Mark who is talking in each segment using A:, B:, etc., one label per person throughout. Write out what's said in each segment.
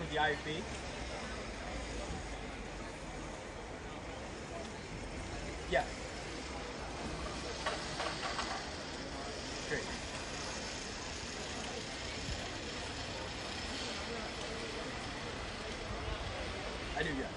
A: with the IFB. Yes. Great. I do, yes.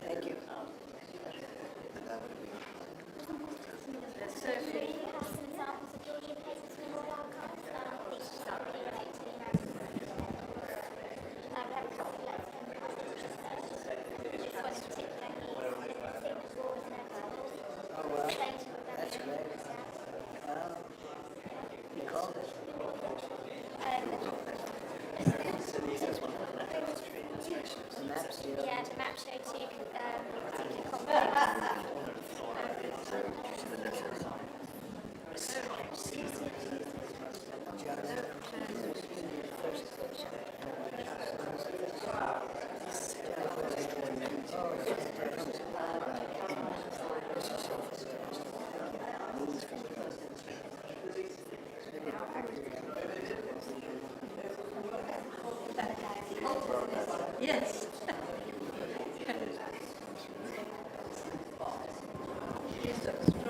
B: Thank you. Oh, well, that's great. You called it. So these is one of the history illustrations. The maps,
C: Yeah, the map show two particular complex.
B: Yes. Yes.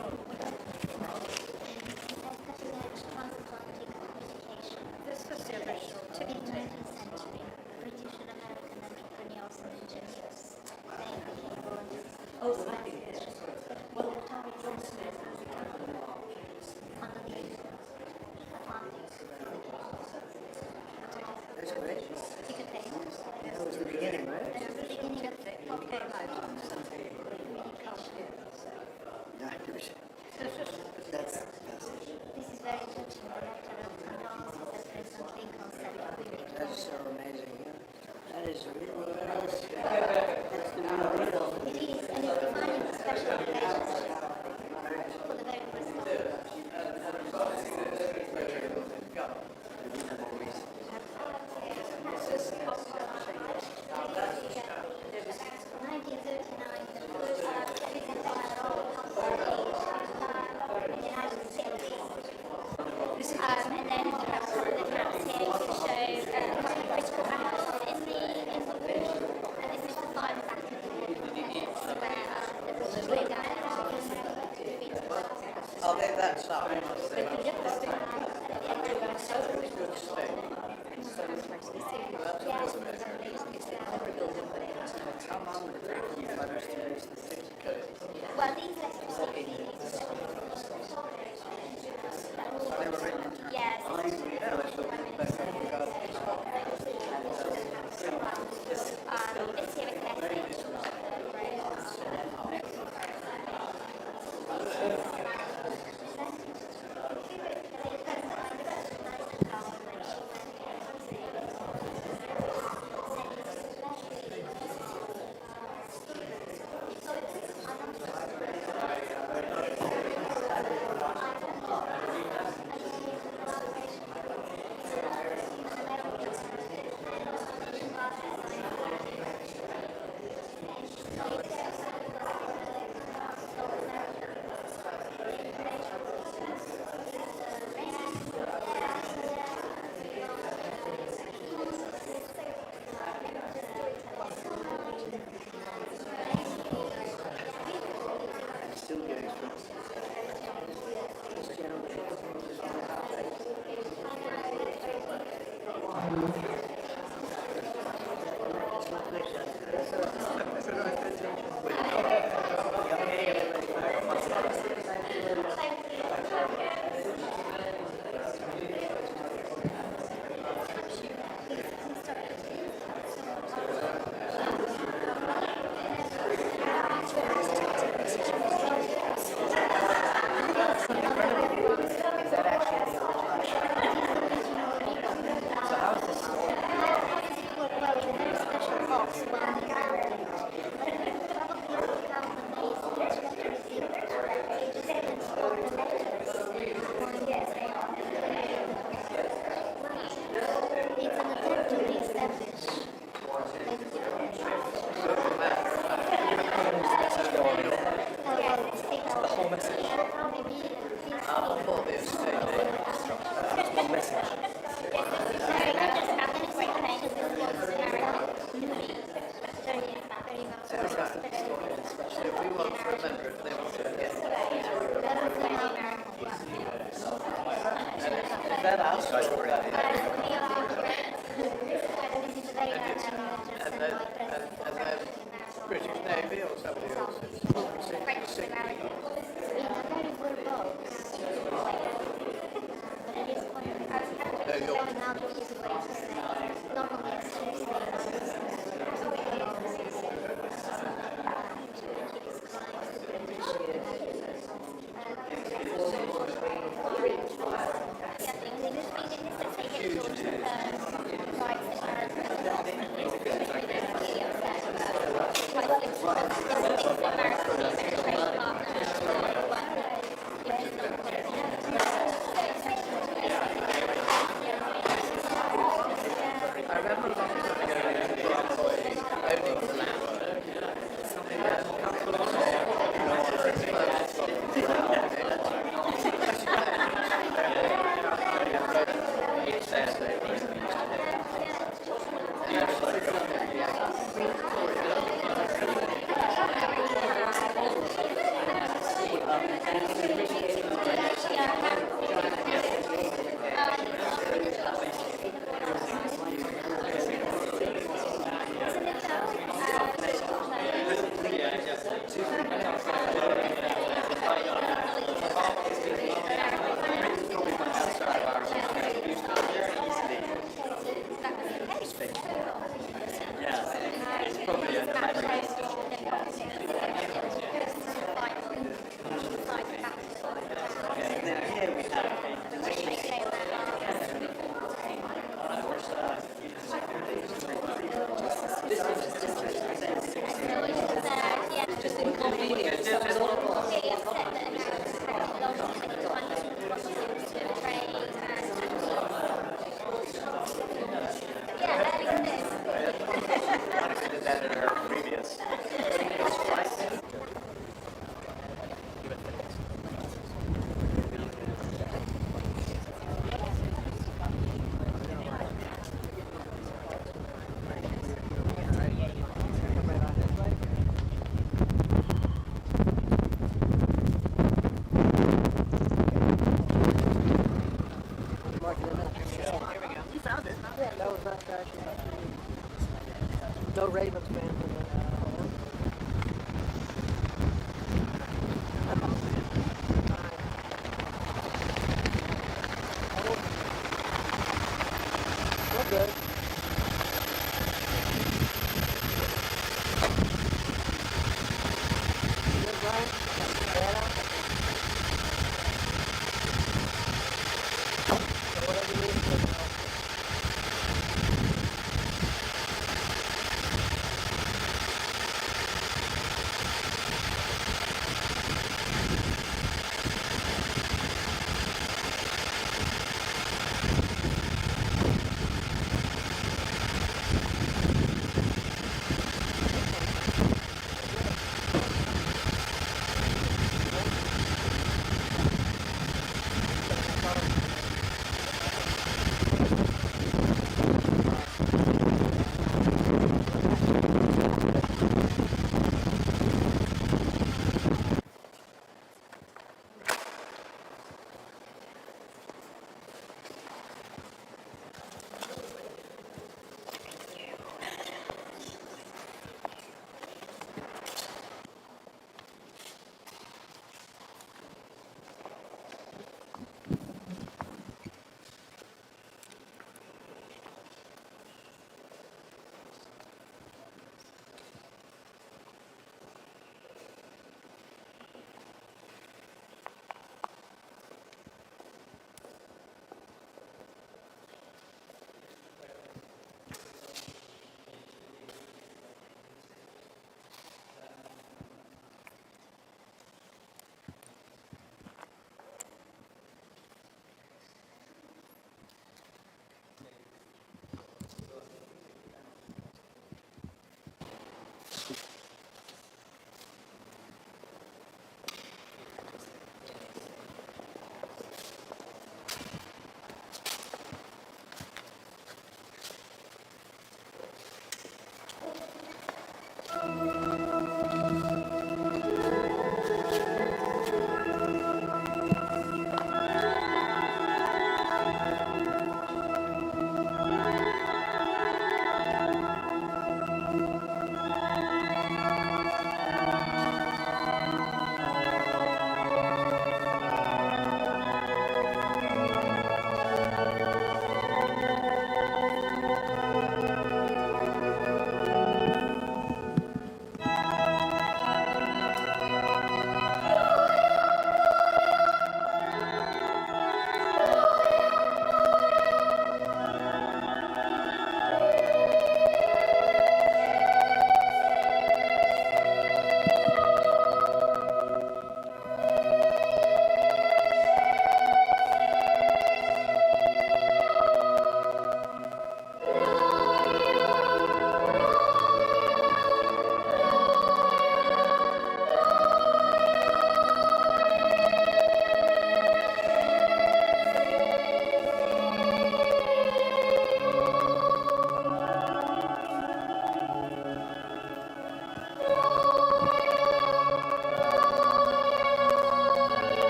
C: Well, these letters are really yes. It's here at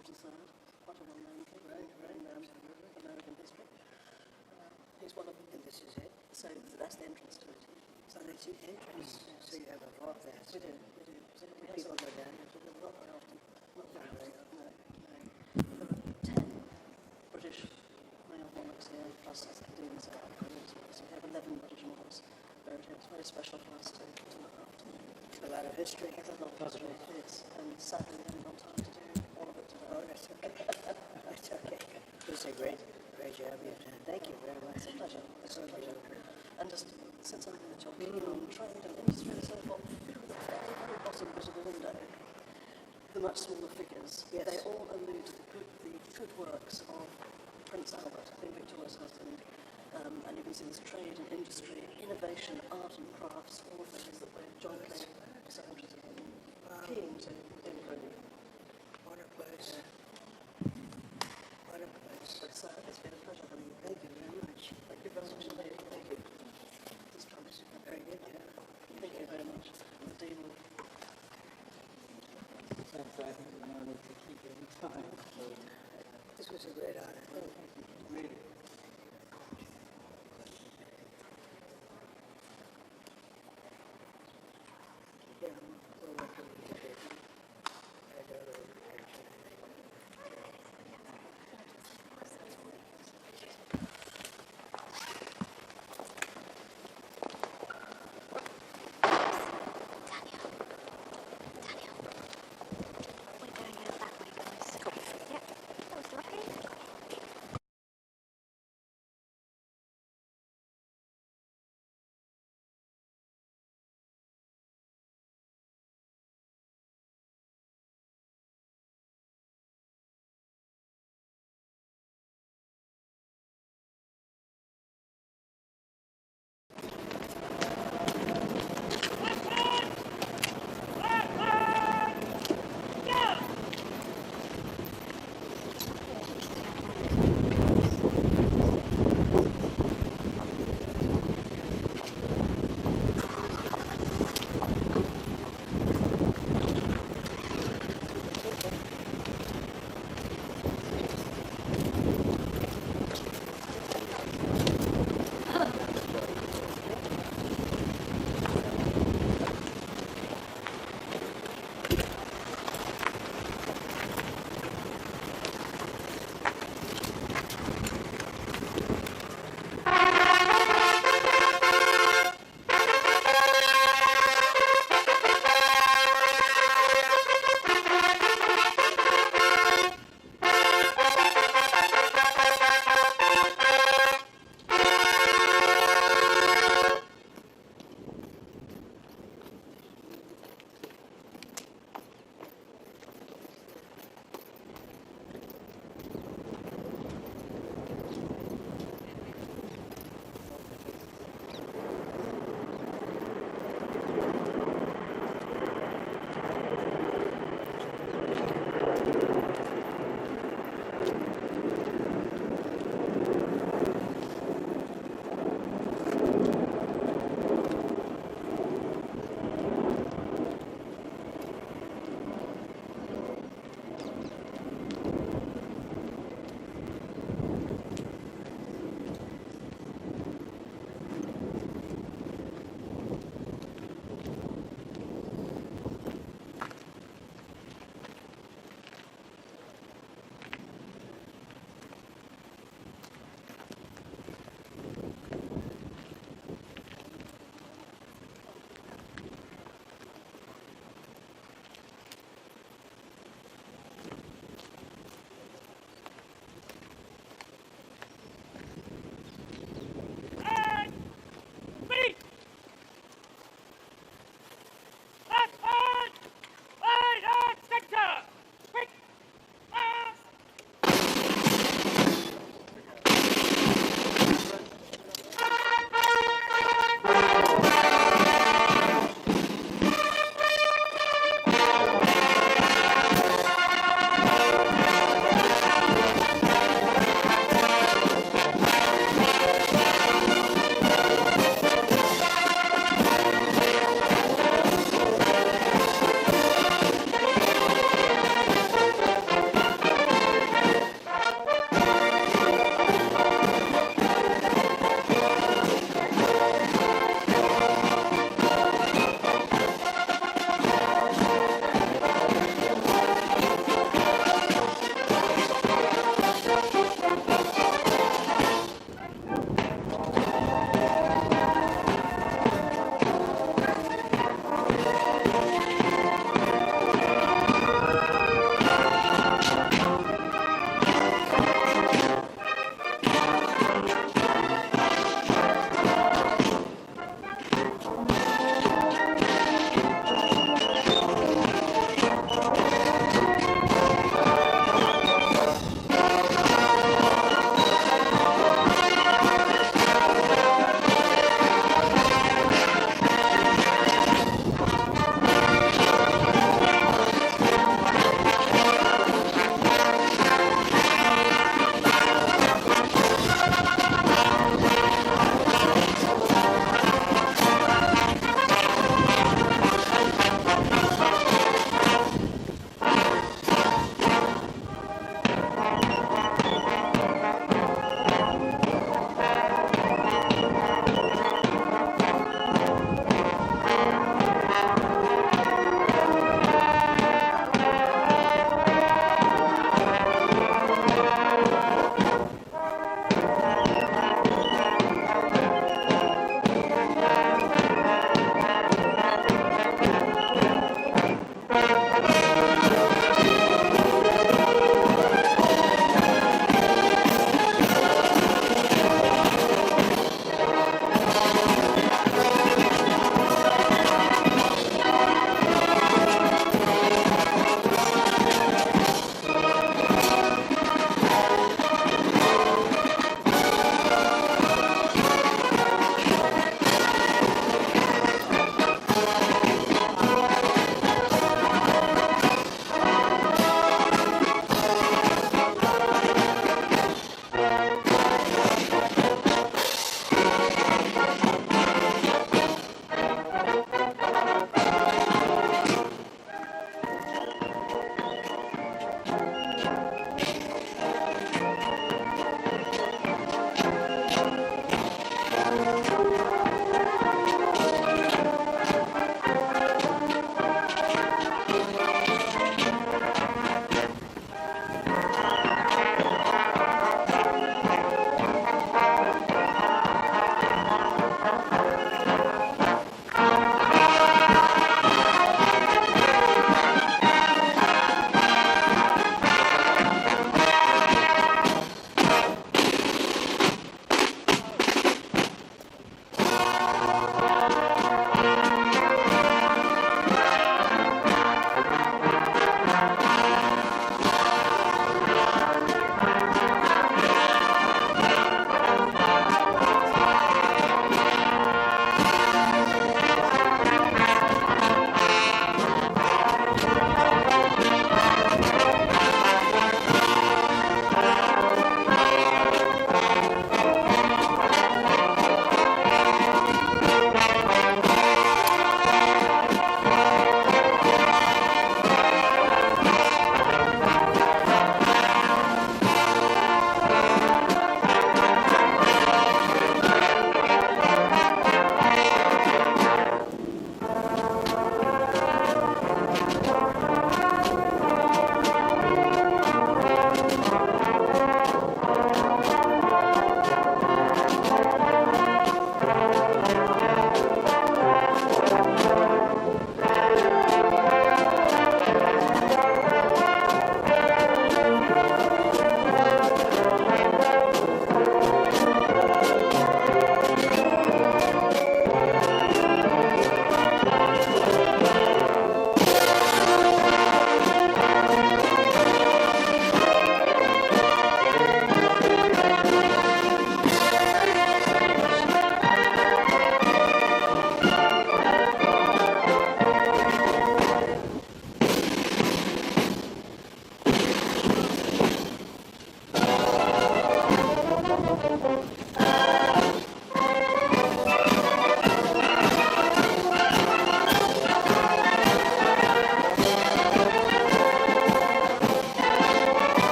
D: George III, quite a well-known king in American history. He's one of them.
B: And this is it.
D: So that's the entrance to it.
B: So that's the entrance. So you have a lot there.
D: We do. So we have
B: People
D: some,
B: go down.
D: not very often. Not very
B: Very
D: often.
B: often.
D: No. There are 10 British male monarchs here, plus as they do in South Africa. So we have 11 British monarchs. It's very special for us to look after.
B: A lot of history.
D: It's a lot of history, it is. And sadly, we haven't got time to do all of it today.
B: Oh, that's okay. That's okay. It's a great job you've done. Thank you very much.
D: It's a pleasure.
B: It's a pleasure.
D: And just since I'm in the job, trade and industry and so forth, at the very bottom bit of the window, the much smaller figures,
B: Yes.
D: they all allude to the good works of Prince Albert, Queen Victoria's husband. And you can see this trade and industry, innovation, art and crafts, all things that we're jointly so interested in keen to improve.
B: What a place. What a place.
D: It's been a pleasure having you.
B: Thank you very much.
D: Thank you very much indeed. Thank you. This comes.
B: Very good, yeah.
D: Thank you very much. The Dean will
A: So I think we now need to keep it in time. So,
B: This was a great honor.
A: really.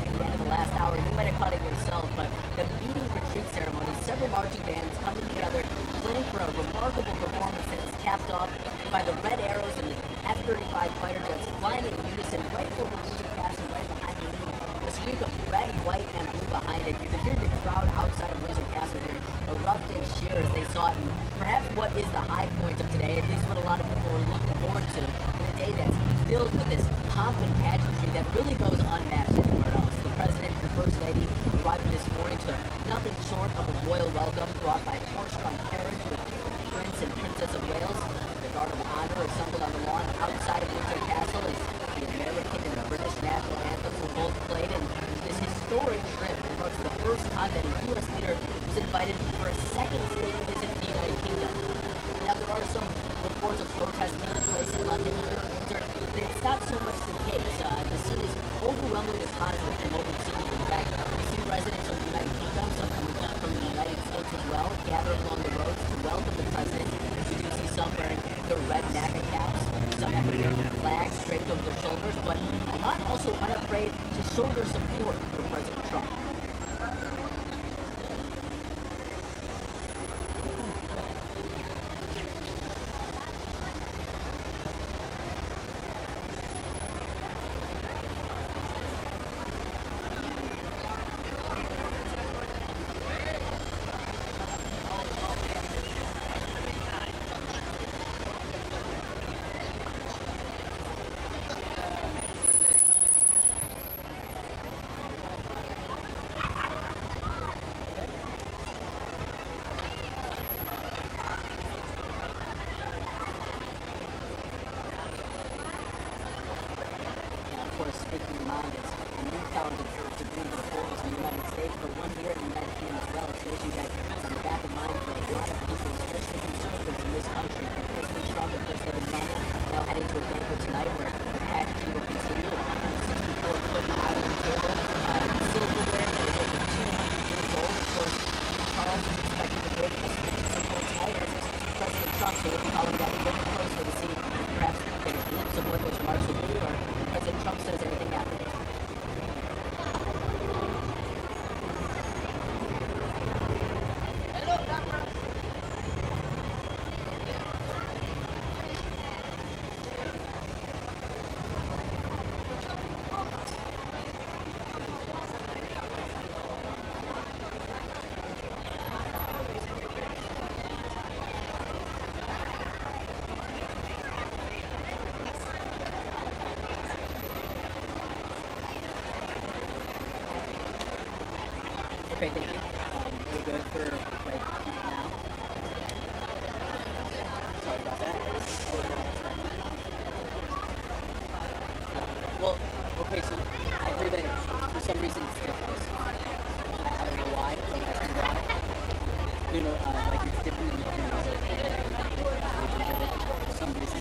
E: at the end of the last hour. You might have caught it yourself, but the meeting retreat ceremony, several marching bands coming together, playing for a remarkable performance that was capped off by the red arrows and the F-35 fighter jets flying in unison right over Windsor Castle, right behind the meeting. The streak of red, white, and blue behind it. You could hear the crowd outside of Windsor Castle here erupt and cheer as they saw it. And perhaps what is the high point of today, at least what a lot of people are looking forward to, in a day that's filled with this pomp and pageantry that really goes unmatched anywhere else. The President and the First Lady arriving this morning to nothing short of a royal welcome brought by horse-drawn carriage with Prince and Princess of Wales. The Guard of Honor assembled on the lawn outside of Windsor Castle as the American and the British national anthems were both played. And this historic trip marks the first time that a U.S. leader was invited for a second state visit to the United Kingdom. Now, there are some reports of protests taking place in London here in Windsor, but it's not so much the case. The scene is overwhelmingly positive from what we've seen. In fact, we see residents of the United Kingdom, some from the United States as well, gathering along the roads to welcome the president. We do see some wearing their red MAGA caps, some have their flags draped over their shoulders, but a lot also unafraid to show their support for President Trump. Okay, thank you. We're good for right now. Sorry about that. Well, okay, so I hear that for some reason it's different. I don't know why, but I think why. You know, like it's different in for some reason.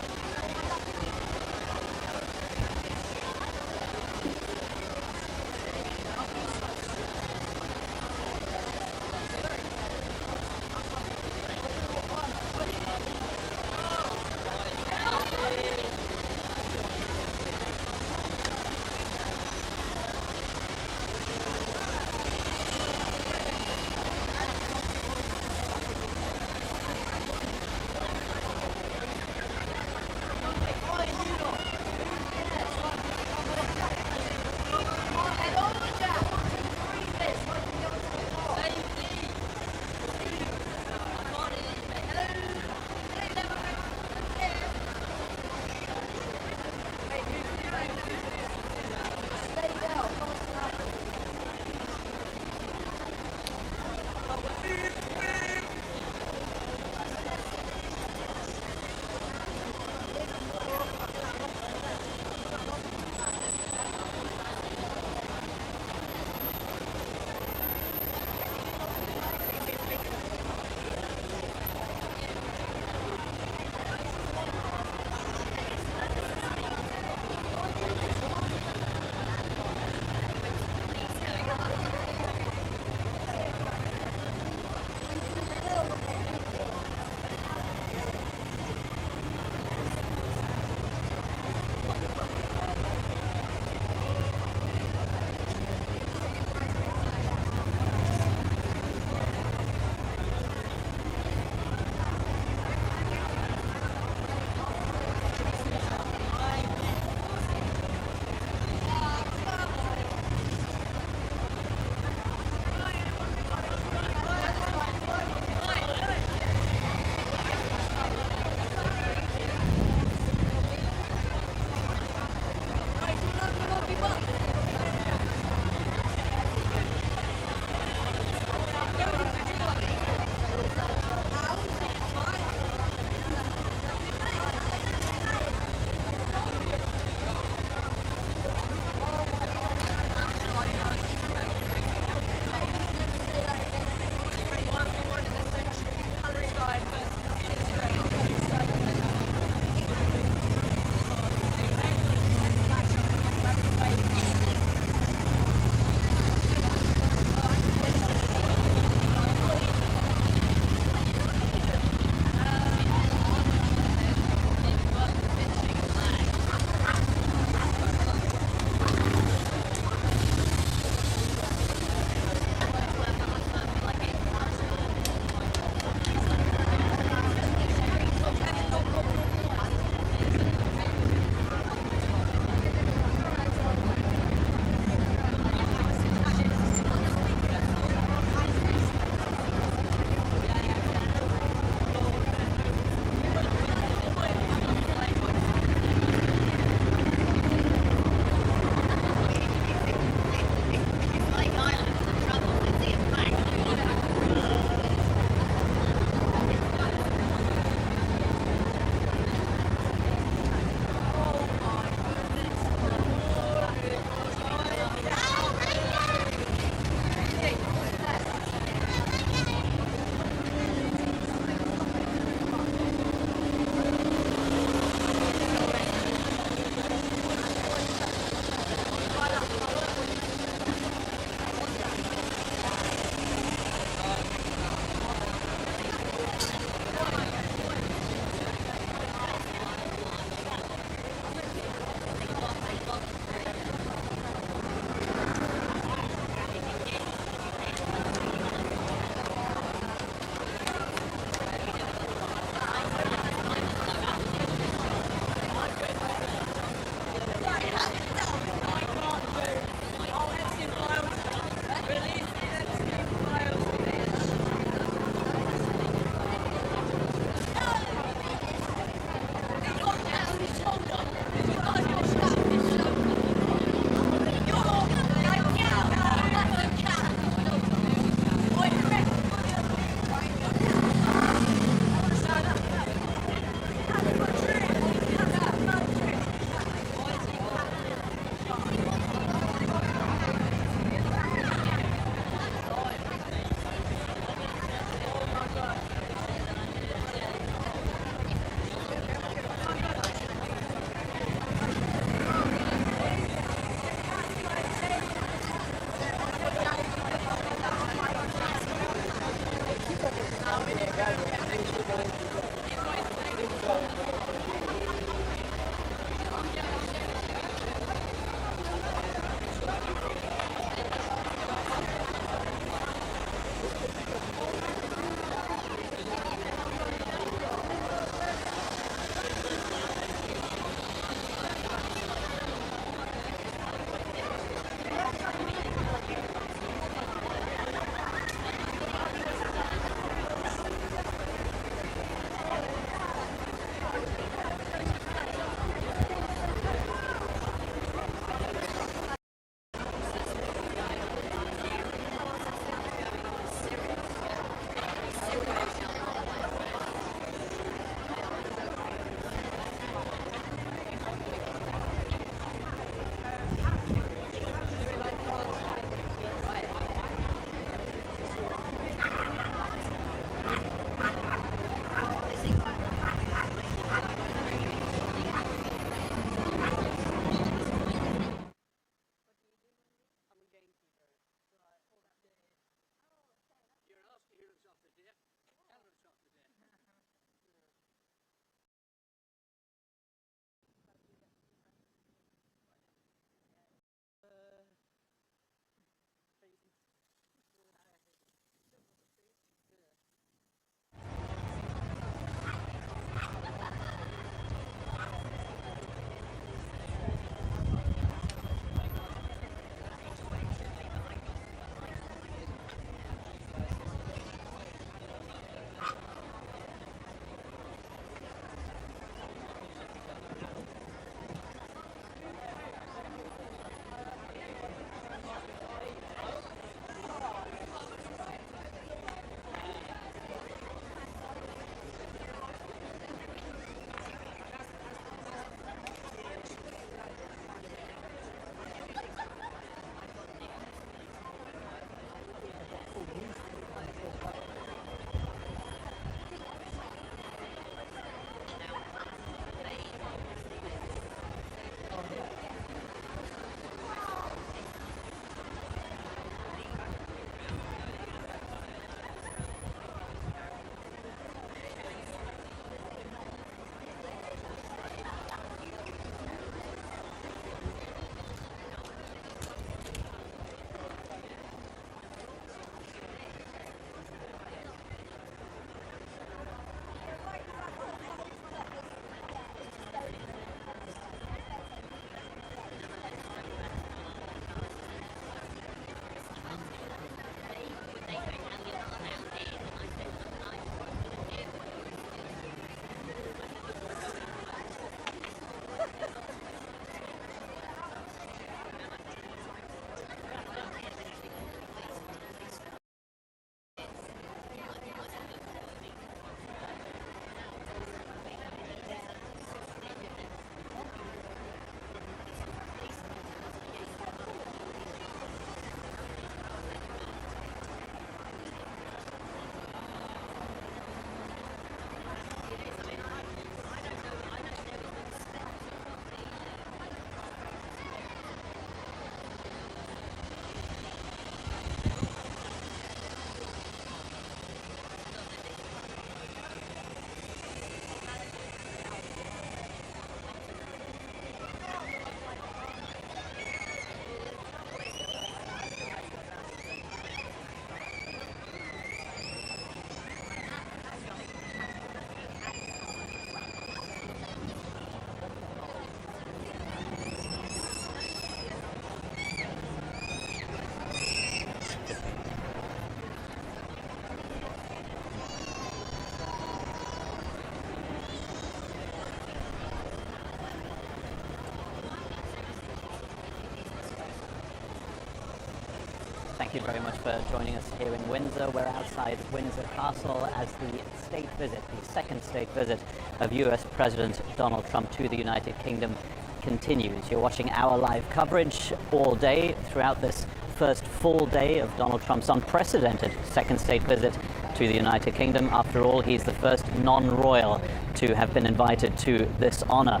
F: you very much for joining us here in Windsor. We're outside Windsor Castle as the state visit, the second state visit of US President Donald Trump to the United Kingdom continues. You're watching our live coverage all day throughout this first full day of Donald Trump's unprecedented second state visit to the United Kingdom. After all, he's the first non-royal to have been invited to this honor.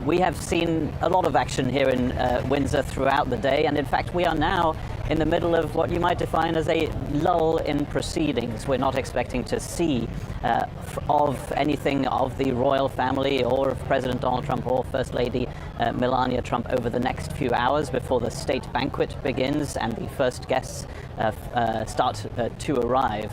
F: We have seen a lot of action here in Windsor throughout the day, and in fact we are now in the middle of what you might define as a lull in proceedings. We're not expecting to see of anything of the royal family or of President Donald Trump or First Lady Melania Trump over the next few hours before the state banquet begins and the first guests start to arrive.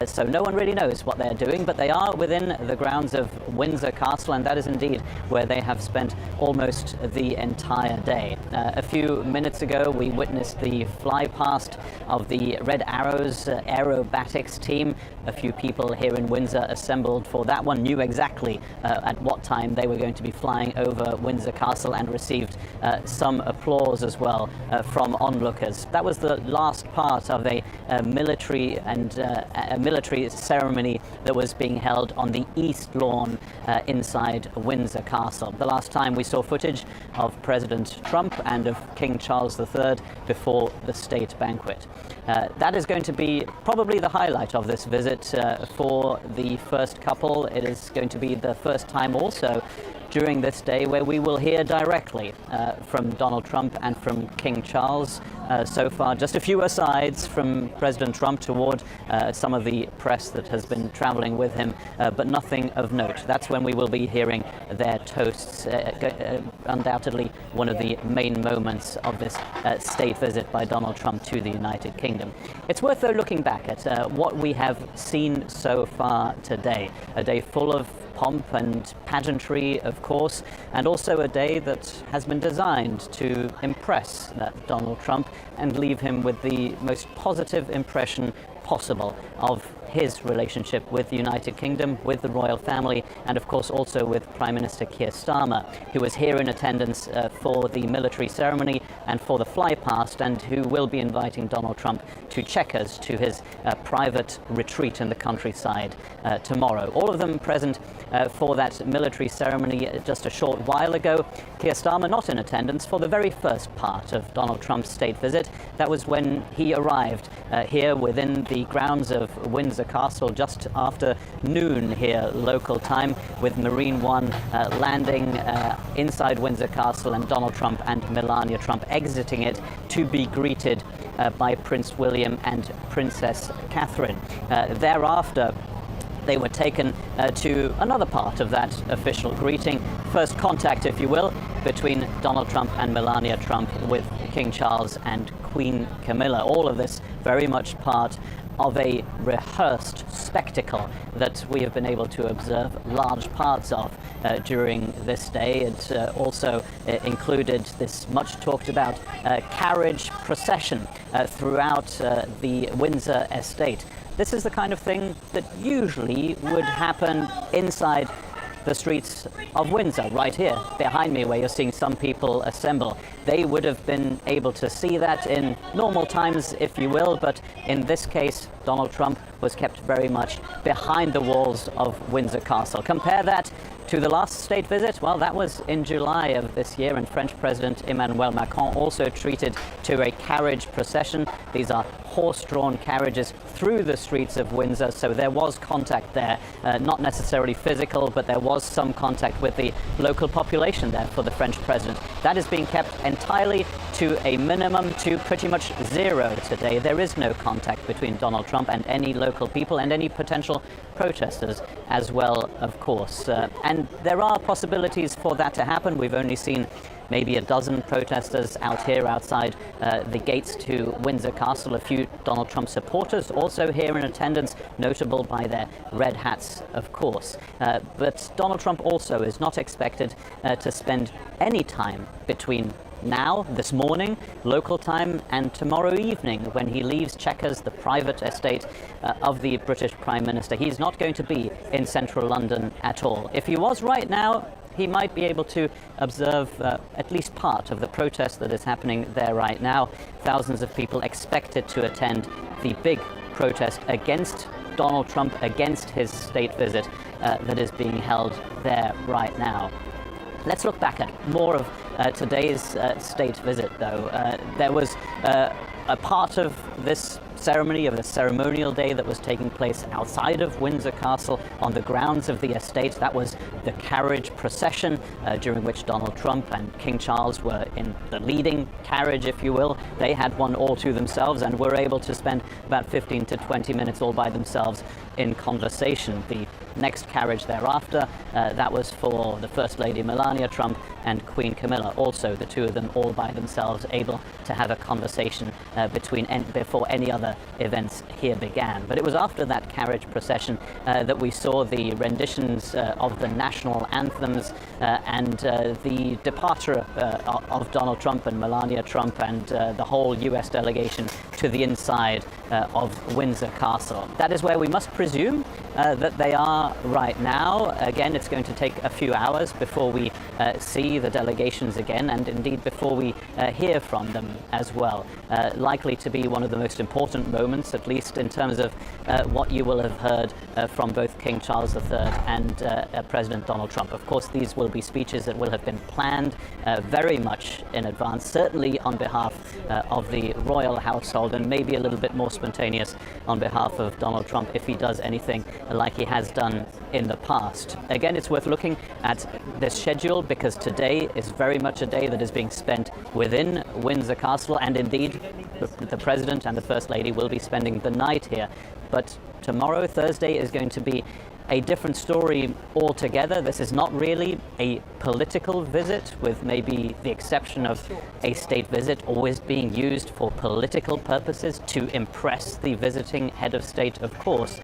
F: So no one really knows what they're doing, but they are within the grounds of Windsor Castle, and that is indeed where they have spent almost the entire day. A few minutes ago, we witnessed the fly past of the Red Arrows aerobatics team. A few people here in Windsor assembled for that one, knew exactly at what time they were going to be flying over Windsor Castle, and received some applause as well from onlookers. That was the last part of a military ceremony that was being held on the East Lawn inside Windsor Castle. The last time we saw footage of President Trump and of King Charles III before the state banquet. That is going to be probably the highlight of this visit for the first couple. It is going to be the first time also during this day where we will hear directly from Donald Trump and from King Charles. So far, just a few asides from President Trump toward some of the press that has been traveling with him, but nothing of note. That's when we will be hearing their toasts, undoubtedly one of the main moments of this state visit by Donald Trump to the United Kingdom. It's worth, though, looking back at what we have seen so far today. A day full of pomp and pageantry, of course, and also a day that has been designed to impress Donald Trump and leave him with the most positive impression possible of his relationship with the United Kingdom, with the royal family, and of course also with Prime Minister Keir Starmer, who was here in attendance for the military ceremony and for the fly past, and who will be inviting Donald Trump to Chequers, to his private retreat in the countryside tomorrow. All of them present for that military ceremony just a short while ago. Keir Starmer not in attendance for the very first part of Donald Trump's state visit. That was when he arrived here within the grounds of Windsor Castle just after noon here local time, with Marine One landing inside Windsor Castle and Donald Trump and Melania Trump exiting it to be greeted by Prince William and Princess Catherine. Thereafter, they were taken to another part of that official greeting, first contact, if you will, between Donald Trump and Melania Trump with King Charles and Queen Camilla. All of this very much part of a rehearsed spectacle that we have been able to observe large parts of during this day. It also included this much talked about carriage procession throughout the Windsor estate. This is the kind of thing that usually would happen inside the streets of Windsor, right here behind me, where you're seeing some people assemble. They would have been able to see that in normal times, if you will, but in this case, Donald Trump was kept very much behind the walls of Windsor Castle. Compare that to the last state visit. Well, that was in July of this year, and French President Emmanuel Macron also treated to a carriage procession. These are horse-drawn carriages through the streets of Windsor, so there was contact there, not necessarily physical, but there was some contact with the local population there for the French president. That is being kept entirely to a minimum, to pretty much zero today. There is no contact between Donald Trump and any local people and any potential protesters as well, of course. And there are possibilities for that to happen. We've only seen maybe a dozen protesters out here outside the gates to Windsor Castle. A few Donald Trump supporters also here in attendance, notable by their red hats, of course. But Donald Trump also is not expected to spend any time between now, this morning, local time, and tomorrow evening when he leaves Chequers, the private estate of the British Prime Minister. He's not going to be in central London at all. If he was right now, he might be able to observe at least part of the protest that is happening there right now. Thousands of people expected to attend the big protest against Donald Trump, against his state visit that is being held there right now. Let's look back at more of today's state visit, though. There was a part of this ceremony, of the ceremonial day that was taking place outside of Windsor Castle on the grounds of the estate. That was the carriage procession, during which Donald Trump and King Charles were in the leading carriage, if you will. They had one all to themselves and were able to spend about 15 to 20 minutes all by themselves in conversation. The next carriage thereafter, that was for the First Lady Melania Trump and Queen Camilla, also the two of them all by themselves, able to have a conversation before any other events here began. But it was after that carriage procession that we saw the renditions of the national anthems and the departure of Donald Trump and Melania Trump and the whole US delegation to the inside of Windsor Castle. That is where we must presume that they are right now. Again, it's going to take a few hours before we see the delegations again, and indeed before we hear from them as well. Likely to be one of the most important moments, at least in terms of what you will have heard from both King Charles III and President Donald Trump. Of course, these will be speeches that will have been planned very much in advance, certainly on behalf of the royal household, and maybe a little bit more spontaneous on behalf of Donald Trump if he does anything like he has done in the past. Again, it's worth looking at this schedule because today is very much a day that is being spent within Windsor Castle, and indeed the President and the First Lady will be spending the night here. But tomorrow, Thursday, is going to be a different story altogether. This is not really a political visit, with maybe the exception of a state visit always being used for political purposes to impress the visiting head of state, of course.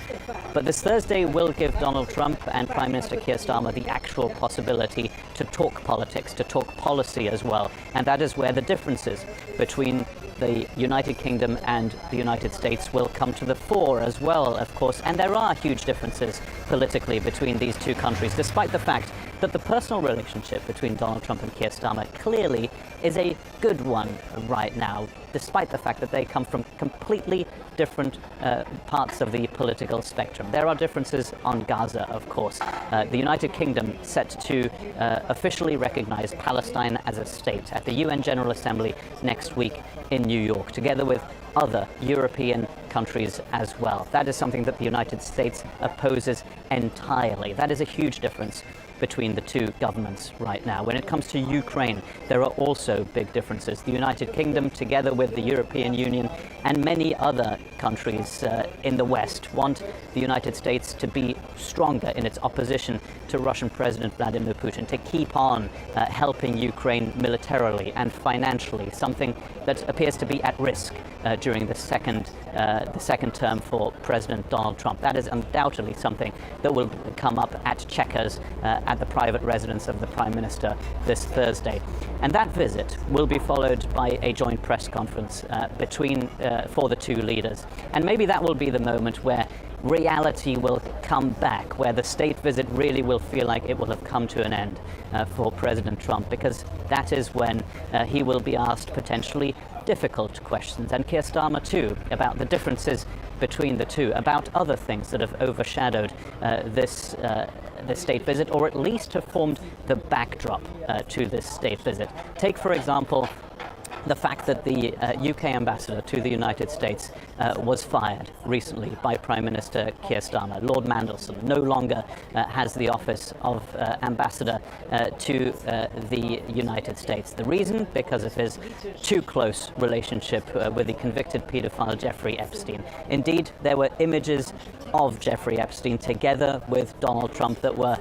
F: But this Thursday will give Donald Trump and Prime Minister Keir Starmer the actual possibility to talk politics, to talk policy as well. And that is where the differences between the United Kingdom and the United States will come to the fore as well, of course. And there are huge differences politically between these two countries, despite the fact that the personal relationship between Donald Trump and Keir Starmer clearly is a good one right now, despite the fact that they come from completely different parts of the political spectrum. There are differences on Gaza, of course. The United Kingdom set to officially recognize Palestine as a state at the UN General Assembly next week in New York, together with other European countries as well. That is something that the United States opposes entirely. That is a huge difference between the two governments right now. When it comes to Ukraine, there are also big differences. The United Kingdom, together with the European Union and many other countries in the West, want the United States to be stronger in its opposition to Russian President Vladimir Putin, to keep on helping Ukraine militarily and financially, something that appears to be at risk during the second term for President Donald Trump. That is undoubtedly something that will come up at Chequers at the private residence of the Prime Minister this Thursday. And that visit will be followed by a joint press conference for the two leaders. And maybe that will be the moment where reality will come back, where the state visit really will feel like it will have come to an end for President Trump, because that is when he will be asked potentially difficult questions, and Keir Starmer too, about the differences between the two, about other things that have overshadowed this state visit, or at least have formed the backdrop to this state visit. Take, for example, the fact that the UK ambassador to the United States was fired recently by Prime Minister Keir Starmer. Lord Mandelson no longer has the office of ambassador to the United States. The reason? Because of his too close relationship with the convicted paedophile Jeffrey Epstein. Indeed, there were images of Jeffrey Epstein together with Donald Trump that were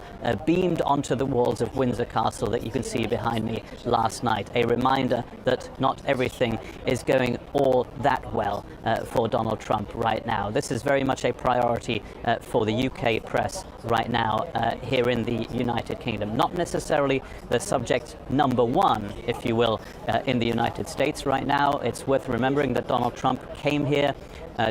F: beamed onto the walls of Windsor Castle that you can see behind me last night. A reminder that not everything is going all that well for Donald Trump right now. This is very much a priority for the UK press right now here in the United Kingdom. Not necessarily the subject number one, if you will, in the United States right now. It's worth remembering that Donald Trump came here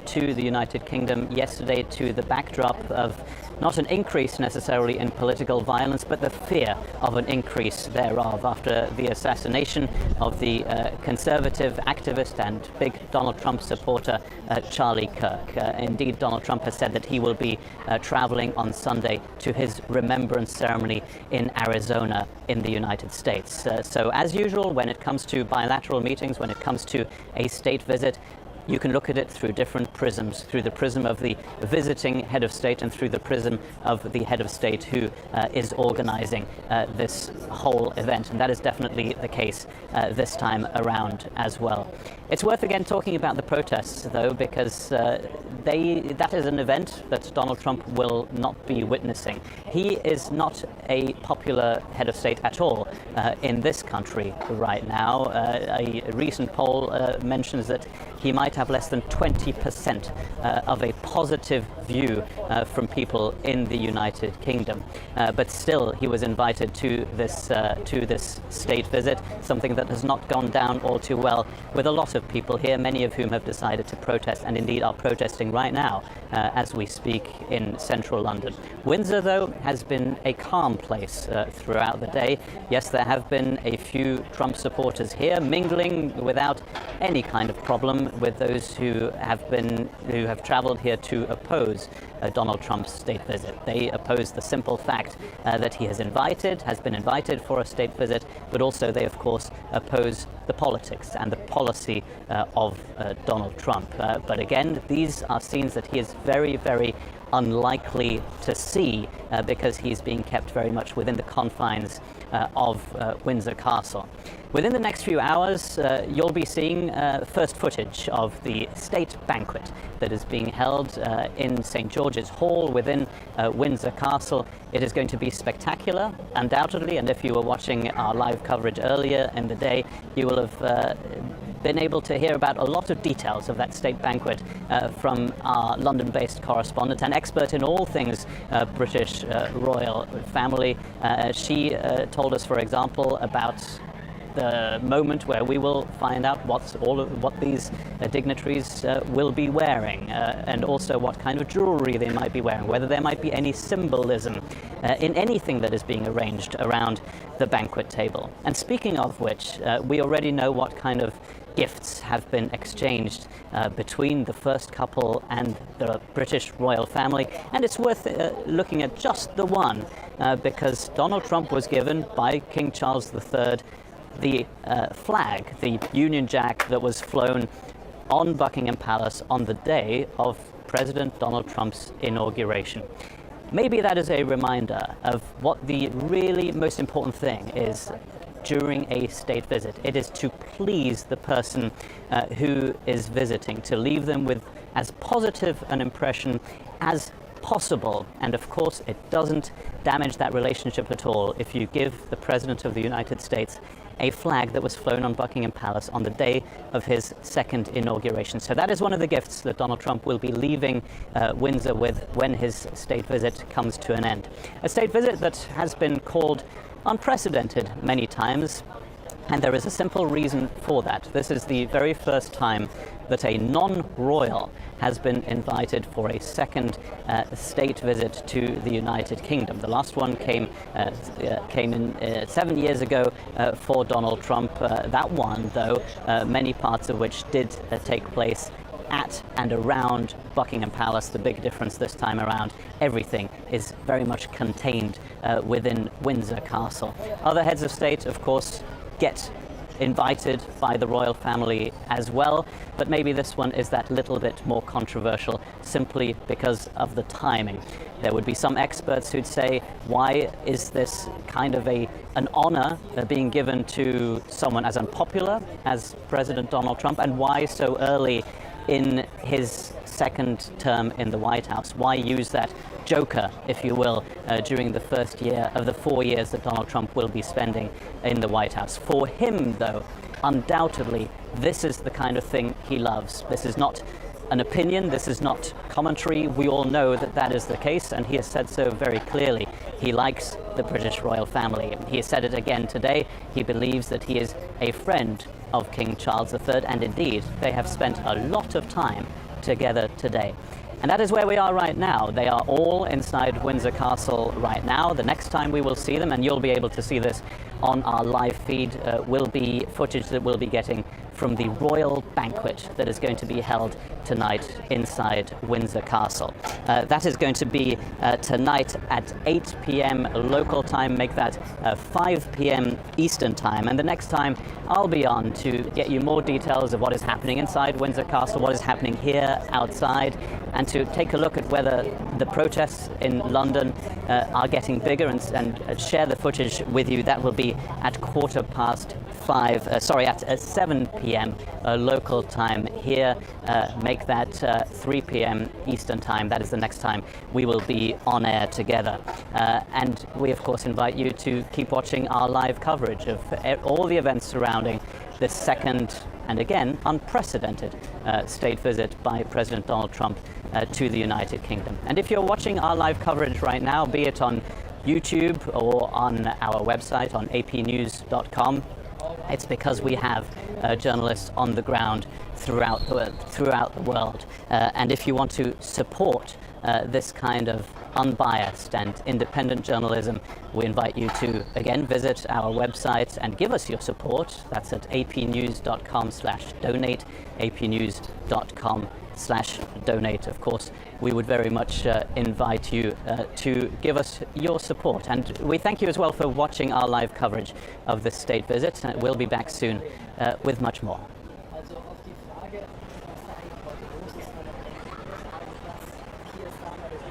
F: to the United Kingdom yesterday to the backdrop of not an increase necessarily in political violence, but the fear of an increase thereof after the assassination of the conservative activist and big Donald Trump supporter Charlie Kirk. Indeed, Donald Trump has said that he will be traveling on Sunday to his remembrance ceremony in Arizona in the United States. So as usual, when it comes to bilateral meetings, when it comes to a state visit, you can look at it through different prisms, through the prism of the visiting head of state and through the prism of the head of state who is organizing this whole event. And that is definitely the case this time around as well. It's worth again talking about the protests, though, because that is an event that Donald Trump will not be witnessing. He is not a popular head of state at all in this country right now. A recent poll mentions that he might have less than 20% of a positive view from people in the United Kingdom. But still, he was invited to this state visit, something that has not gone down all too well with a lot of people here, many of whom have decided to protest and indeed are protesting right now as we speak in central London. Windsor, though, has been a calm place throughout the day. Yes, there have been a few Trump supporters here mingling without any kind of problem with those who have traveled here to oppose Donald Trump's state visit. They oppose the simple fact that he has been invited for a state visit, but also they, of course, oppose the politics and the policy of Donald Trump. But again, these are scenes that he is very, very unlikely to see because he's being kept very much within the confines of Windsor Castle. Within the next few hours, you'll be seeing first footage of the state banquet that is being held in St. George's Hall within Windsor Castle. It is going to be spectacular, undoubtedly, and if you were watching our live coverage earlier in the day, you will have been able to hear about a lot of details of that state banquet from our London-based correspondent and expert in all things British royal family. She told us, for example, about the moment where we will find out what these dignitaries will be wearing, and also what kind of jewelry they might be wearing, whether there might be any symbolism in anything that is being arranged around the banquet table. And speaking of which, we already know what kind of gifts have been exchanged between the first couple and the British royal family, and it's worth looking at just the one because Donald Trump was given by King Charles III the flag, the Union Jack that was flown on Buckingham Palace on the day of President Donald Trump's inauguration. Maybe that is a reminder of what the really most important thing is during a state visit. It is to please the person who is visiting, to leave them with as positive an impression as possible. And of course, it doesn't damage that relationship at all if you give the President of the United States a flag that was flown on Buckingham Palace on the day of his second inauguration. So that is one of the gifts that Donald Trump will be leaving Windsor with when his state visit comes to an end. A state visit that has been called unprecedented many times, and there is a simple reason for that. This is the very first time that a non-royal has been invited for a second state visit to the United Kingdom. The last one came in 7 years ago for Donald Trump. That one, though, many parts of which did take place at and around Buckingham Palace. The big difference this time around, everything is very much contained within Windsor Castle. Other heads of state, of course, get invited by the royal family as well, but maybe this one is that little bit more controversial simply because of the timing. There would be some experts who'd say, why is this kind of an honor being given to someone as unpopular as President Donald Trump, and why so early in his second term in the White House? Why use that joker, if you will, during the first year of the 4 years that Donald Trump will be spending in the White House? For him, though, undoubtedly, this is the kind of thing he loves. This is not an opinion, this is not commentary. We all know that that is the case, and he has said so very clearly. He likes the British royal family. He has said it again today. He believes that he is a friend of King Charles III, and indeed, they have spent a lot of time together today. And that is where we are right now. They are all inside Windsor Castle right now. The next time we will see them, and you'll be able to see this on our live feed, will be footage that we'll be getting from the royal banquet that is going to be held tonight inside Windsor Castle. That is going to be tonight at 8 p.m. local time, make that 5 p.m. Eastern time. And the next time I'll be on to get you more details of what is happening inside Windsor Castle, what is happening here outside, and to take a look at whether the protests in London are getting bigger, and share the footage with you. That will be at 7 p.m. Local time here. Make that 3 p.m. Eastern time. That is the next time we will be on air together. And we, of course, invite you to keep watching our live coverage of all the events surrounding this second, and again, unprecedented state visit by President Donald Trump to the United Kingdom. And if you're watching our live coverage right now, be it on YouTube or on our website on apnews.com, it's because we have journalists on the ground throughout the world. And if you want to support this kind of unbiased and independent journalism, we invite you to, again, visit our website and give us your support. That's at apnews.com/donate, apnews.com/donate. Of course, we would very much invite you to give us your support. And we thank you as well for watching our live coverage of this state visit. We'll be back soon with much more.
A: Also auf die Frage, was da eigentlich heute los ist, kann man eigentlich sagen, dass hier ist damals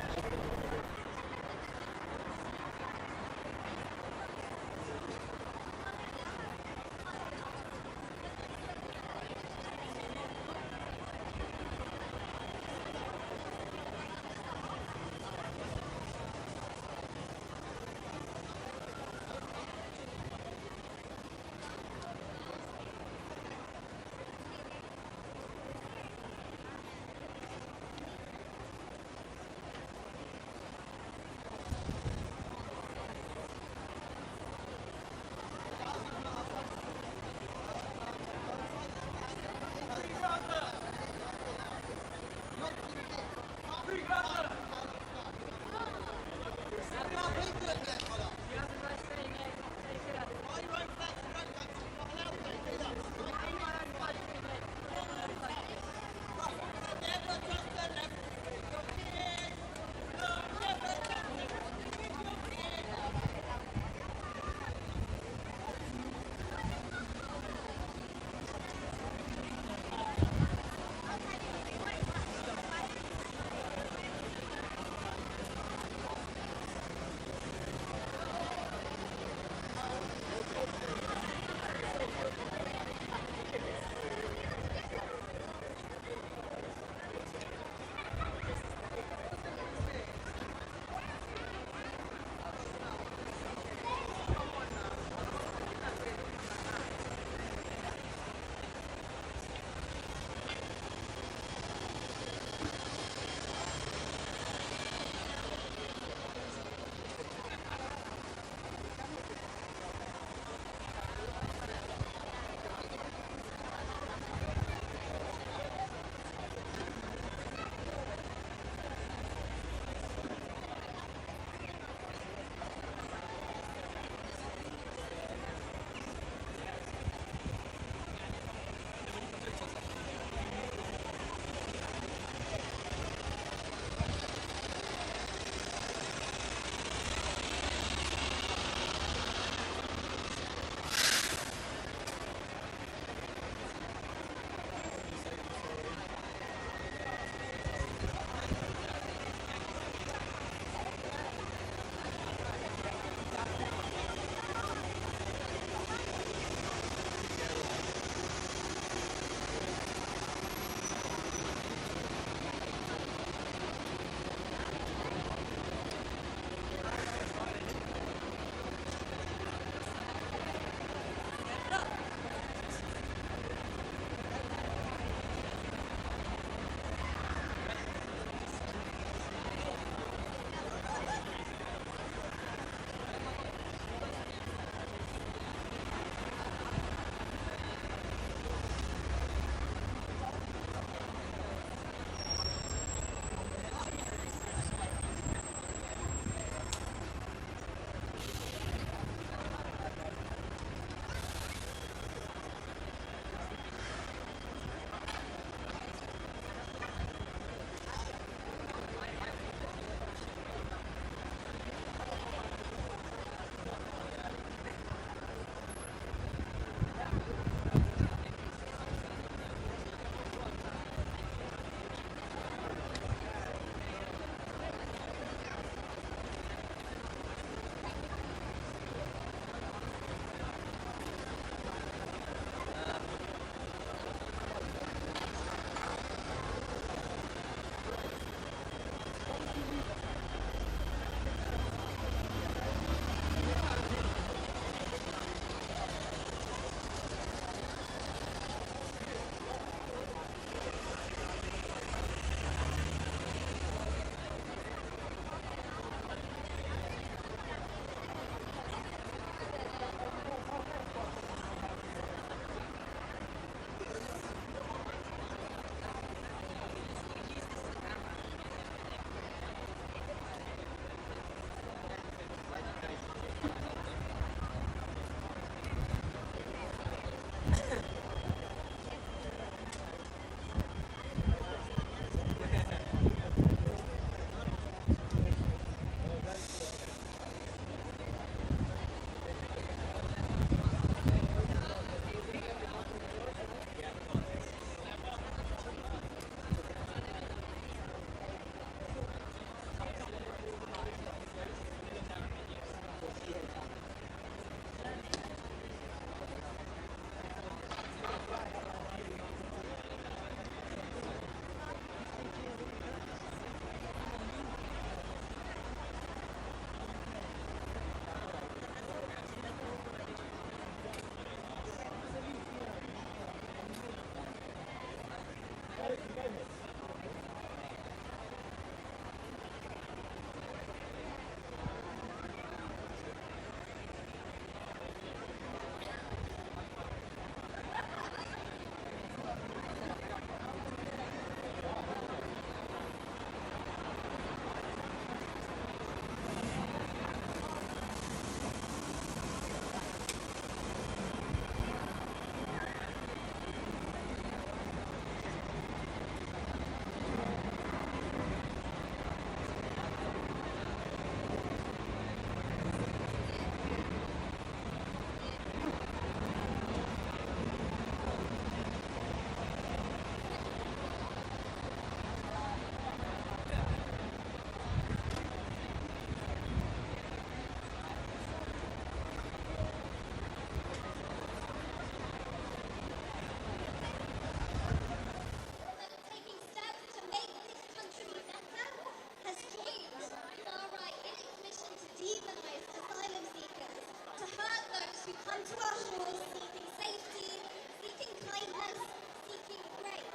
C: who come to our shores seeking safety, seeking kindness, seeking grace.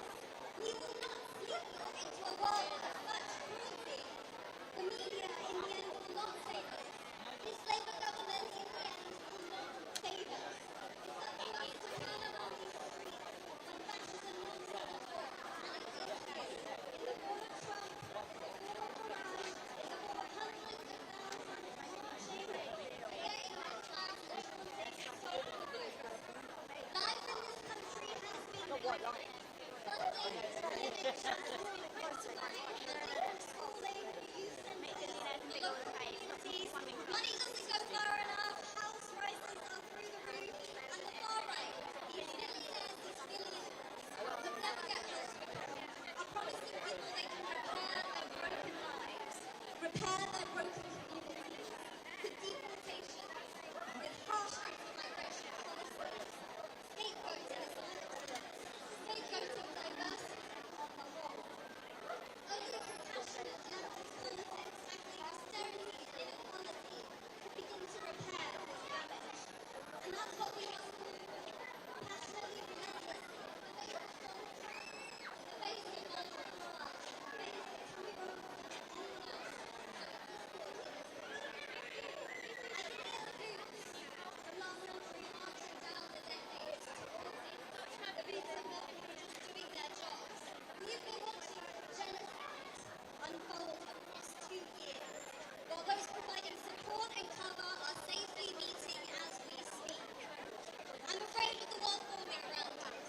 C: We will not slip into a world of such cruelty. The media, in the end, will not save us. This Labour government, in the end, will not save us. It's up to us to turn around these streets when fascism knocks at the door. And it is here, in the form of Trump, in the form of Farage, in the form of hundreds of thousands marching, creating a class that will take us over the roof. Life in this country has been funding to clinics, transforming hospitals, funding for schooling, youth centres, local communities. Money doesn't go far enough, house prices are through the roof, and the far right, these millionaires, these billionaires, will never get those are promising people they can repair their broken lives, repair their broken communities, with deportation, with harsh anti-migration policies, scapegoating asylum seekers, scapegoating diversity on the whole. Only compassionate leftist politics tackling austerity and inequality can begin to repair this damage. And that's what we must do. Passionately, relentlessly, in the face of Donald Trump, in the face of Nigel Farage, in the face of Camilla and anyone else that is discord in this country. I can hear the boots from last century marching down the decades towards it. The boots of men who are just doing their jobs. We've been watching genocide unfold across 2 years, while those providing support and cover are safely meeting as we speak. I'm afraid of the world forming around us,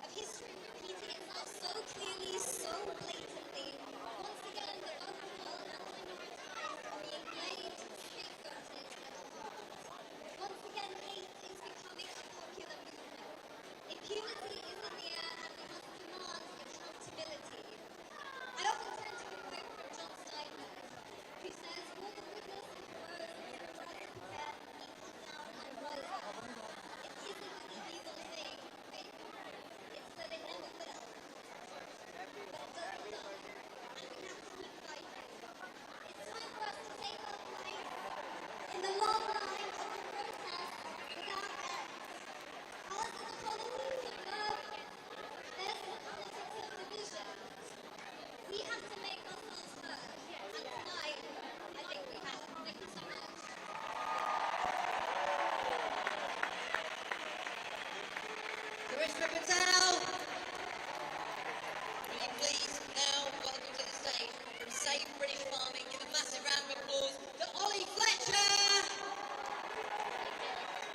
C: of history repeating itself so clearly, so blatantly. Once again, the vulnerable and minoritized are being blamed, scapegoated, and harmed. Once again, hate is becoming a popular movement. Impunity is in the air, and we must demand accountability. I often turn to a quote from John Steinbeck, who says, "All the goodness that grows is the right to forget, be cut down and rise up. It isn't that the evil thing may come, it's that it never will. But it doesn't die, and we have to keep fighting. It's time for us to take our place in the long line of the protest without end. Ours is a politics of love, theirs is a politics of division. We have to make ourselves heard, and tonight, I think we have. Thank you so much."
E: Commissioner Patel, will you please now welcome to the stage from Save British Farming, give a massive round of applause to Ollie Fletcher.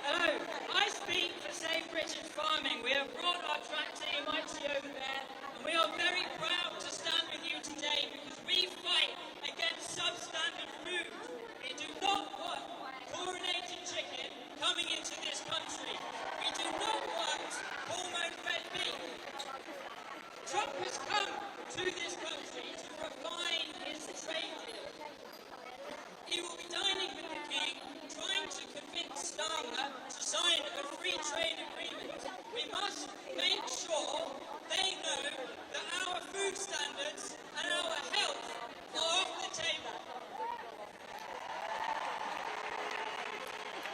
G: Hello, I speak for Save British Farming. We have brought our tractor, you might see over there, and we are very proud to stand with you today because we fight against substandard food. We do not want chlorinated chicken coming into this country. We do not want hormone-fed beef. Trump has come to this country to refine his trade deal. He will be dining with the King, trying to convince Starmer to sign a free trade agreement. We must make sure they know that our food standards and our health are off the table.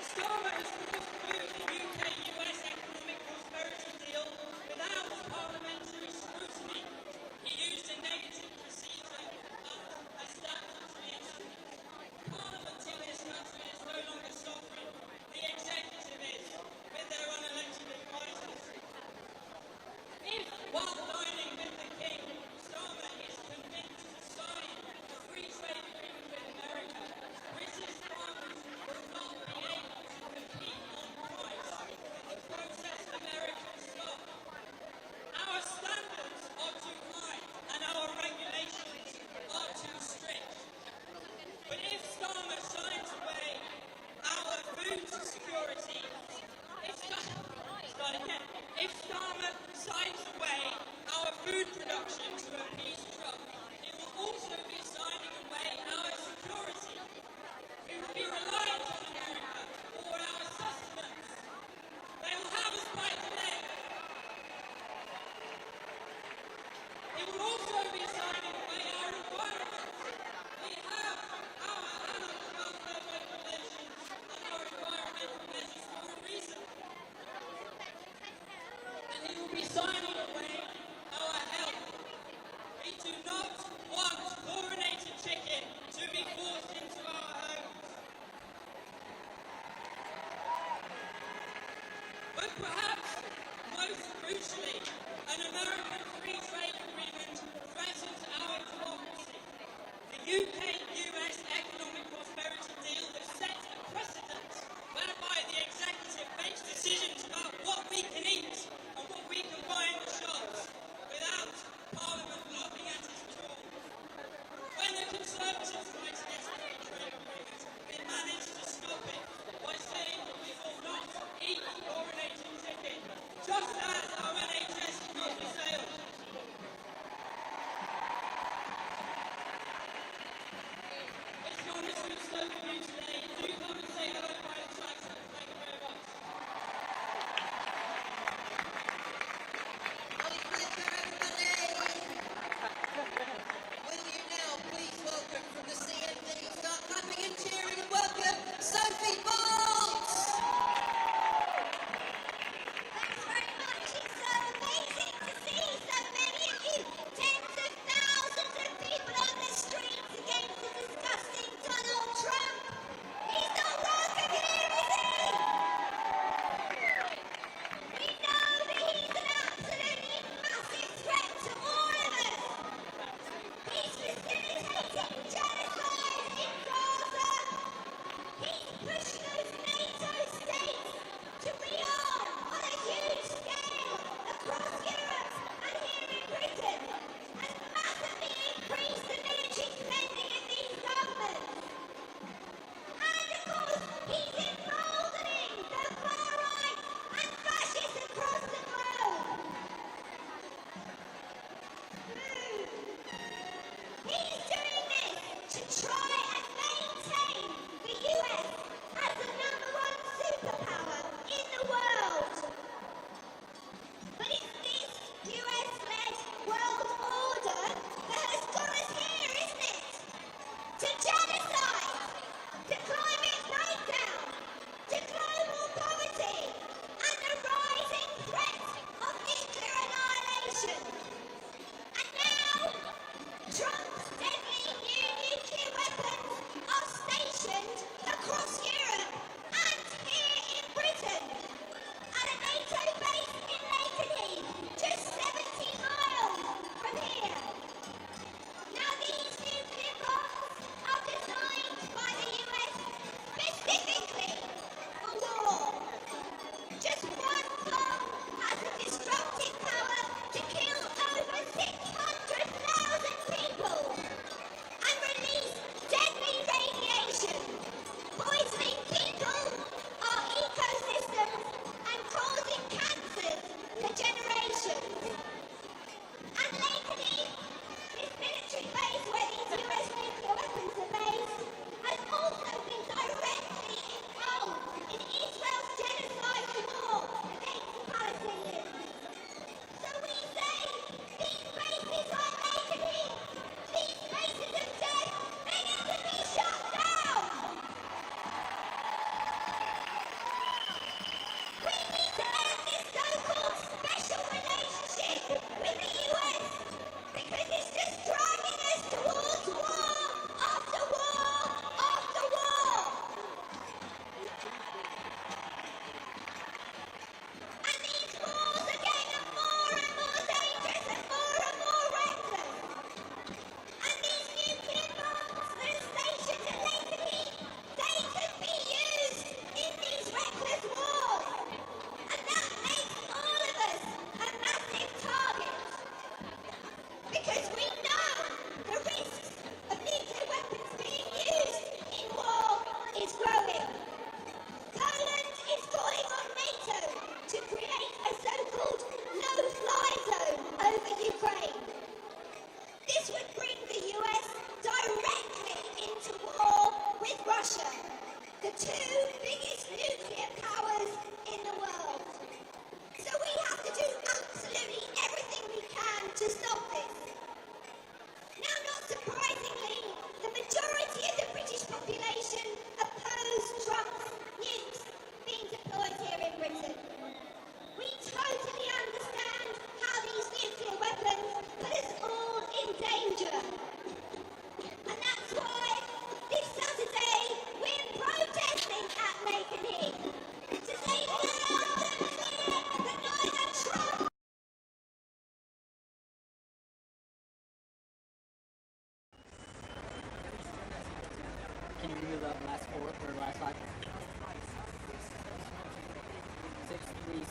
G: Starmer has forced the move the UK-US economic prosperity deal without parliamentary scrutiny. He used a negative procedure as statutory instrument. Parliament in this country is no longer sovereign. The executive is, with their unelected advisors. If, while dining with the King, Starmer is convinced to sign a free trade agreement with America, British farmers will not be able to compete on price with the processed American stock. Our standards are too high and our regulations are too strict. But if Starmer signs away our food security, if Starmer signs away our food production to appease Trump, he will also be signing away our security. We will be reliant on America for our sustenance. They will have us by the leg. He will also be signing away our environment. We have our animal welfare regulations and our environmental measures for a But perhaps most crucially, an American free trade agreement threatens our democracy. The UK-US economic prosperity deal has set a precedent whereby the executive makes decisions about what we can eat and what we can buy in the shops without Parliament looking at it at all. When the Conservatives tried to get a free trade agreement, they managed to stop it by saying that we will not eat chlorinated chicken, just as our NHS is not for sale.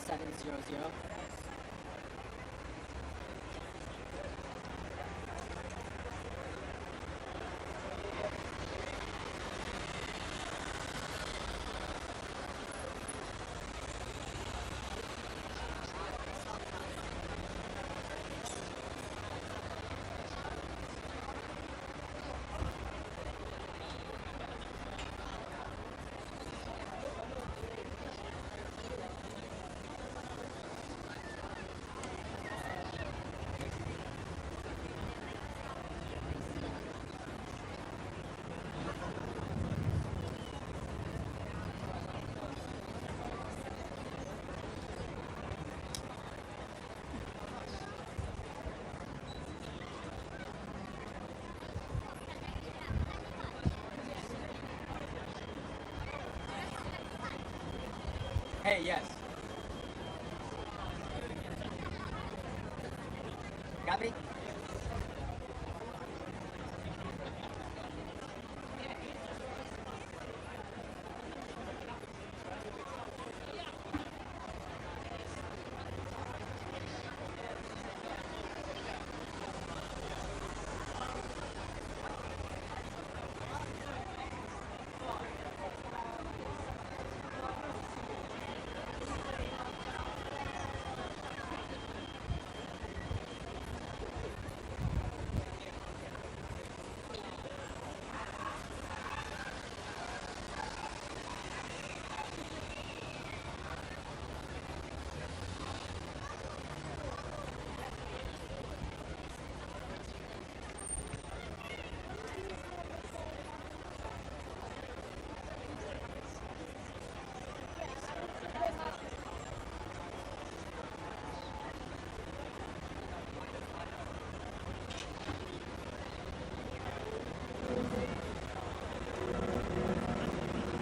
E: 700. Hey, yes. Got me?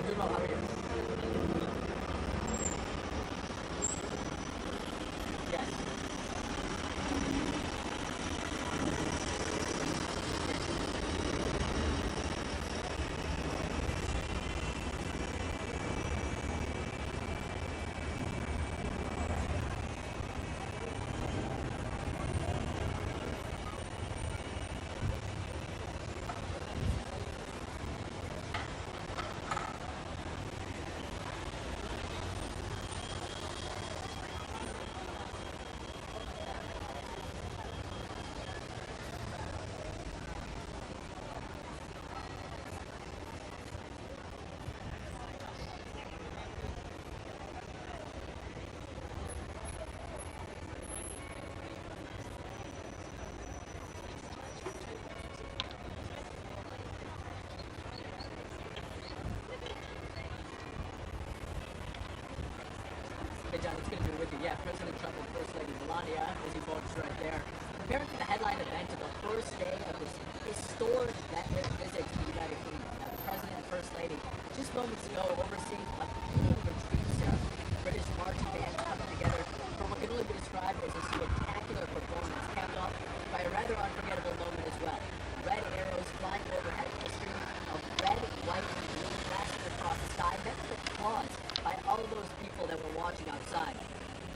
E: Good, well, how are you? Yes. Hey, John, it's good to be with you. Yeah, President Trump and First Lady Melania, as you folks right there, preparing for the headline event of the first day of this historic visit to the United Kingdom. Now, the President and First Lady, just moments ago, overseeing a beautiful retreat ceremony. British marching bands coming together for what can only be described as a spectacular performance, capped off by a rather unforgettable moment as well. Red arrows flying overhead, a stream of red, white, and blue flashing across the sky, met with applause by all of those people that were watching outside.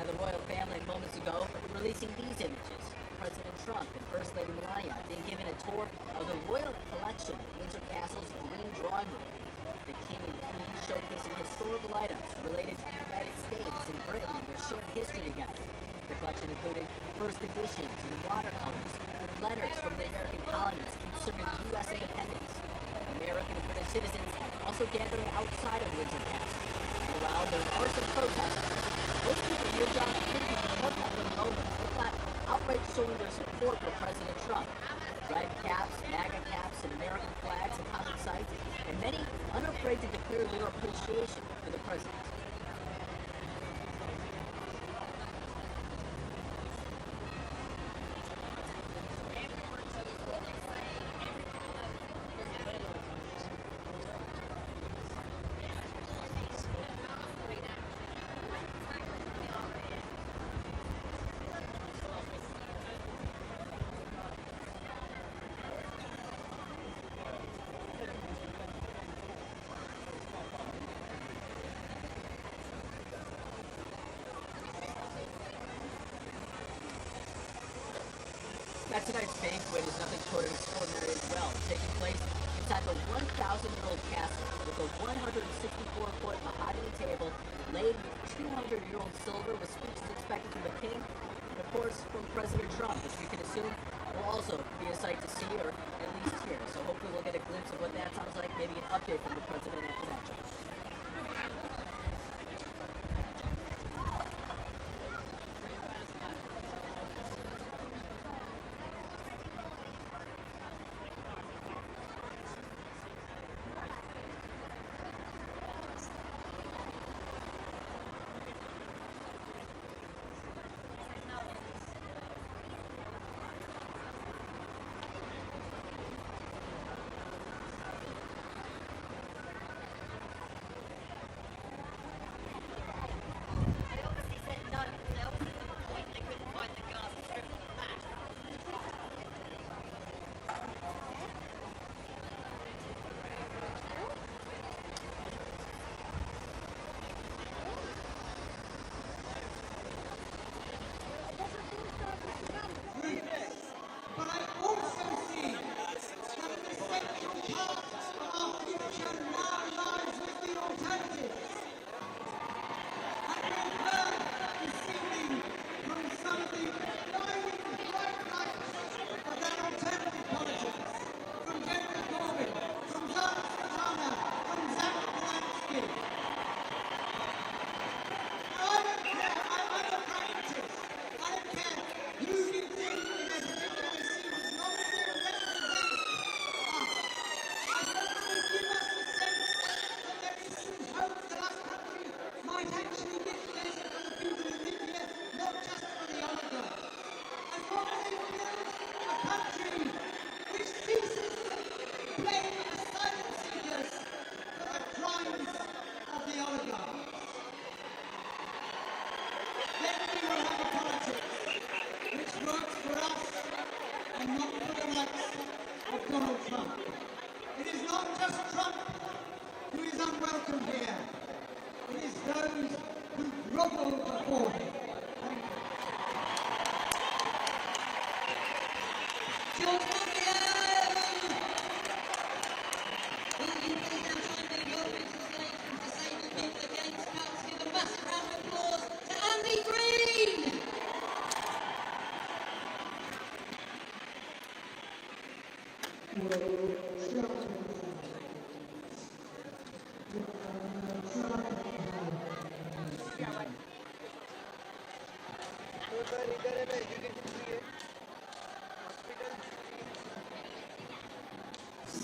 E: Now, the royal family moments ago releasing these images. President Trump and First Lady Melania being given a tour of the royal collection at Windsor Castle's Green Drawing Room. The king and queen showcasing historical items related to the United States and Britain and their shared history together. The collection included first editions and watercolors with letters from the American colonies concerning U.S. independence. American and British citizens also gathering outside of Windsor Castle. While there are some protesters, most people here, John, thinking of the moment, if not outright showing their support for President Trump. Red caps, MAGA caps, and American flags in common sight, and many unafraid to declare their appreciation for the president. Now, tonight's banquet is nothing short of extraordinary as well, taking place inside the 1,000-year-old castle with a 164-foot mahogany table laid with 200-year-old silver with speeches expected from the king and, of course, from President Trump, which we can assume will also be a sight to see or at least hear. So hopefully we'll get a glimpse of what that sounds like, maybe an update from the president after that.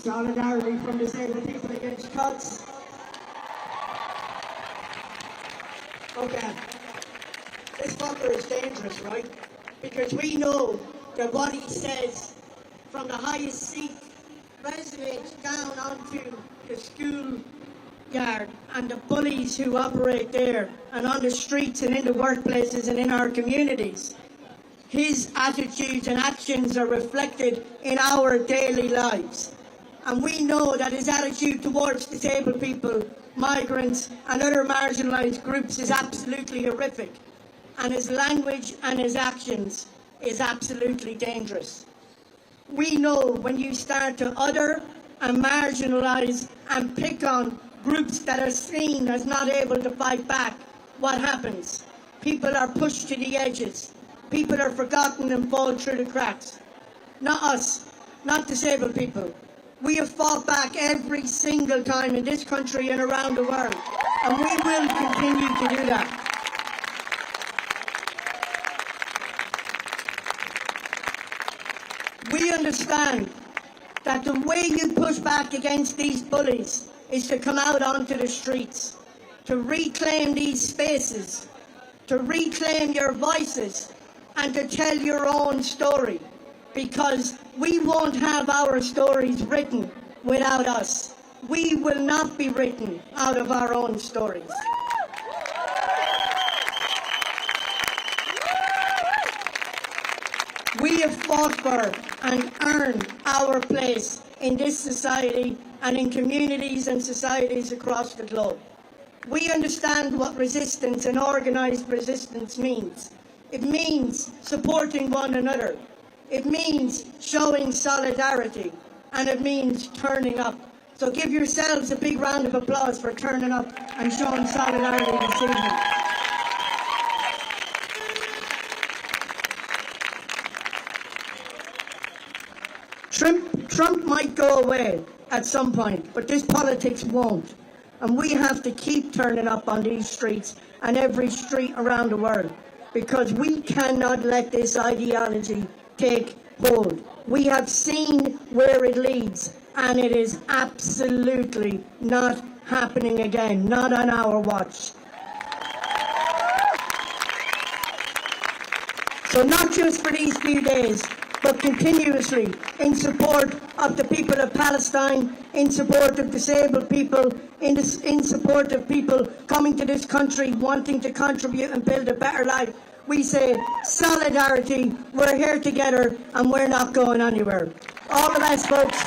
H: Solidarity from disabled people against cuts. Okay, this fucker is dangerous, right? Because we know that what he says from the highest seat resonates down onto the school yard and the bullies who operate there and on the streets and in the workplaces and in our communities. His attitudes and actions are reflected in our daily lives. And we know that his attitude towards disabled people, migrants and other marginalised groups is absolutely horrific. And his language and his actions is absolutely dangerous. We know when you start to other and marginalise and pick on groups that are seen as not able to fight back, what happens? People are pushed to the edges. People are forgotten and fall through the cracks. Not us, not disabled people. We have fought back every single time in this country and around the world, and we will continue to do that. We understand that the way you push back against these bullies is to come out onto the streets, to reclaim these spaces, to reclaim your voices, and to tell your own story. Because we won't have our stories written without us. We will not be written out of our own stories. We have fought for and earned our place in this society and in communities and societies across the globe. We understand what resistance and organised resistance means. It means supporting one another. It means showing solidarity, and it means turning up. So give yourselves a big round of applause for turning up and showing solidarity this evening. Trump might go away at some point, but this politics won't. And we have to keep turning up on these streets and every street around the world, because we cannot let this ideology take hold. We have seen where it leads, and it is absolutely not happening again, not on our watch. So not just for these few days, but continuously in support of the people of Palestine, in support of disabled people, in support of people coming to this country wanting to contribute and build a better life. We say solidarity, we're here together and we're not going anywhere. All the best, folks.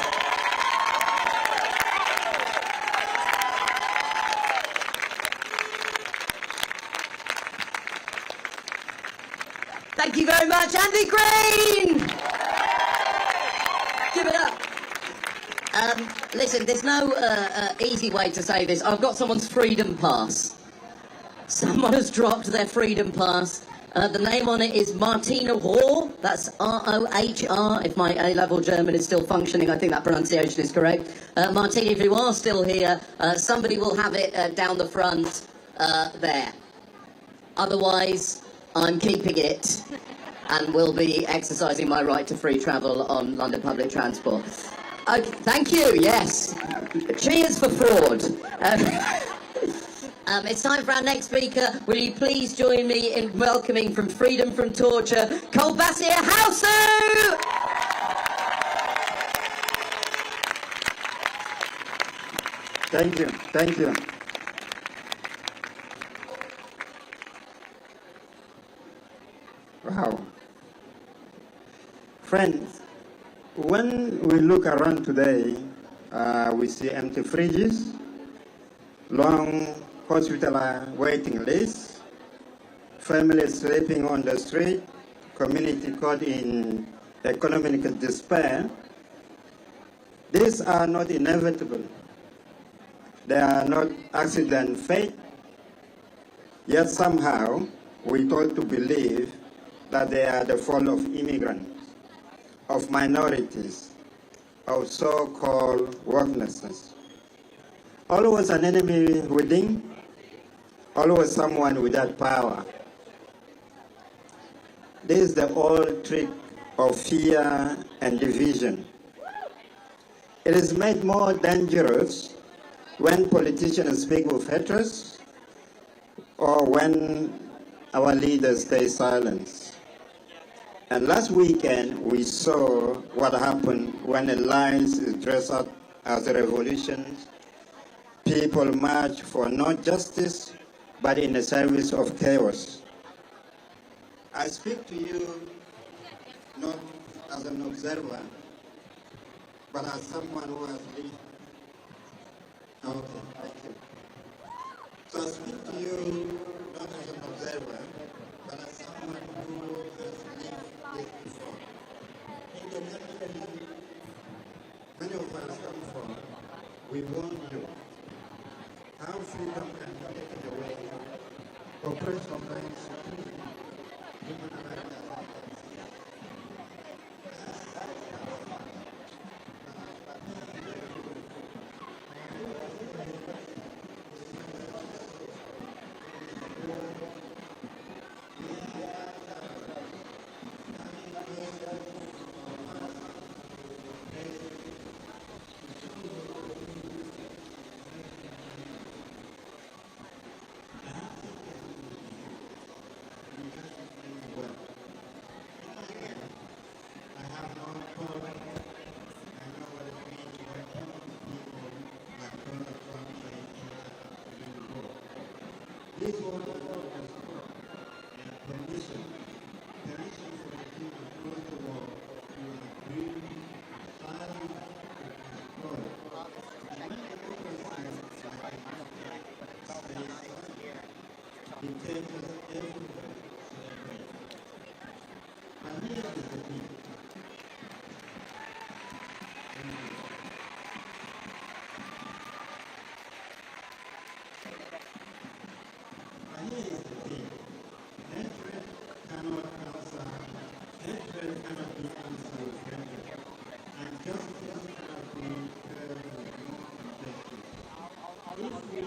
E: Thank you very much, Andy Green! Give it up. Listen, there's no easy way to say this. I've got someone's freedom pass. Someone has dropped their freedom pass. The name on it is Martina Rohr. That's R-O-H-R. If my A-level German is still functioning, I think that pronunciation is correct. Martina, if you are still here, somebody will have it down the front there. Otherwise, I'm keeping it and will be exercising my right to free travel on London public transport. Okay, thank you, yes. Cheers for fraud. It's time for our next speaker. Will you please join me in welcoming from Freedom from Torture, Kolbasia Hausu!
I: Thank you, thank you. Wow. Friends, when we look around today, we see empty fridges, long hospital waiting lists, families sleeping on the street, community caught in economic despair. These are not inevitable. They are not accident fate. Yet somehow we're told to believe that they are the fault of immigrants, of minorities, of so-called worklessness. Always an enemy within, always someone without power. This is the old trick of fear and division. It is made more dangerous when politicians speak with hatred or when our leaders stay silent. And last weekend, we saw what happened when a lie is dressed up as a revolution. People march for not justice, but in the service of chaos. I speak to you not as an observer, but as someone who has lived. Okay, thank you. So I speak to you not as an observer, but as someone who has lived this before. In the country many of us come from, we won't know how freedom can be taken away, oppression reigns, human rights are here is the thing. Hatred cannot answer. Hatred cannot be answered with hatred. And justice cannot be heard with injustice. If we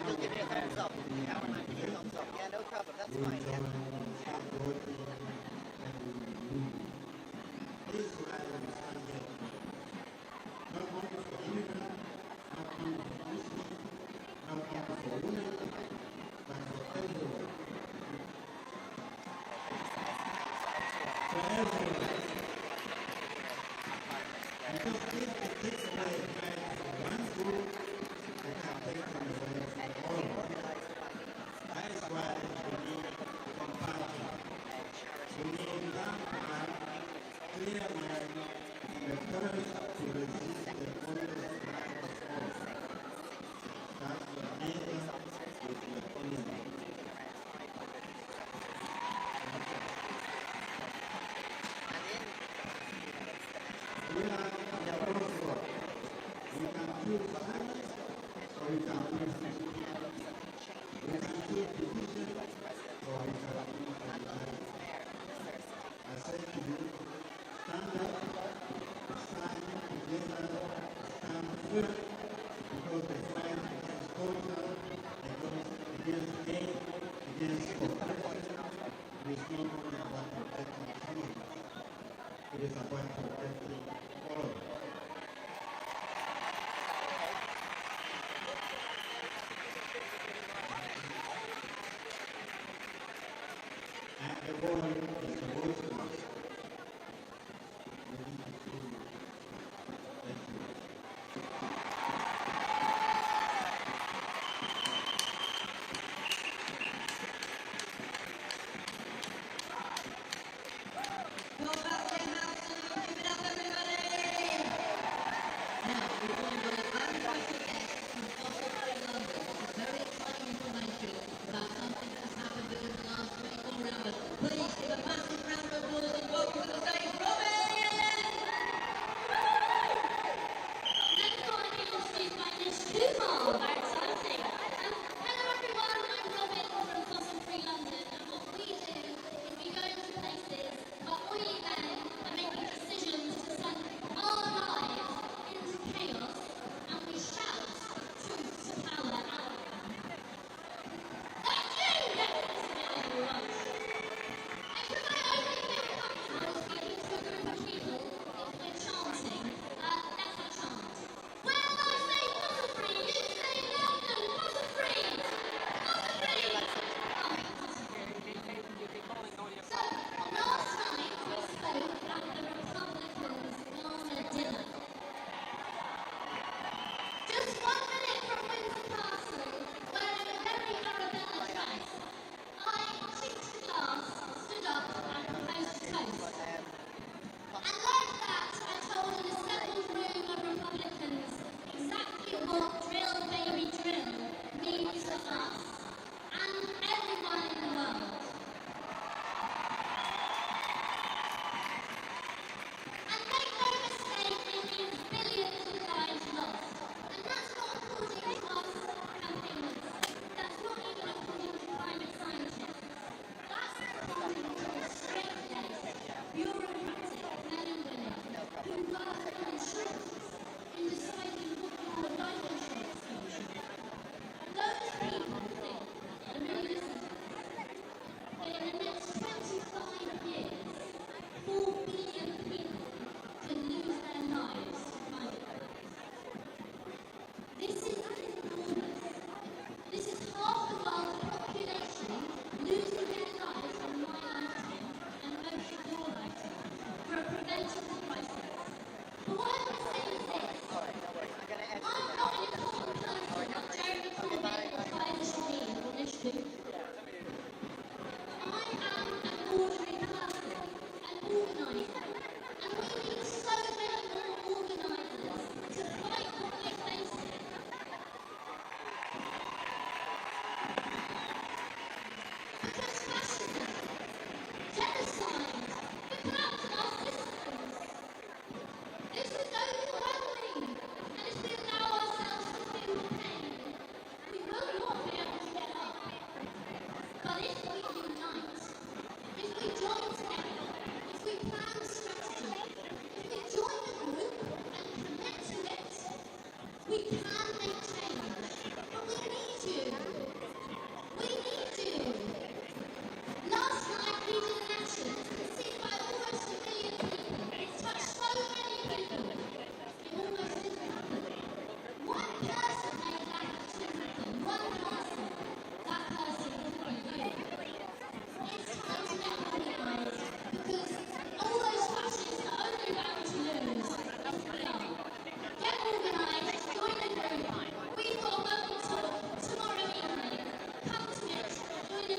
B: You'll give me a thumbs up. Howard might give me a thumbs up. Yeah, no problem. That's fine. Yeah.
I: This is why we stand here. Not only for immigrants, not only for Muslims, not only for women, but for everyone. For everyone. Because if it takes away rights for one group, it can take them away from all of us. That is why we need compassion. We need love, clear mind, and the courage to resist the only line of force. That's your neighbor with your enemy. We are at a crossroad. We can choose silence or we can choose peace. We can choose division or we can choose alliance. I say to you, stand up, stand together, stand firm, because the fight against culture, against hate, against oppression, it is not only about protecting some of us, it is about protecting all of us. And the world is the voice of us. We need to see you. Thank you.
C: Well, back in house, give it up, everybody! Now, we're going to go untrusted guests from Fossil Free London. Some very exciting information about something that's happened within the last 24 hours. Please give a massive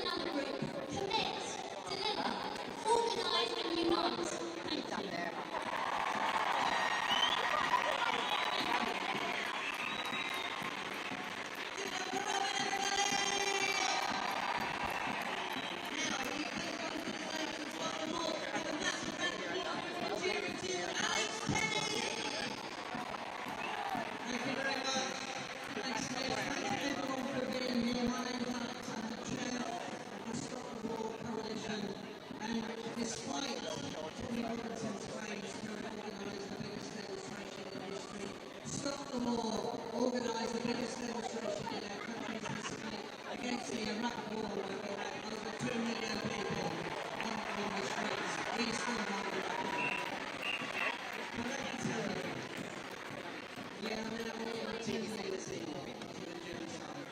C: another group. Commit, deliver, organise and unite. Thank you.
J: Organise the biggest demonstration in our country's history against the Iraq war, where we had over 2 million people on the streets. We still hold the record. But let me tell you, we are now all continuing to the genocide.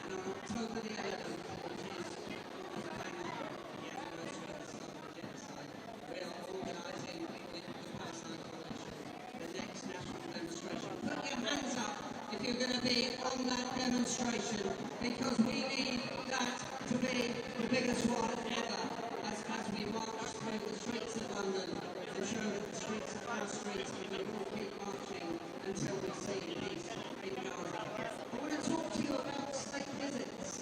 J: And on October the 11th, which is the anniversary of the start of the genocide, we are organising with the Palestine Coalition the next national demonstration. Put your hands up if you're going to be on that demonstration, because we need that to be the biggest one ever as we march through the streets of London and show that the streets are our streets, and we will keep marching until we see peace in Gaza. I want to talk to you about state visits,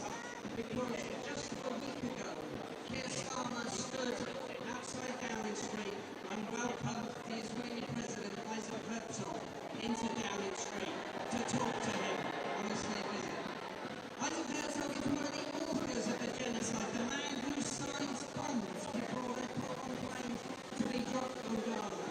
J: because just a week ago, Keir Starmer stood outside Downing Street and welcomed the Israeli President Isaac Herzog into Downing Street to talk to him on a state visit. Isaac Herzog is one of the authors of the genocide, the man who signs bombs before they're put on planes to be dropped on Gaza.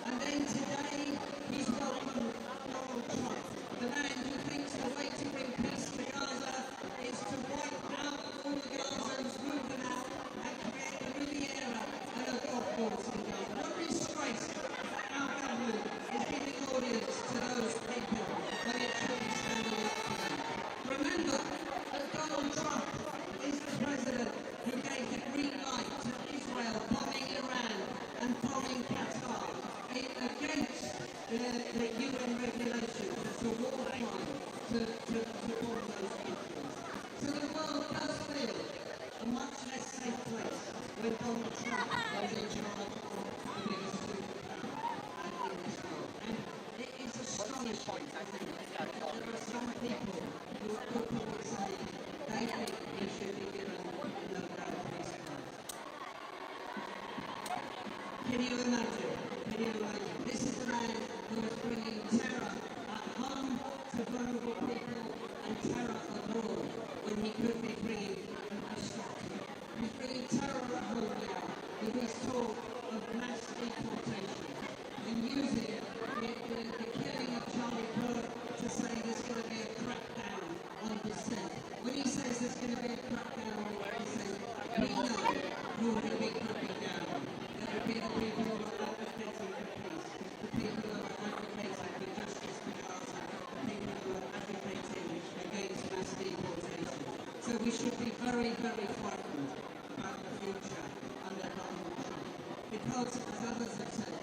J: And then today, he's welcomed Donald Trump, the man who thinks the way to bring peace to Gaza is to wipe out all the Gazans, move them out, and create a Riviera and a golf course in Gaza. What a disgrace that our government is giving audience to those people when it should be standing up for them. Remember that Donald Trump is the president who gave the green light to Israel bombing Iran and bombing Qatar against the UN regulations. It's a war crime to bomb those countries. So the world does feel a much less safe place when Donald Trump is in charge of the biggest superpower in this world. And it is astonishing, I think, that there are some people who are openly saying they think he should be given a Nobel Peace Prize. Can you imagine? Can you imagine? This is the man who is bringing terror at home to vulnerable people and terror abroad when he could be bringing a stop to it. He's bringing terror at home now with his talk of mass deportation and using the killing of Charlie Kirk to say there's going to be a crackdown on dissent. When he says there's going to be a crackdown on dissent, we know who will be cracking down on. It will be the people who are advocating for peace, the people who are advocating for justice for Gaza, the people who are advocating against mass deportation. So we should be very, very frightened about the future under Donald Trump, because, as others have said,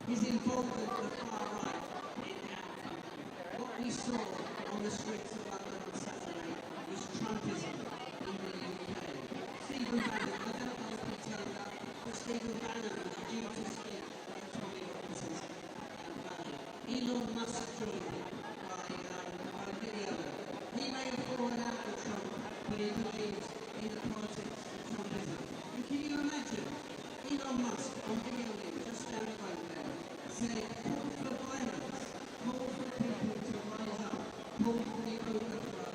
J: he's involved with the far right in our country. What we saw on the streets of London on Saturday was Trumpism in the UK. Stephen Bannon, I don't know if he turned up, but Stephen Bannon was due to speak at Tommy Robinson's rally. Elon Musk joined him by video. He may have fallen out with Trump, but he believes in the politics of Trumpism. And can you imagine Elon Musk on video link just down the road there saying, call for violence, call for people to rise up, call for the overthrow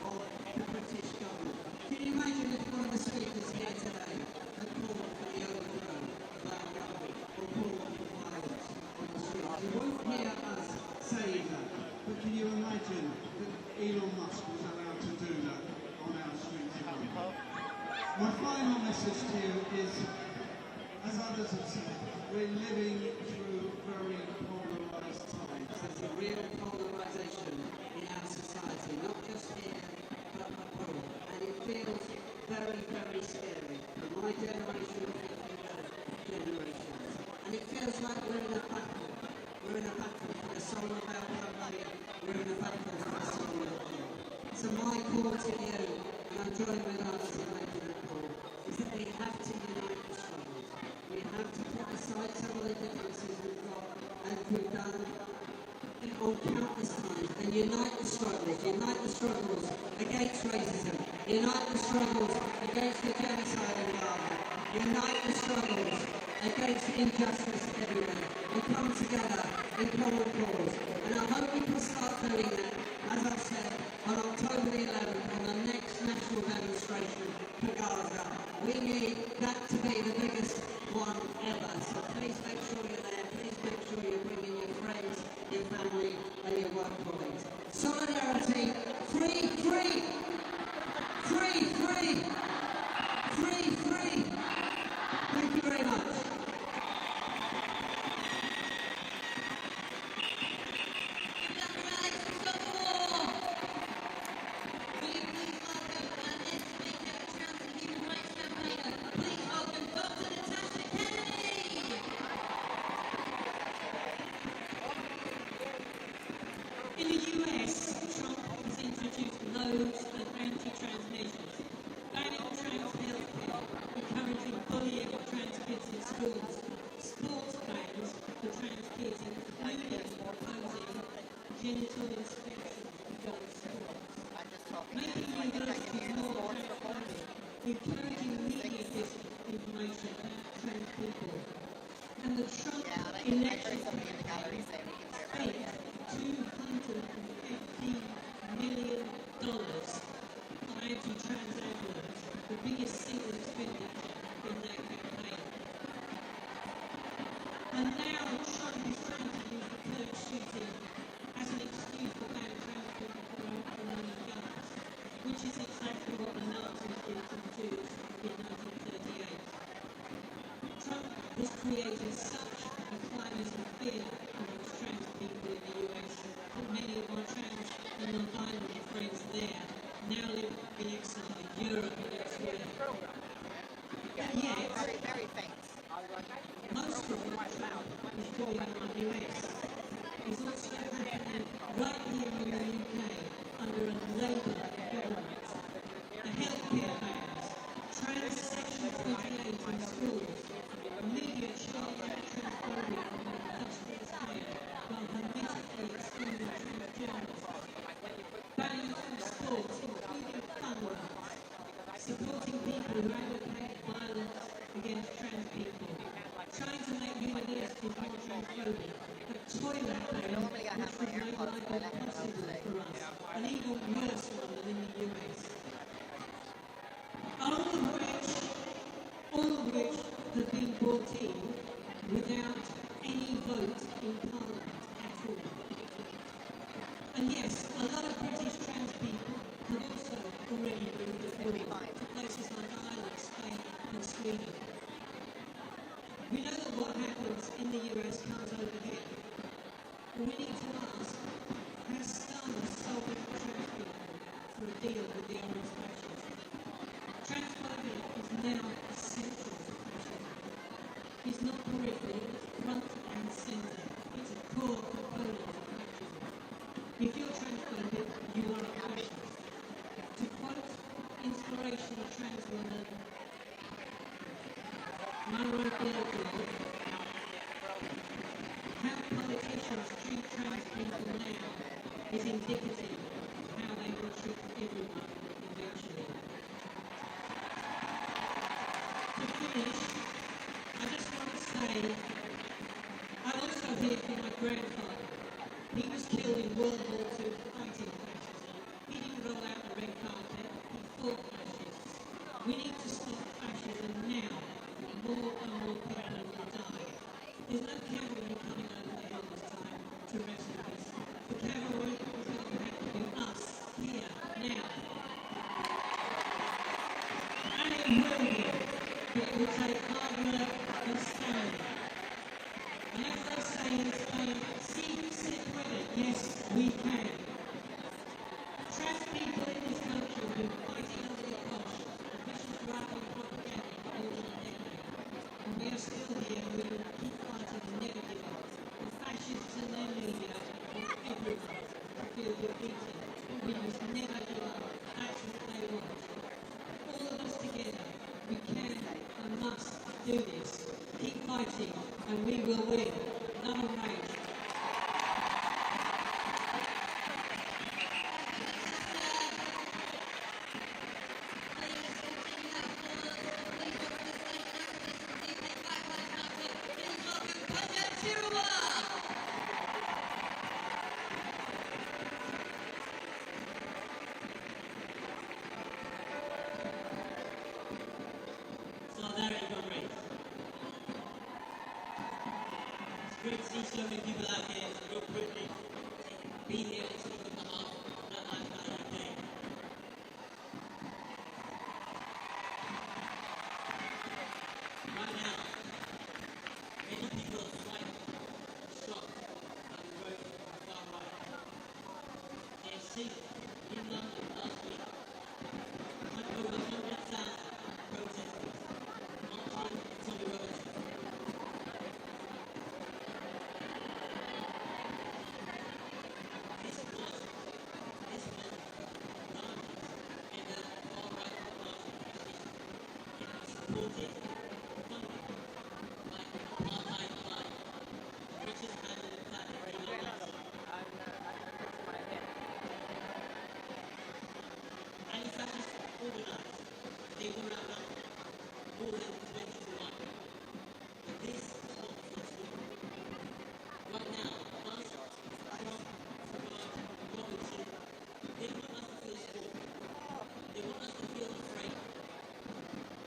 J: of the British government. Can you imagine if one of the speakers here today had called for the overthrow of our government or called for violence on the streets? You won't hear us saying that, but can you imagine that Elon Musk was allowed to do that on our streets in London? My final message to you is, as others have said, we're living through very polarised times. There's a real polarisation in our society, not just here, but abroad. And it feels very, very scary for my generation and for other generations. And it feels like we're in a battle. We're in a battle for the soul of our country. We're in a battle for the soul of the world. So my call to you, and I'm joined with others in Unite the struggles against racism. Unite the struggles against the genocide in Gaza. Unite the struggles against injustice everywhere. And come together in common cause. And I hope we can start doing that, as I've said, on October the 11th, on the next national demonstration for Gaza. We need that to be the biggest one ever. So please make sure you're there. Please make sure you're bringing your friends, your family, and your work colleagues. Solidarity, free, free, free, free, free, free. Thank you very much.
G: In the US, Trump has introduced loads of anti-trans measures, banning trans healthcare, encouraging bullying of trans kids in schools, sports bans for trans kids, including imposing genital inspection for girls' schools, making universities more transparent, encouraging media disinformation about trans people, and the Trump election campaign spent $250 million on anti-trans adverts, the biggest single expenditure in that campaign. And now Trump is trying to use the current shooting as an excuse to ban trans people from owning guns, which is exactly what the Nazis did to the Jews in 1938. Trump has created such a climate of fear amongst trans people in the US that many of our trans and non-binary friends there now live in exile in Europe and elsewhere. And yet, most of what Trump is doing in the US is also happening right here in the UK under a Labour government. The healthcare bans, trans section 28 in schools, media charging transphobia from the hospital's care while hermetically excluding trans journalists, banning from sports, including fun runs, supporting people who advocate violence against trans people, trying to make universities more transphobic, a toilet ban which would make life impossible for us, an even worse one than in the US. All of which have been brought in without any vote in Parliament at all. And yes, a lot of British trans people have also already moved abroad to places like Ireland, Spain and Sweden. We know that what happens in the US comes over here. And we need to ask, has Starmer sold trans people for a deal with the Orange fascists? Transphobia is now essential to fascism. It's not peripheral, it's front and centre. It's a core component of fascism. If you're transphobic, you are a fascist. To quote inspirational trans woman Mara Blakely, how politicians treat trans people now is indicative of how they will treat everyone eventually. To finish, I just want to say, I also hear from my grandfather. He was killed in World War II fighting fascism. He didn't roll out the red carpet, he fought fascists. We need to stop fascism now. More and more people will die. There's no cavalry coming over the hill this time to rescue us. The cavalry is going to have to be us, here, now. And it will be. But it will take hard work and stamina. And as they say in Spain, sit with it. Yes, we can. Trans people in this country have been fighting under the cosh, vicious right-wing propaganda for more than a decade. And we are still here, and we will keep fighting and never give up. The fascists and their media want everyone to feel defeated. We must never give up. That's what they want. All of us together, we can and must do this. Keep fighting, and we will win. Love and rage.
J: see so many people out here. It's a real privilege to be here and speak on behalf of Black Lives Matter UK. Right now, many people are frightened, shocked at the growth of the far right. They have seen in London last week over 100,000 protesters marching for Tommy Robinson. This was the largest ever far-right march in history. It was supported and funded by apartheid flag, the richest man on the planet, Elon Musk. Anti-fascists organised. They were outnumbered more than 20 to 1. But this is not the first one. Right now, Musk, Trump, Robinson, they want us to feel small. They want us to feel afraid.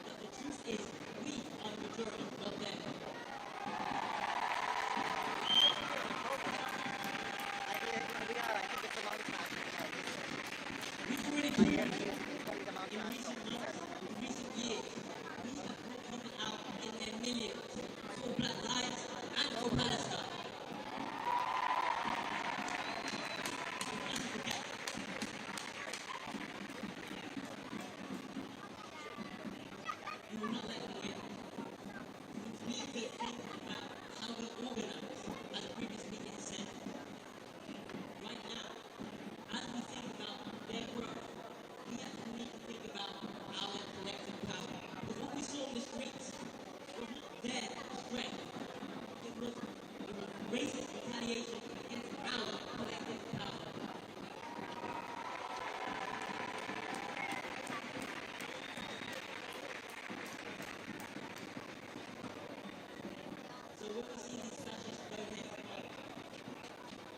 J: But the truth is, we are the majority, not them. We've already proven in recent months, in recent years, we have brought people out in their millions for Black lives and for Palestine. We will not let them win. We need to think about how we organize, as the previous speaker has said. Right now, as we think about their growth, we actually need to think about our collective power. Because what we saw in the streets was not their strength. It was racist retaliation against our collective power. So when we see these fascists protest,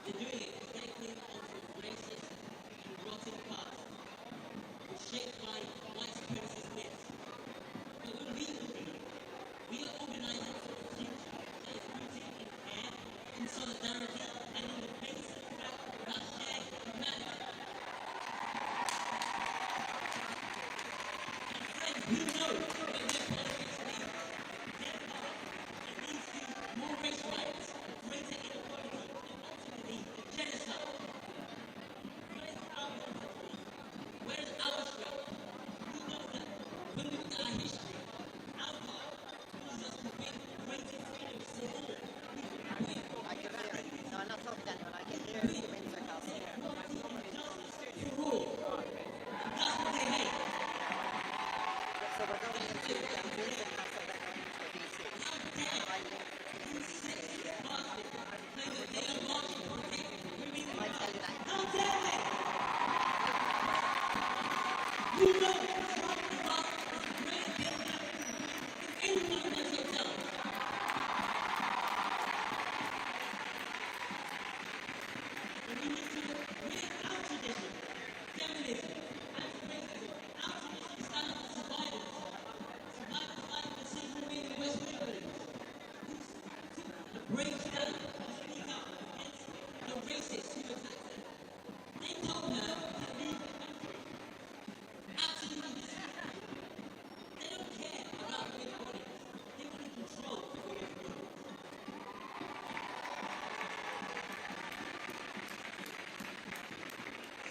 J: they're doing it because they're clinging onto a racist and rotten past, which shaped by white supremacist myths. But what we will do, we are organising for a future that is rooted in care, in solidarity, and in the basic fact of our shared humanity. And friends, we know that their politics lead. Their path, it leads to more race riots, greater inequality, and ultimately genocide. Where is our country? Where is our strength? We know that when we look at our history, our path causes us to win greater freedoms for all. We can win.
B: No, I'm not talking that when I get here to Windsor Castle.
J: For all. And that's what they hate.
B: So we're going into Windsor Castle, then going into BC.
J: How dare you sexist bastards claim that they are marching for women
B: I tell you that.
J: How dare they? We know Trump the bastard is the greatest dictator anyone wants to tell. And we need to create our tradition, feminism, anti-racism, our tradition stand up for survivors. Survivors like the single women in the West Midlands. The brave stand to speak up against the racists who attacked them. They told her to leave the country. Absolutely disrespectful. They don't care about women's bodies. They want to control women's bodies.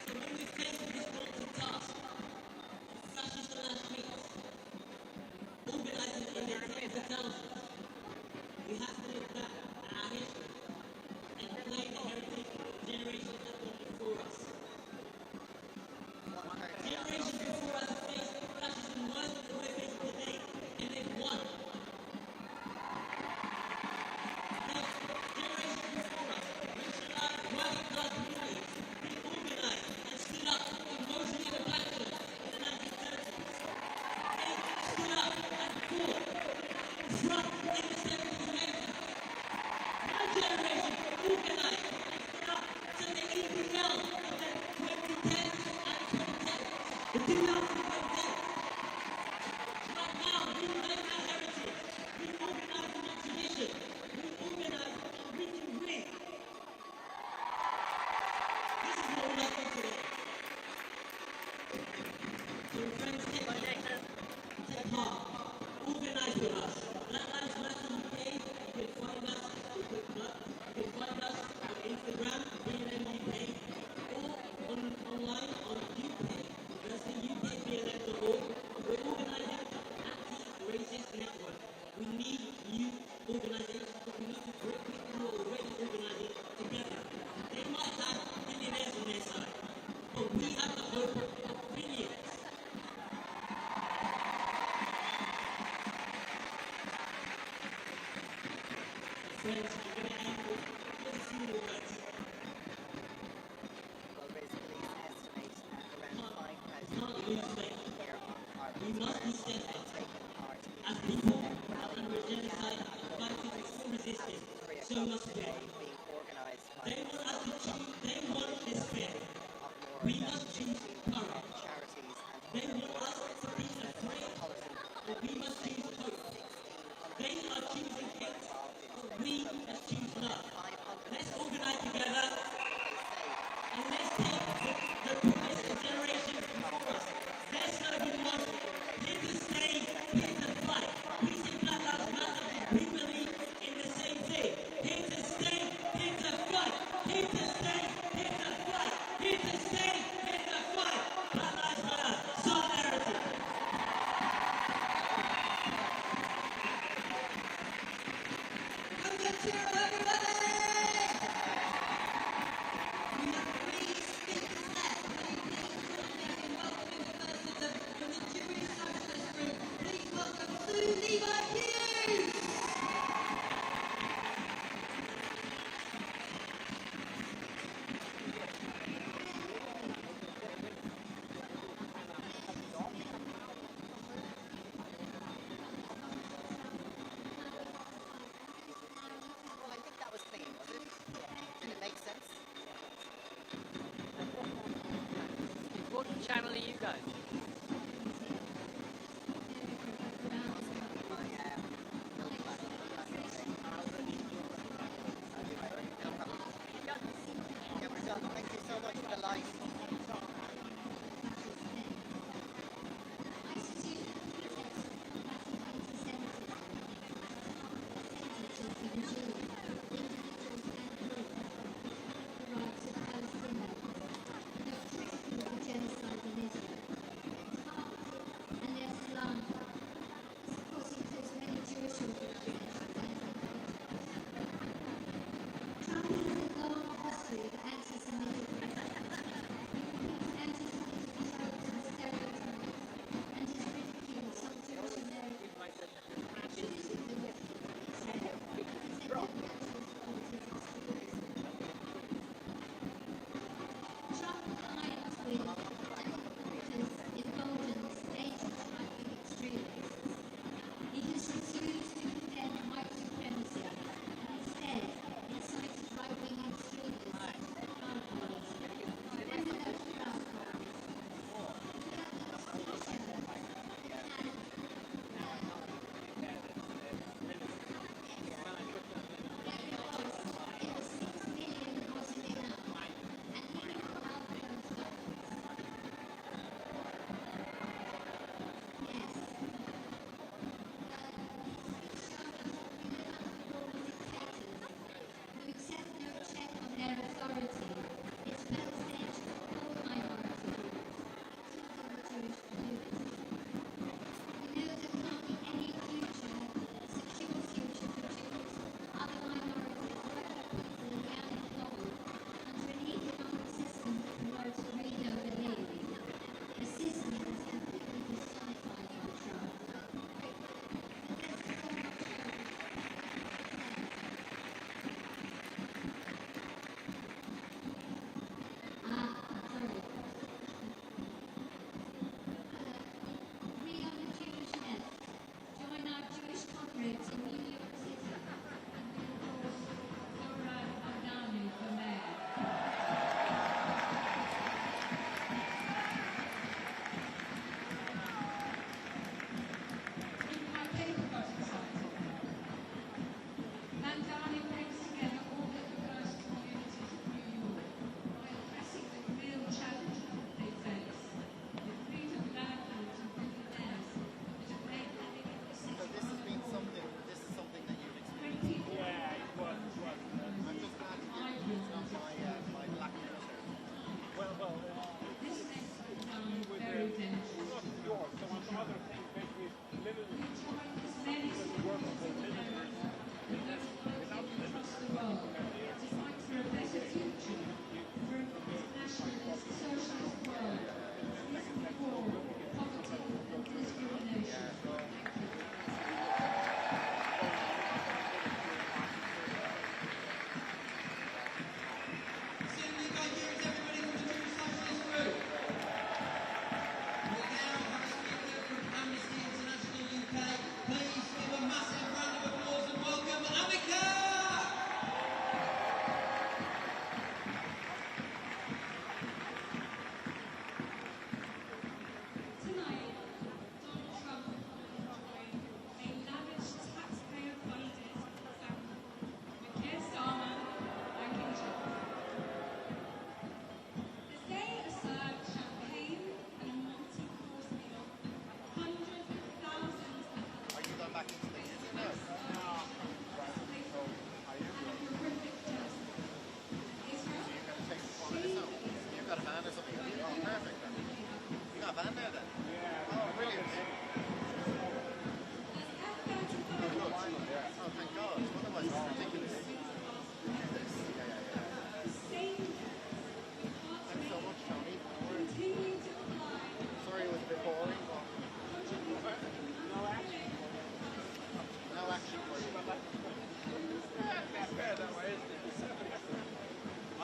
J: So when we face this daunting task of fascists on our streets, organising in their tens of thousands, we have to look back at our history and claim the heritage of generations that gone before us. Generations before us faced fascism worse than we're facing today, and they've won. Generations before us racialized white blood movements, reorganized and stood up emotionally in the black church in the 1930s. They stood up and fought front in the 70s and 80s. My generation organized and stood up to the EPL of the 2010s and 2010s, the 2010s. Right now, we reclaim our heritage, we organize in our tradition, we organize on reaching heart. Organise with us. Black Lives Matter UK, you can find us, you can find us on Instagram, BLM UK, or online on UK. That's the UKBLM.org. We're organising an anti-racist network. We need new organisations, but we need to bring people who are already organising together. They might have billionaires on their side, but we have the hope of billions. Friends, I'm going to end with just a few more words. Can't lose faith. We must be steadfast. As people under a genocide fighting for resistance, so must we. They want us to choose, they want despair. We must choose courage. They want us to be afraid, but we must choose hope. They are choosing hate, but we must choose love. Let's organize together, and let's take the promise of generations before us. There's no good model. Here to stay, here to fight. We see Black Lives Matter, we believe in the same thing. Here to stay, here to fight. Here to stay, here to fight. Here to stay, here to fight. Black Lives Matter, solidarity.
K: What channel are you guys?
L: Thank you so much for the light.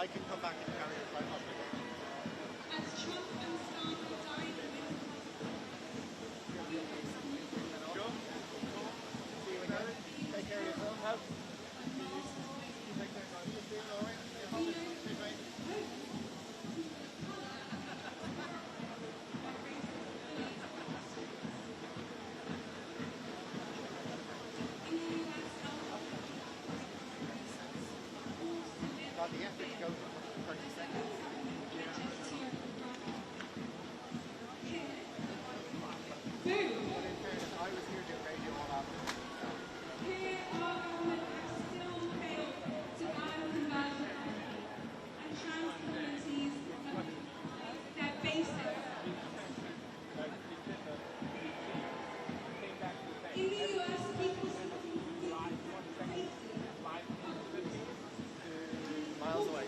L: I can come back and carry it by hospital.
J: As Trump and staff died
L: Sure. See you again. Take care of yourself. You take care of yourself. Doing all right? You're home? Hey, mate. God, the ethics go for 30 seconds. But in fairness, I was here doing radio all afternoon.
J: here, our government has still failed to honor conversion and trans communities their basics. In the US, people
L: Miles away.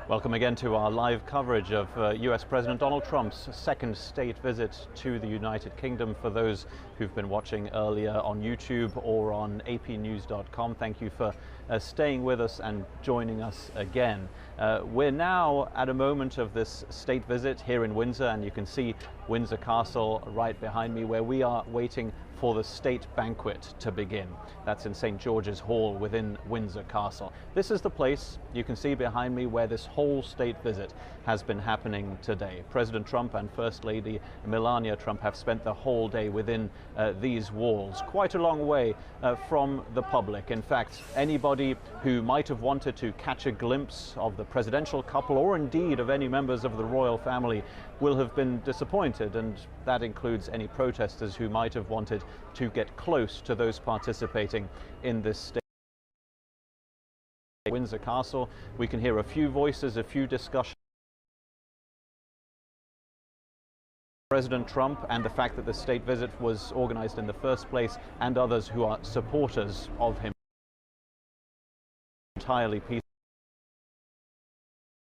M: Welcome again to our live coverage of US President Donald Trump's second state visit to the United Kingdom. For those who've been watching earlier on YouTube or on apnews.com, thank you for staying with us and joining us again. We're now at a moment of this state visit here in Windsor, and you can see Windsor Castle right behind me, where we are waiting for the state banquet to begin. That's in St. George's Hall within Windsor Castle. This is the place you can see behind me where this whole state visit has been happening today. President Trump and First Lady Melania Trump have spent the whole day within these walls, quite a long way from the public. In fact, anybody who might have wanted to catch a glimpse of the presidential couple, or indeed of any members of the royal family, will have been disappointed, and that includes any protesters who might have wanted to get close to those participating in this state. Windsor Castle, we can hear a few voices, a few discussions. President Trump and the fact that the state visit was organized in the first place, and others who are supporters of him. Entirely peaceful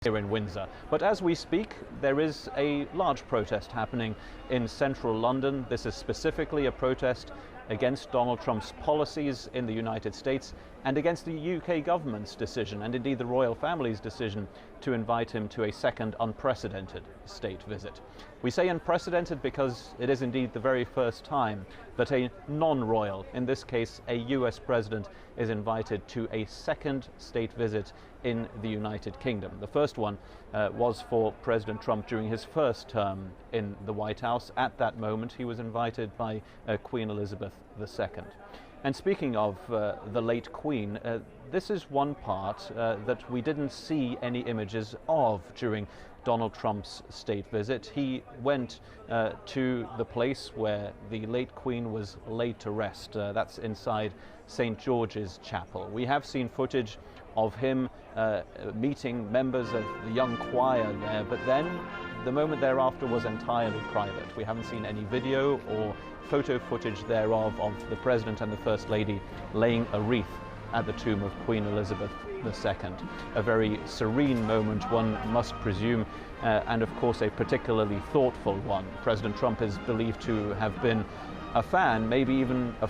M: here in Windsor. But as we speak, there is a large protest happening in central London. This is specifically a protest against Donald Trump's policies in the United States and against the UK government's decision, and indeed the royal family's decision, to invite him to a second unprecedented state visit. We say unprecedented because it is indeed the very first time that a non-royal, in this case a US president, is invited to a second state visit in the United Kingdom. The first one was for President Trump during his first term in the White House. At that moment, he was invited by Queen Elizabeth II. And speaking of the late Queen, this is one part that we didn't see any images of during Donald Trump's state visit. He went to the place where the late Queen was laid to rest. That's inside St. George's Chapel. We have seen footage of him meeting members of the young choir there, but then the moment thereafter was entirely private. We haven't seen any video or photo footage thereof of the President and the First Lady laying a wreath at the tomb of Queen Elizabeth II. A very serene moment, one must presume, and of course a particularly thoughtful one. President Trump is believed to have been a fan, maybe even a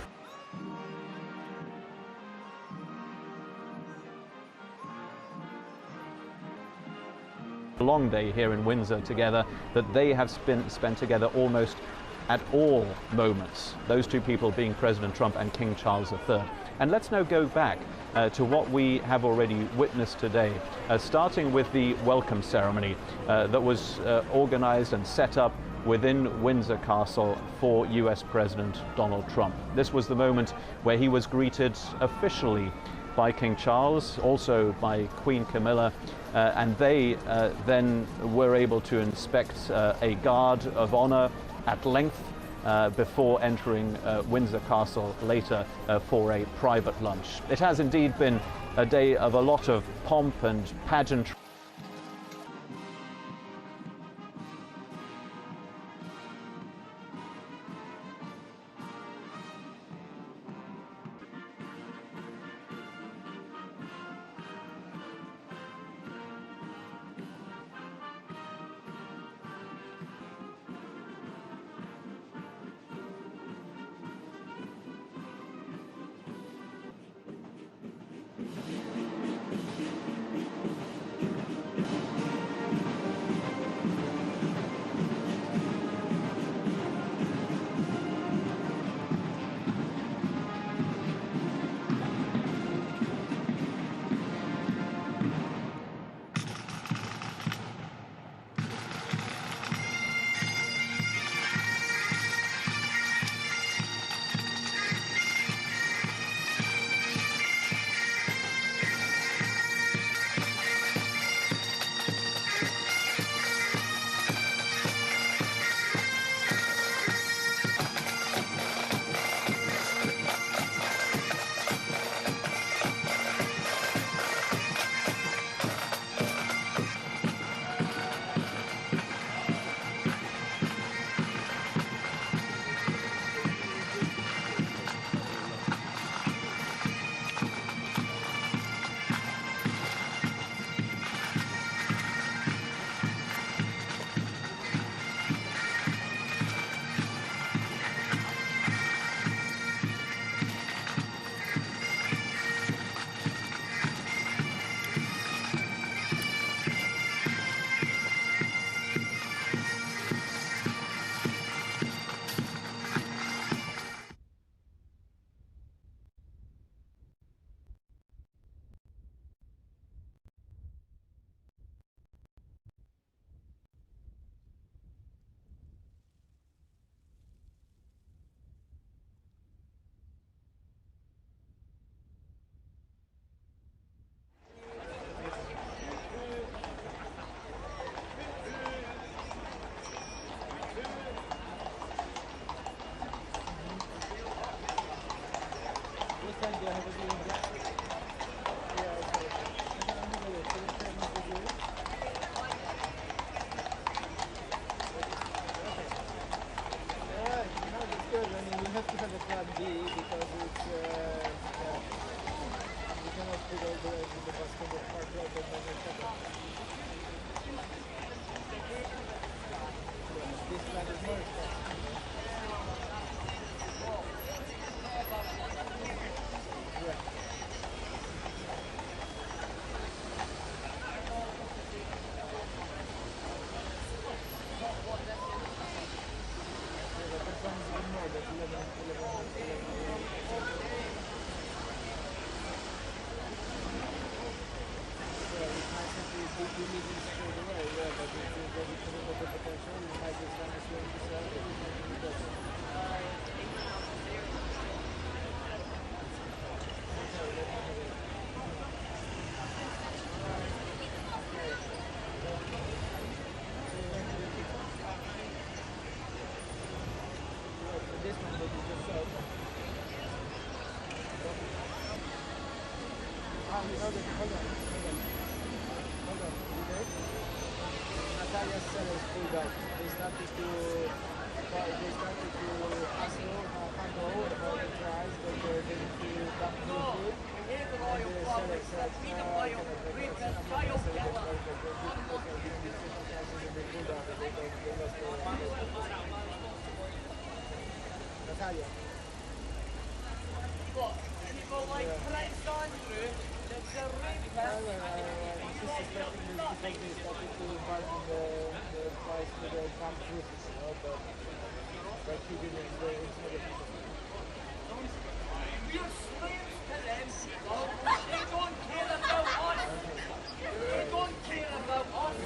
M: long day here in Windsor together, that they have spent together almost at all moments, those two people being President Trump and King Charles III. And let's now go back to what we have already witnessed today, starting with the welcome ceremony that was organized and set up within Windsor Castle for US President Donald Trump. This was the moment where he was greeted officially by King Charles, also by Queen Camilla, and they then were able to inspect a guard of honor at length before entering Windsor Castle later for a private lunch. It has indeed been a day of a lot of pomp and pageantry.
L: have to have a plan B because it's you cannot put all the eggs in the basket of hard rock and then it happens. This plan is more expensive. Natalia sellers pulled out. They started to ask her about the price that they need to dump the food. And the seller said, I cannot make it. I'm not going to sell it at because they're giving me 50,000 and they pulled out and they lost their Natalia.
K: What? People like Prince Andrew, that's a rape
L: She's suspecting this because they started to bargain the price for the camp cruises, you know, but he didn't, it's not a piece of it.
K: We're slaves to them. They don't care about us. They don't care about us.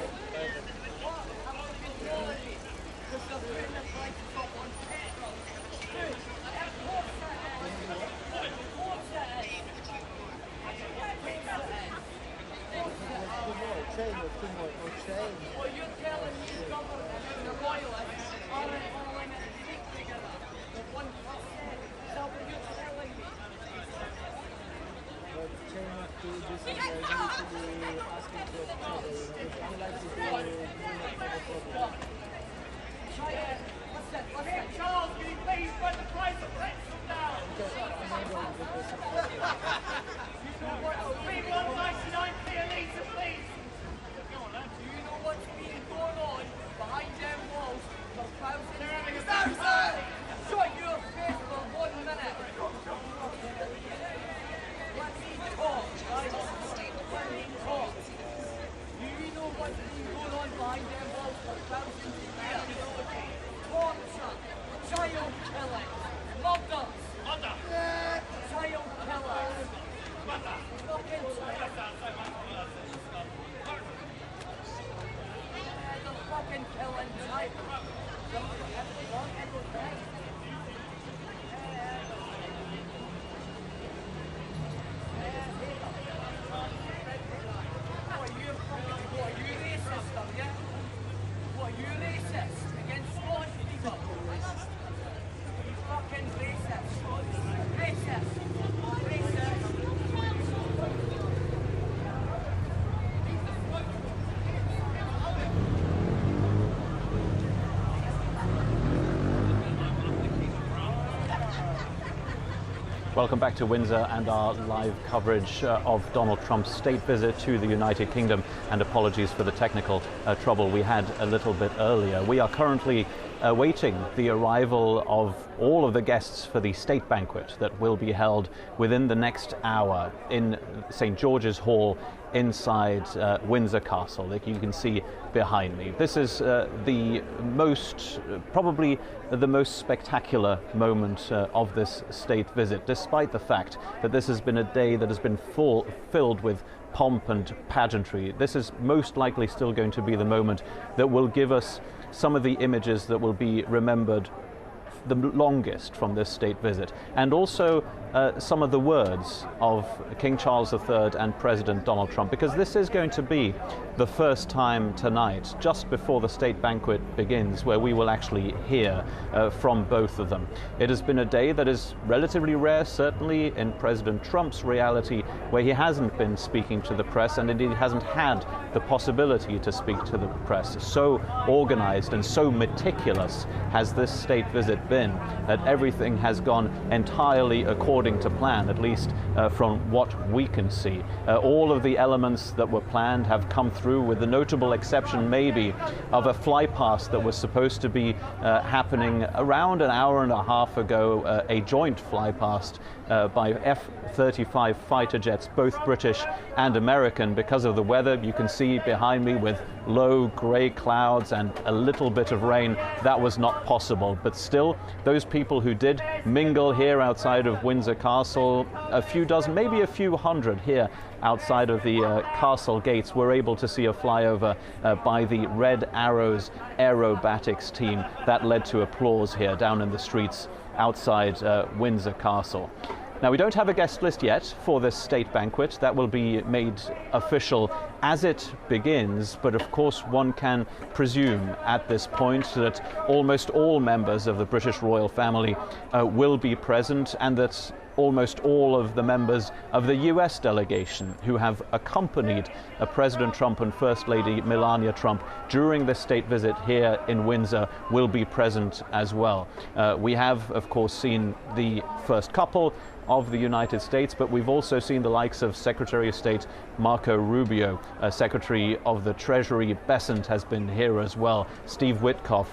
K: What? Have they been telling me? Because they're putting the prices up on petrol. Dude, of course it is. Of course it is.
L: Chain or two more, or chain.
K: Well, you're telling me the government and the royalists aren't following it stick together. The 1%. Is that what you're telling me?
L: But chain of two, this is usually asking for trouble, which unlikely to have a problem.
K: Listen. Charles, can you please put the price of petrol down?
L: Because I'm not going to do this.
K: You know what? We want 99p a litre, please. Do you know what's been going on behind them walls for thousands of years? Shut your face for 1 minute. Let me talk, guys. Let me talk. Do you know what's been going on behind them walls for thousands of years? Torture, child killing, murders. Child killers. Fucking they're fucking killing child. What are you racist, are you? What are you racist against Scottish people? You fucking racist. Racist.
M: Welcome back to Windsor and our live coverage of Donald Trump's state visit to the United Kingdom, and apologies for the technical trouble we had a little bit earlier. We are currently awaiting the arrival of all of the guests for the state banquet that will be held within the next hour in St. George's Hall inside Windsor Castle that you can see behind me. This is the most, probably the most spectacular moment of this state visit, despite the fact that this has been a day that has been filled with pomp and pageantry. This is most likely still going to be the moment that will give us some of the images that will be remembered the longest from this state visit, and also some of the words of King Charles III and President Donald Trump, because this is going to be the first time tonight, just before the state banquet begins, where we will actually hear from both of them. It has been a day that is relatively rare, certainly in President Trump's reality, where he hasn't been speaking to the press, and indeed hasn't had the possibility to speak to the press. So organized and so meticulous has this state visit it been, that everything has gone entirely according to plan, at least from what we can see. All of the elements that were planned have come through, with the notable exception maybe of a flypast that was supposed to be happening around an hour and a half ago, a joint flypast by F-35 fighter jets, both British and American. Because of the weather, you can see behind me with low grey clouds and a little bit of rain, that was not possible. But still, those people who did mingle here outside of Windsor Castle, a few dozen, maybe a few hundred here outside of the castle gates, were able to see a flyover by the Red Arrows aerobatics team. That led to applause here down in the streets outside Windsor Castle. Now, we don't have a guest list yet for this state banquet. That will be made official as it begins, but of course one can presume at this point that almost all members of the British royal family will be present, and that almost all of the members of the US delegation who have accompanied President Trump and First Lady Melania Trump during the state visit here in Windsor will be present as well. We have, of course, seen the first couple of the United States, but we've also seen the likes of Secretary of State Marco Rubio, Secretary of the Treasury Besant has been here as well, Steve Witkoff,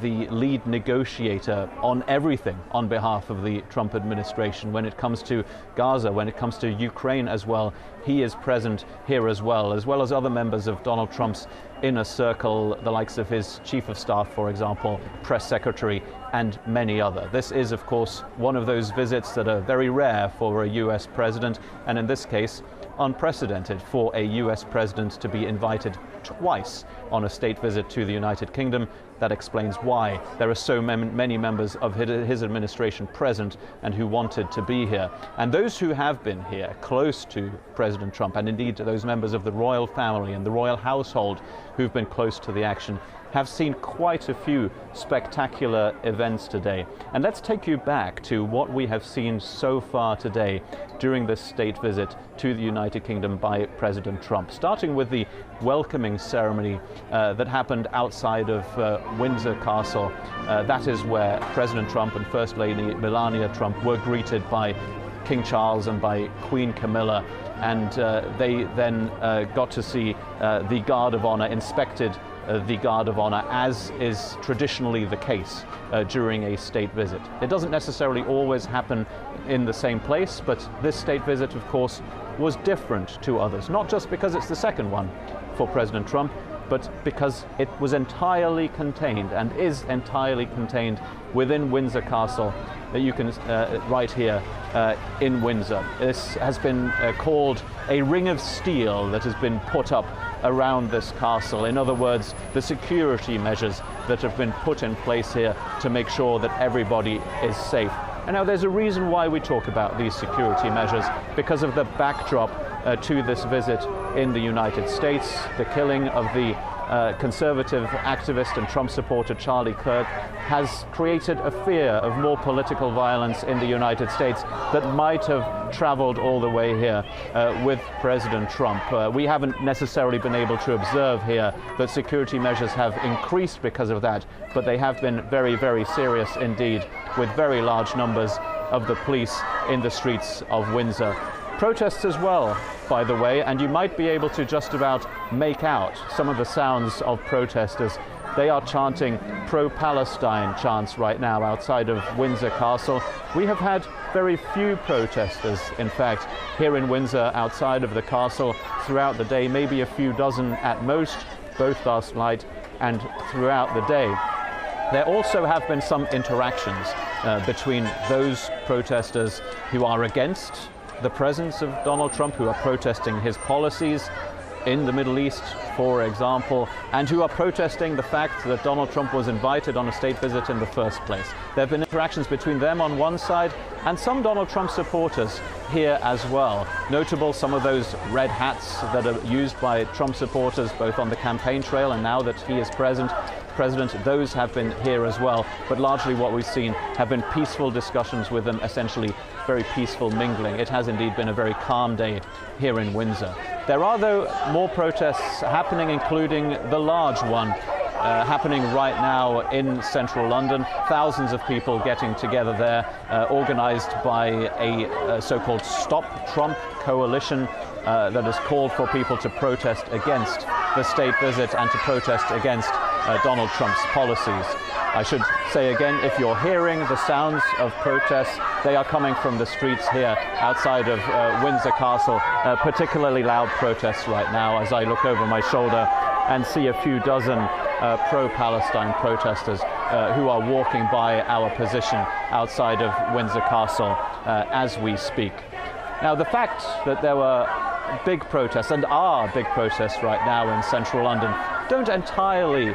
M: the lead negotiator on everything on behalf of the Trump administration. When it comes to Gaza, when it comes to Ukraine as well, he is present here as well as other members of Donald Trump's inner circle, the likes of his chief of staff, for example, press secretary, and many other. This is, of course, one of those visits that are very rare for a US president, and in this case, unprecedented for a US president to be invited twice on a state visit to the United Kingdom. That explains why there are so many members of his administration present and who wanted to be here. And those who have been here close to President Trump, and indeed those members of the royal family and the royal household who've been close to the action, have seen quite a few spectacular events today. And let's take you back to what we have seen so far today during this state visit to the United Kingdom by President Trump, starting with the welcoming ceremony that happened outside of Windsor Castle. That is where President Trump and First Lady Melania Trump were greeted by King Charles and by Queen Camilla, and they then got to see the Guard of Honor, inspected the Guard of Honor, as is traditionally the case during a state visit. It doesn't necessarily always happen in the same place, but this state visit, of course, was different to others, not just because it's the second one for President Trump, but because it was entirely contained and is entirely contained within Windsor Castle, that you can right here in Windsor. This has been called a ring of steel that has been put up around this castle. In other words, the security measures that have been put in place here to make sure that everybody is safe. And now there's a reason why we talk about these security measures, because of the backdrop to this visit in the United States. The killing of the conservative activist and Trump supporter Charlie Kirk has created a fear of more political violence in the United States that might have traveled all the way here with President Trump. We haven't necessarily been able to observe here that security measures have increased because of that, but they have been very, very serious indeed, with very large numbers of the police in the streets of Windsor. Protests as well, by the way, and you might be able to just about make out some of the sounds of protesters. They are chanting pro-Palestine chants right now outside of Windsor Castle. We have had very few protesters, in fact, here in Windsor outside of the castle throughout the day, maybe a few dozen at most, both last night and throughout the day. There also have been some interactions between those protesters who are against the presence of Donald Trump, who are protesting his policies in the Middle East, for example, and who are protesting the fact that Donald Trump was invited on a state visit in the first place. There have been interactions between them on one side and some Donald Trump supporters here as well. Notable, some of those red hats that are used by Trump supporters both on the campaign trail and now that he is president, those have been here as well. But largely what we've seen have been peaceful discussions with them, essentially very peaceful mingling. It has indeed been a very calm day here in Windsor. There are, though, more protests happening, including the large one happening right now in central London. Thousands of people getting together there, organised by a so-called Stop Trump coalition that has called for people to protest against the state visit and to protest against Donald Trump's policies. I should say again, if you're hearing the sounds of protests, they are coming from the streets here outside of Windsor Castle. Particularly loud protests right now as I look over my shoulder and see a few dozen pro-Palestine protesters who are walking by our position outside of Windsor Castle as we speak. Now, the fact that there were big protests, and are big protests right now in central London, don't entirely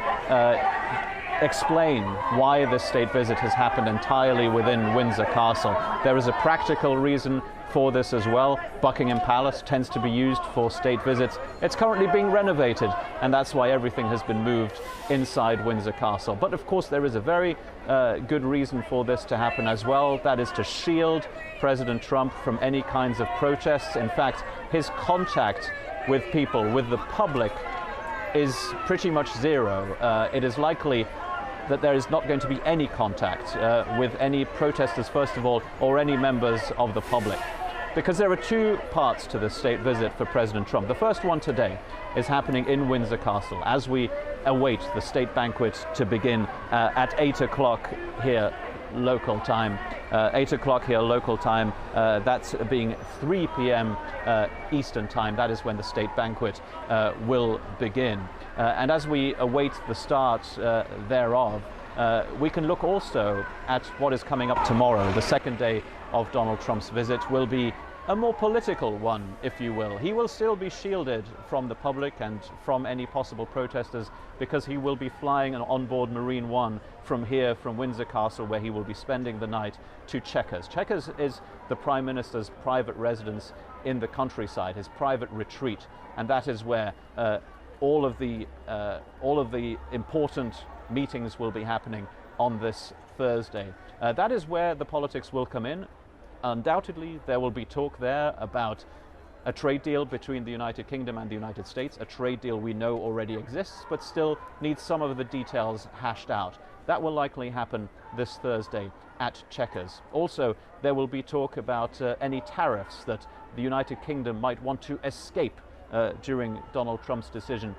M: explain why this state visit has happened entirely within Windsor Castle. There is a practical reason for this as well. Buckingham Palace tends to be used for state visits. It's currently being renovated, and that's why everything has been moved inside Windsor Castle. But of course there is a very good reason for this to happen as well. That is to shield President Trump from any kinds of protests. In fact, his contact with people, with the public, is pretty much zero. It is likely that there is not going to be any contact with any protesters, first of all, or any members of the public. Because there are two parts to this state visit for President Trump. The first one today is happening in Windsor Castle as we await the state banquet to begin at 8 o'clock here local time. 8 o'clock here local time, that's being 3 p.m. Eastern time. That is when the state banquet will begin. And as we await the start thereof, we can look also at what is coming up tomorrow. The second day of Donald Trump's visit will be a more political one, if you will. He will still be shielded from the public and from any possible protesters because he will be flying an onboard Marine One from here, from Windsor Castle, where he will be spending the night, to Chequers. Chequers is the Prime Minister's private residence in the countryside, his private retreat, and that is where all of the important meetings will be happening on this Thursday. That is where the politics will come in. Undoubtedly, there will be talk there about a trade deal between the United Kingdom and the United States, a trade deal we know already exists, but still needs some of the details hashed out. That will likely happen this Thursday at Chequers. Also, there will be talk about any tariffs that the United Kingdom might want to escape during Donald Trump's decision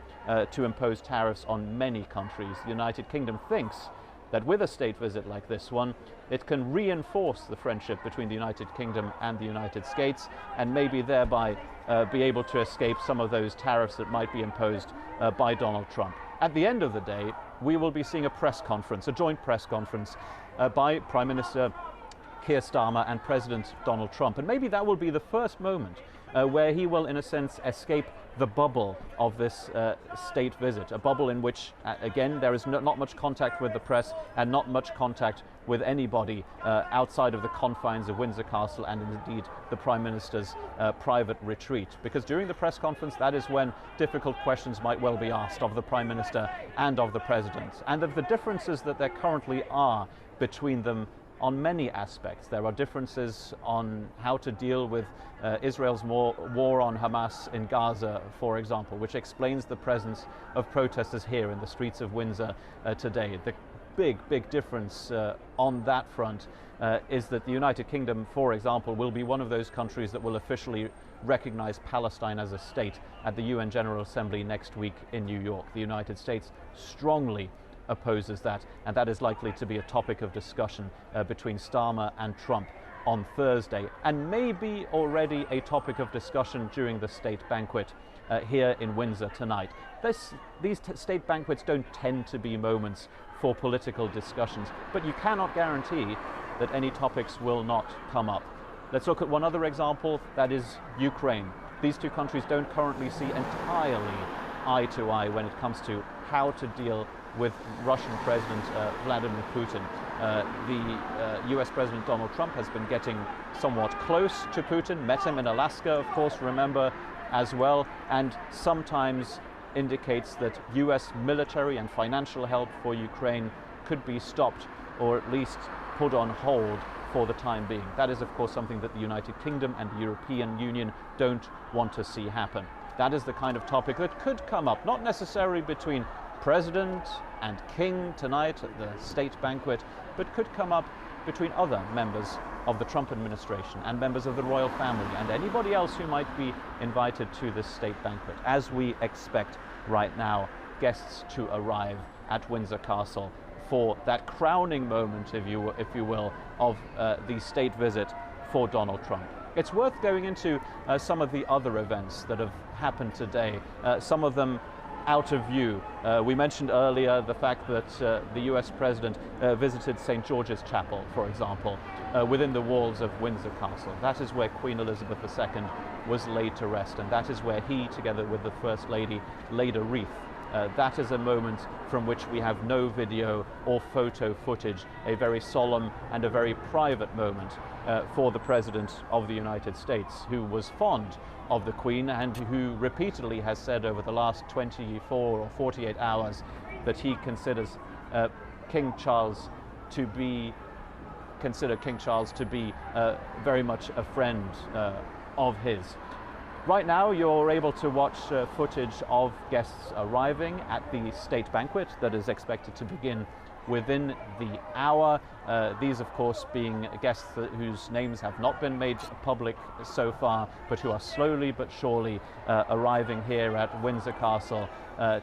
M: to impose tariffs on many countries. The United Kingdom thinks that with a state visit like this one, it can reinforce the friendship between the United Kingdom and the United States, and maybe thereby be able to escape some of those tariffs that might be imposed by Donald Trump. At the end of the day, we will be seeing a press conference, a joint press conference by Prime Minister Keir Starmer and President Donald Trump. And maybe that will be the first moment where he will, in a sense, escape the bubble of this state visit, a bubble in which, again, there is not much contact with the press and not much contact with anybody outside of the confines of Windsor Castle and indeed the Prime Minister's private retreat. Because during the press conference, that is when difficult questions might well be asked of the Prime Minister and of the President, and of the differences that there currently are between them on many aspects. There are differences on how to deal with Israel's war on Hamas in Gaza, for example, which explains the presence of protesters here in the streets of Windsor today. The big difference on that front is that the United Kingdom, for example, will be one of those countries that will officially recognize Palestine as a state at the UN General Assembly next week in New York. The United States strongly opposes that, and that is likely to be a topic of discussion between Starmer and Trump on Thursday, and maybe already a topic of discussion during the state banquet here in Windsor tonight. These state banquets don't tend to be moments for political discussions, but you cannot guarantee that any topics will not come up. Let's look at one other example, that is Ukraine. These two countries don't currently see entirely eye to eye when it comes to how to deal with Russian President Vladimir Putin. The US President Donald Trump has been getting somewhat close to Putin, met him in Alaska, of course, remember, as well, and sometimes indicates that US military and financial help for Ukraine could be stopped or at least put on hold for the time being. That is, of course, something that the United Kingdom and the European Union don't want to see happen. That is the kind of topic that could come up, not necessarily between President and king tonight at the state banquet, but could come up between other members of the Trump administration and members of the royal family and anybody else who might be invited to this state banquet, as we expect right now guests to arrive at Windsor Castle for that crowning moment, if you will, of the state visit for Donald Trump. It's worth going into some of the other events that have happened today, some of them out of view. We mentioned earlier the fact that the US President visited St. George's Chapel, for example, within the walls of Windsor Castle. That is where Queen Elizabeth II was laid to rest, and that is where he, together with the First Lady, laid a wreath. That is a moment from which we have no video or photo footage, a very solemn and a very private moment for the President of the United States, who was fond of the Queen and who repeatedly has said over the last 24 or 48 hours that he considers King Charles to be very much a friend of his. Right now you're able to watch footage of guests arriving at the state banquet that is expected to begin within the hour. These of course being guests whose names have not been made public so far, but who are slowly but surely arriving here at Windsor Castle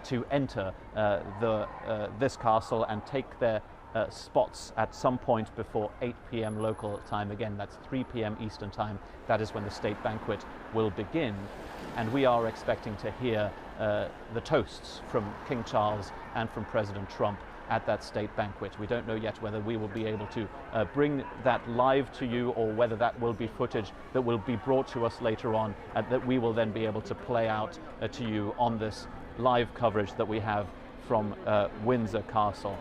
M: to enter this castle and take their spots at some point before 8 p.m. local time. Again, that's 3 p.m. Eastern time. That is when the state banquet will begin. And we are expecting to hear the toasts from King Charles and from President Trump at that state banquet. We don't know yet whether we will be able to bring that live to you or whether that will be footage that will be brought to us later on and that we will then be able to play out to you on this live coverage that we have from Windsor Castle.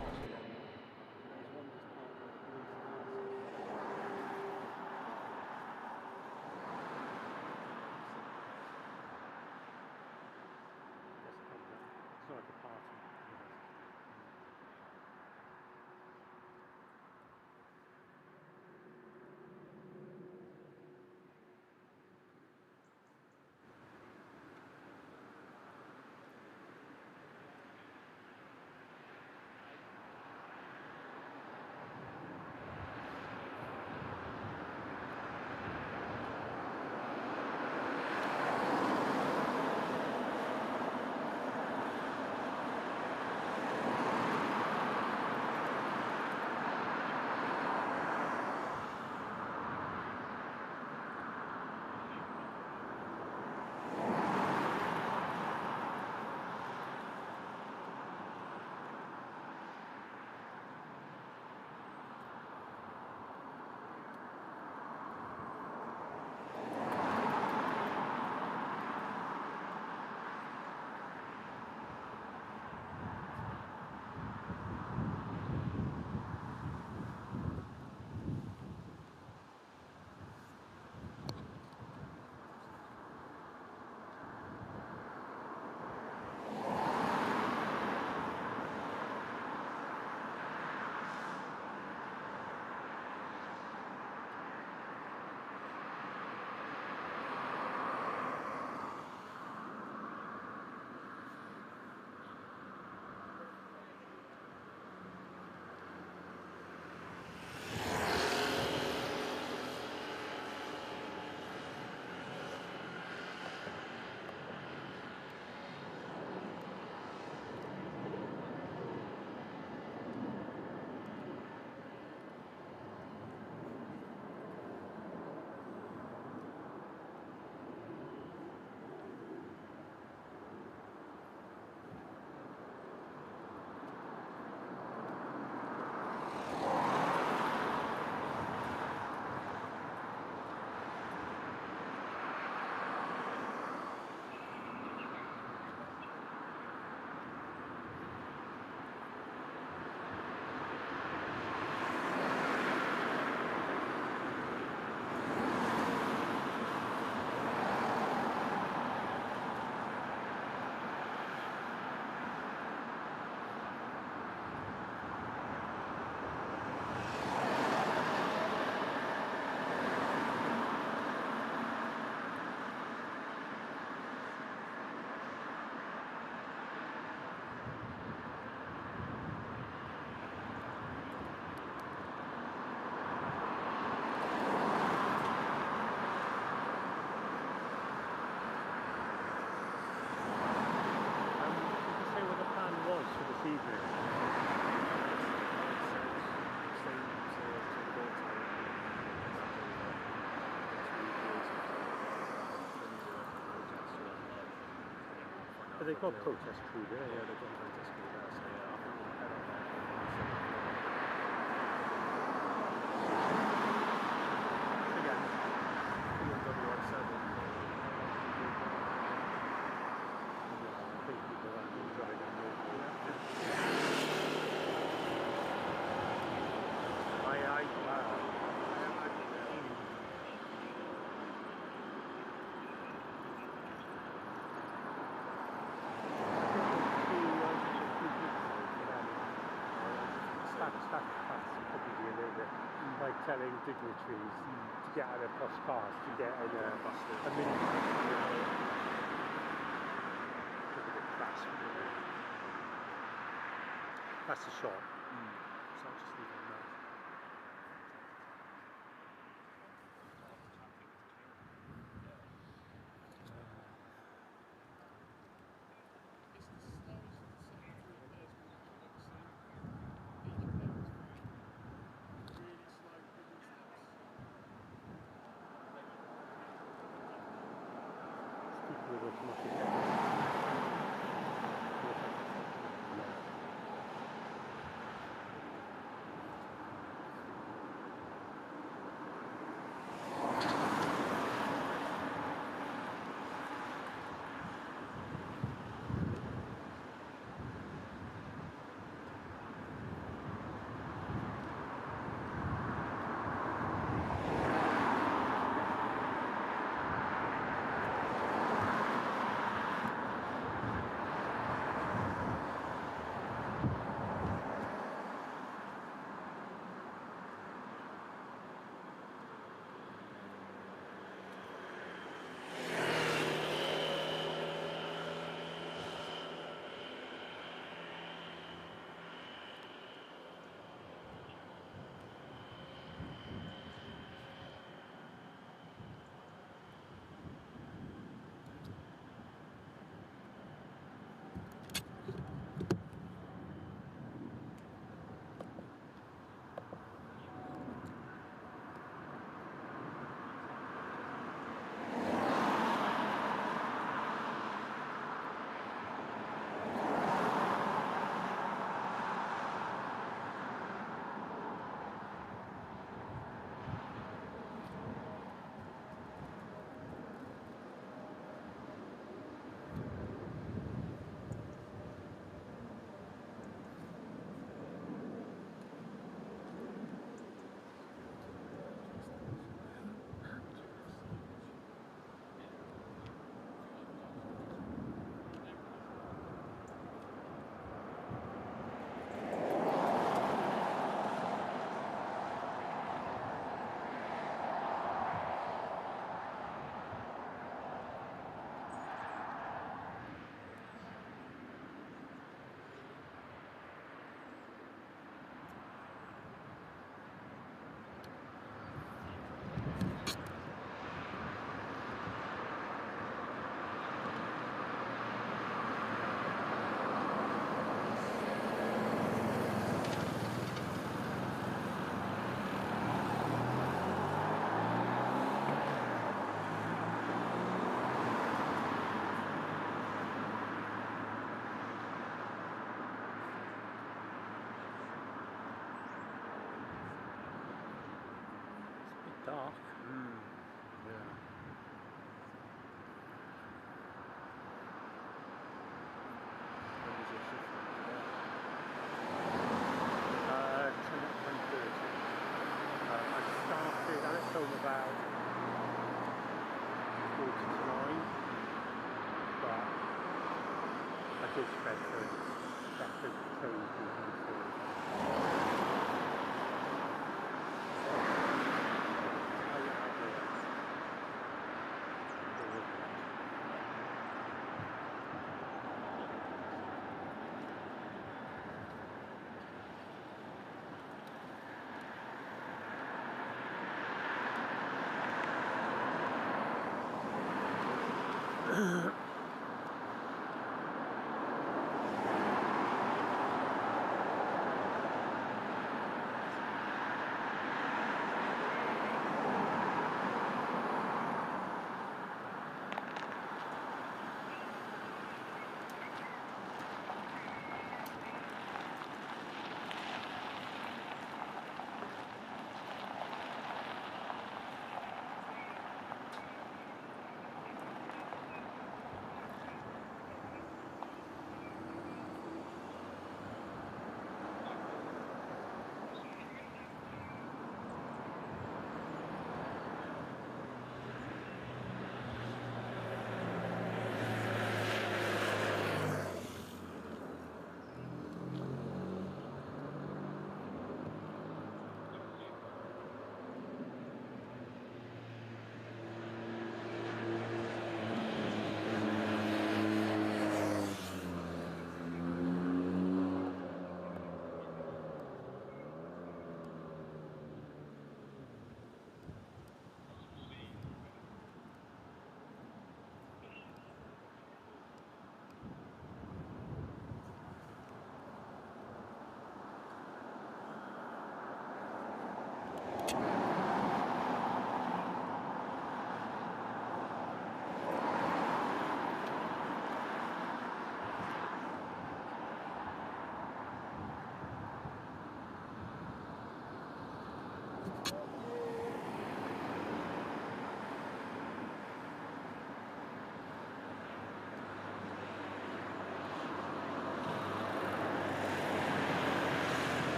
N: they've got protest crew there.
O: Yeah, they've got protest crew there, so yeah, I think we'll head up there. Again, BMW 07.
N: I think people are driving more. That's probably a little bit like telling dignitaries to get out of their posh cars, to get in a mini. That's the shot.
O: So I'll just leave it on there.
N: Dark.
O: Yeah. When was your shift on today?
N: 10:30. I left home about 8:45, but I did spend that 30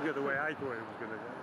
N: go the way I thought it was going to go.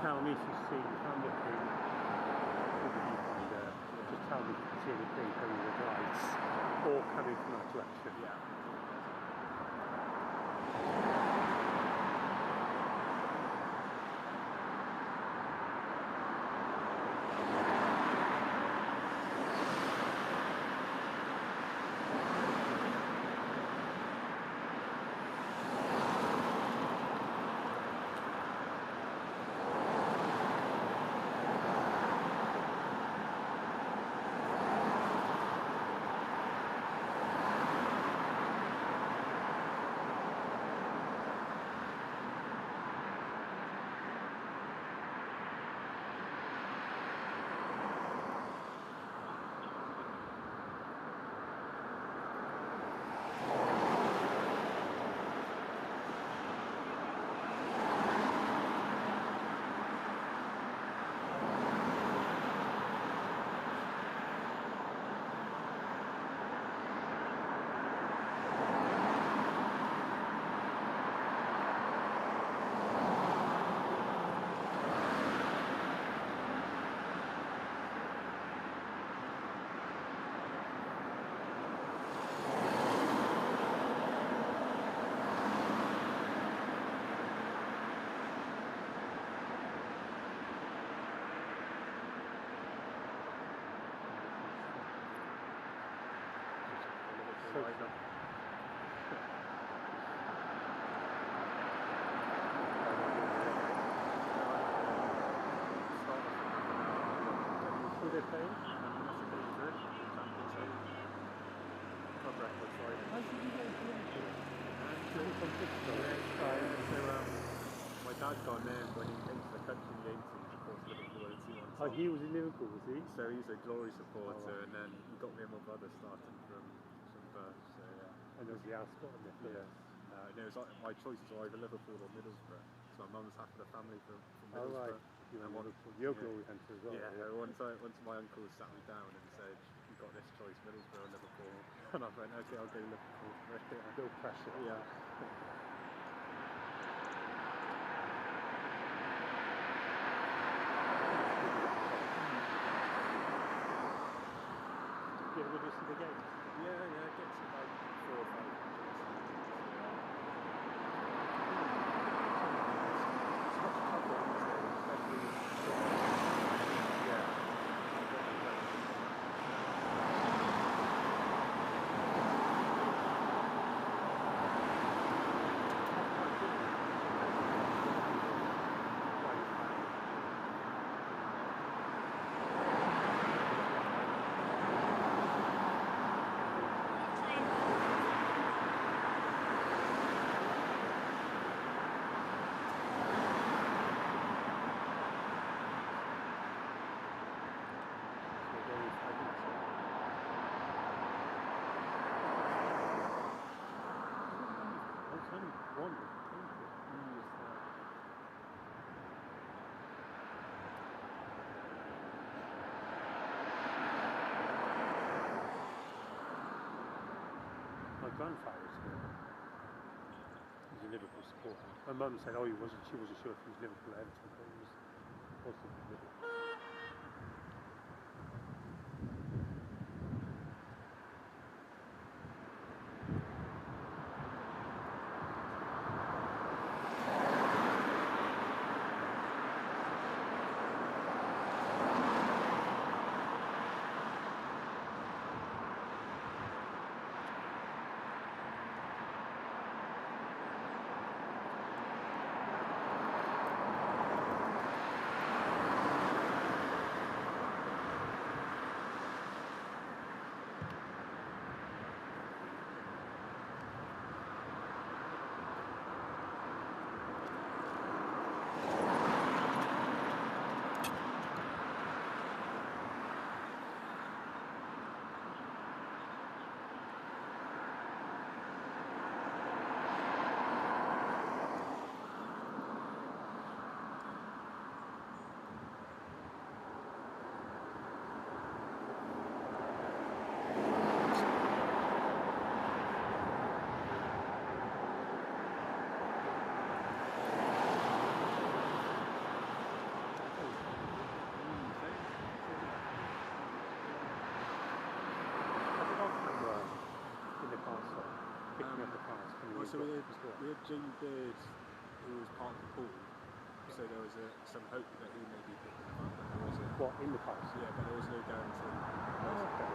N: Tell me if you see, if I'm looking through the viewfinder, just tell me if you see anything coming with lights or coming from that direction. Yeah.
O: Dad's gone there when he came to the country in the 80s, of course, Liverpool and he won.
N: Oh, he was in Liverpool, was he?
O: So he's a Glory supporter, and then he got me and my brother starting from birth. So yeah.
N: And there was the Ascot in there.
O: Yeah. No, it was like, my choices were either Liverpool or Middlesbrough. So my mum's half of the family from Middlesbrough.
N: Oh right, you're Glory hunter as well.
O: Yeah. Once my uncle sat me down and said, "You've got this choice, Middlesbrough or Liverpool," and I went, "Okay, I'll go Liverpool."
N: No pressure.
O: Yeah.
N: You ever go to see the games?
O: Yeah, it gets about 4 or 5.
N: My grandfather was a Liverpool supporter. My mum said, "Oh, she wasn't sure if he was Liverpool or Everton, but he was Liverpool."
O: So we had Jamie Beard, who was part of the pool. So there was some hope that he may be picking them up, but there was
N: What, in the past?
O: Yeah, but there was no guarantee.
N: Oh, okay.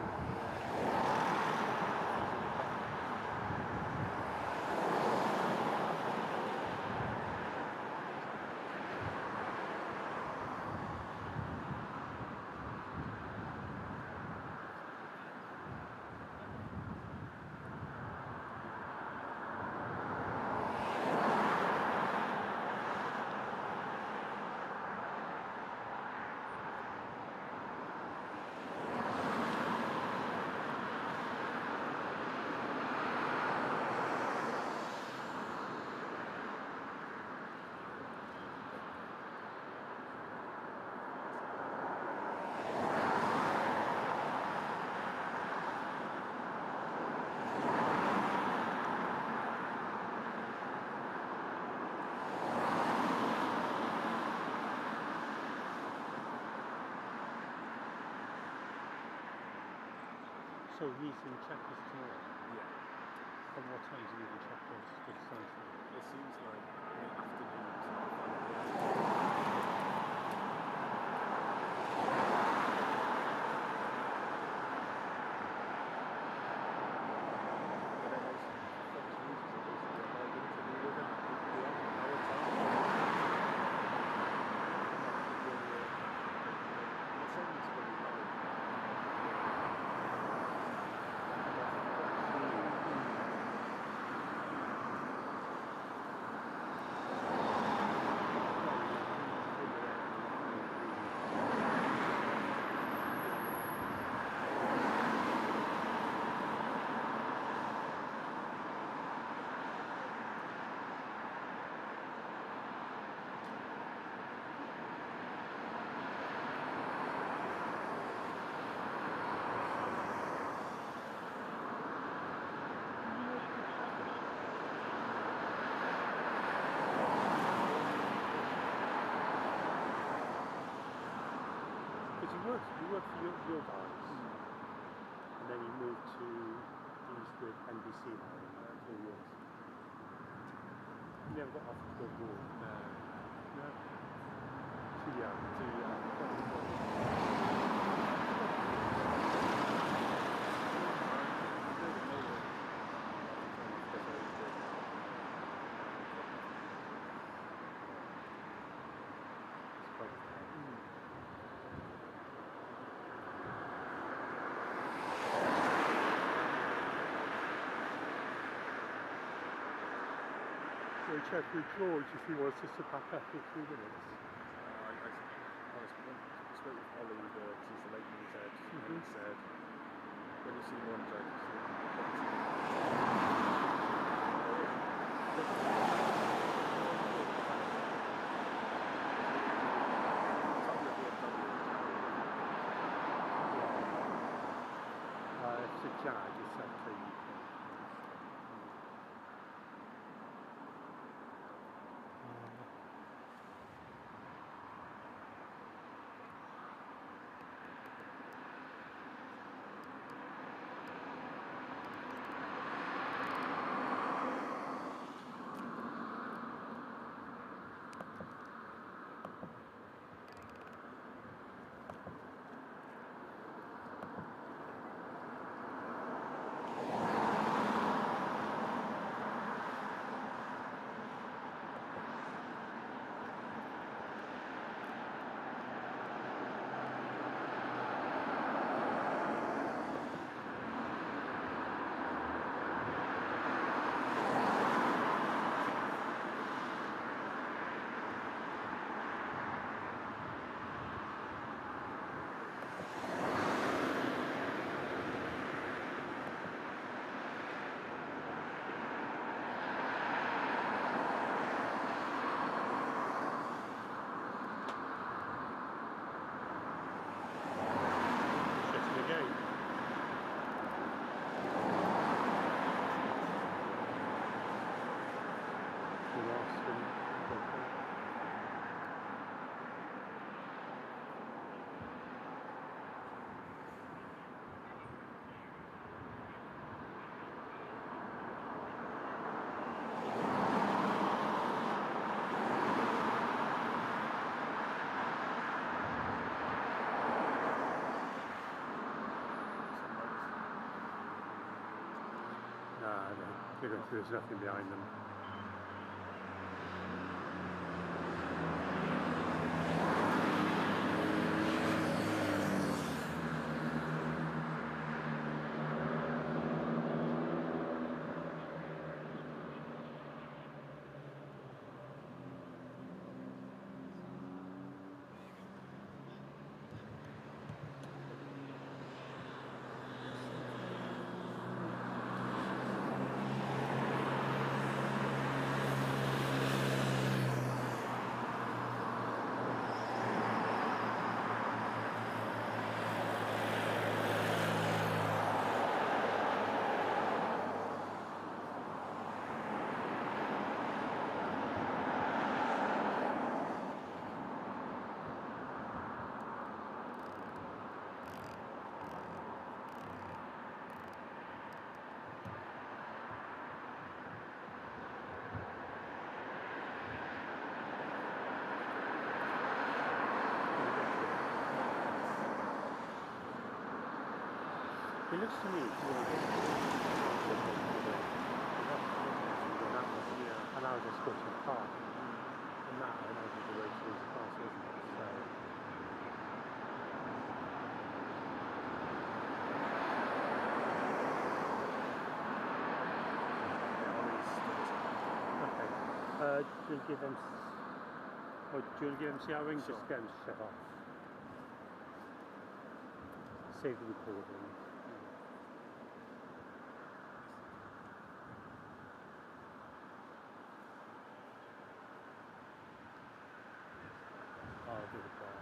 N: So he's in Checkers tomorrow?
O: Yeah.
N: From what time is he in Checkers to Stansted?
O: It seems like mid-afternoon.
N: You worked for your guys, and then you moved to East with NBC now in 2 years. You never got offered to go abroad? No. Too young. So check with George if he wants us to pack up in 2 minutes.
O: I spoke with Ollie, because he's the late news head, and he said, when you see one joke,
N: It's a Jag, it's actually UK. because there's nothing behind them. It looks to me and I was just Scottish Park, and that I know is the way to this castle, isn't it? So okay. Do you give them? Oh, do you give them see our ring? Just get them to shut off. Save the recording. I'll do the bars.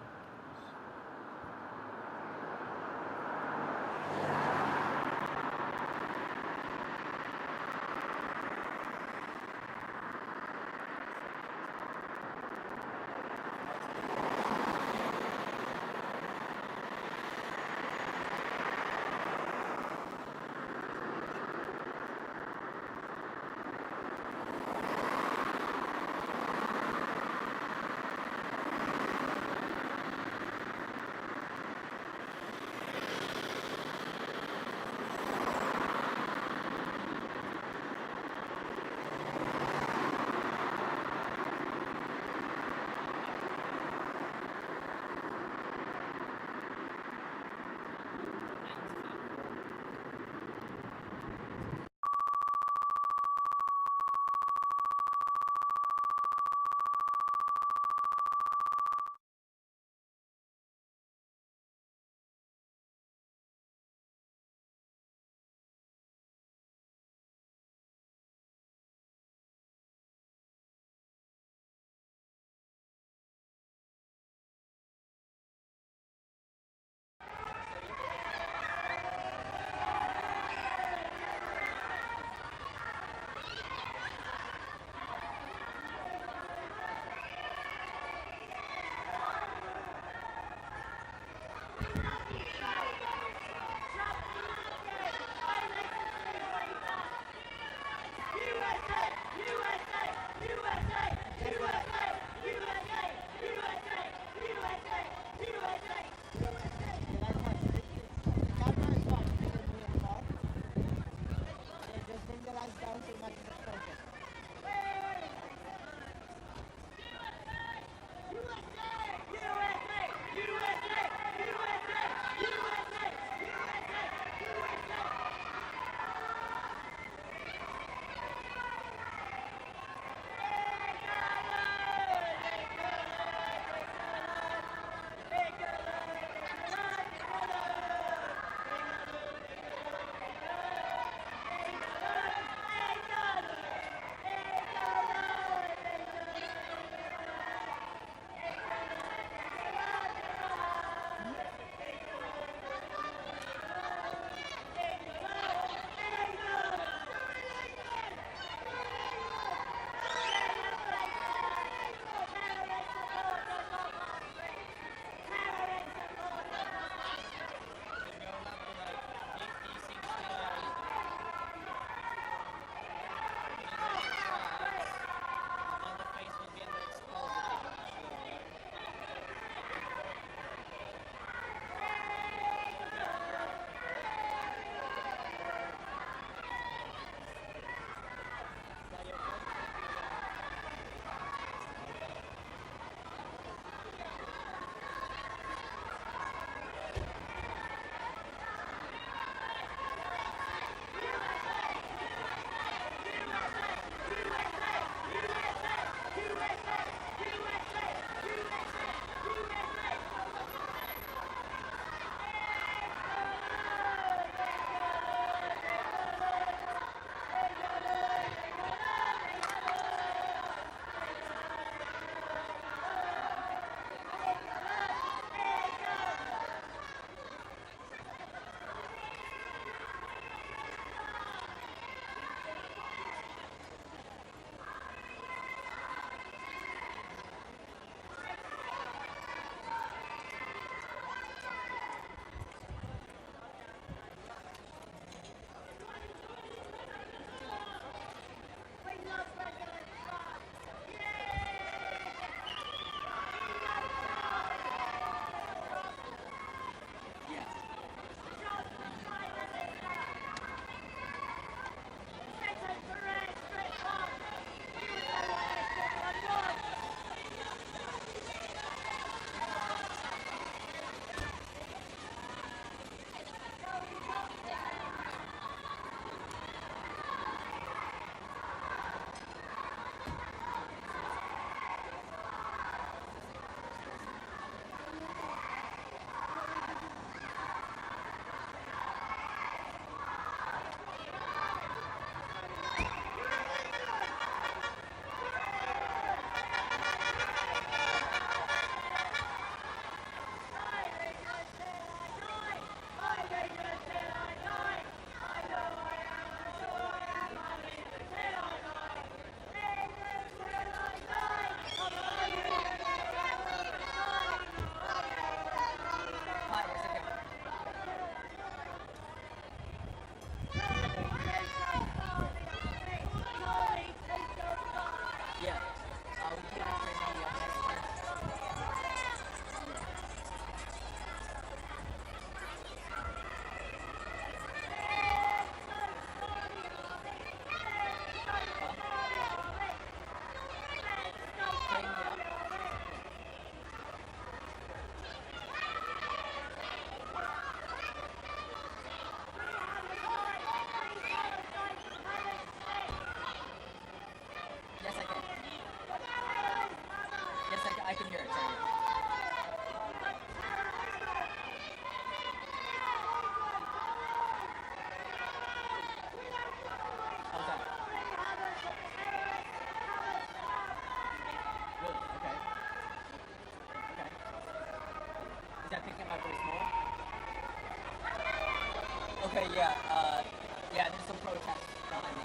E: Okay, yeah, there's some protests behind me.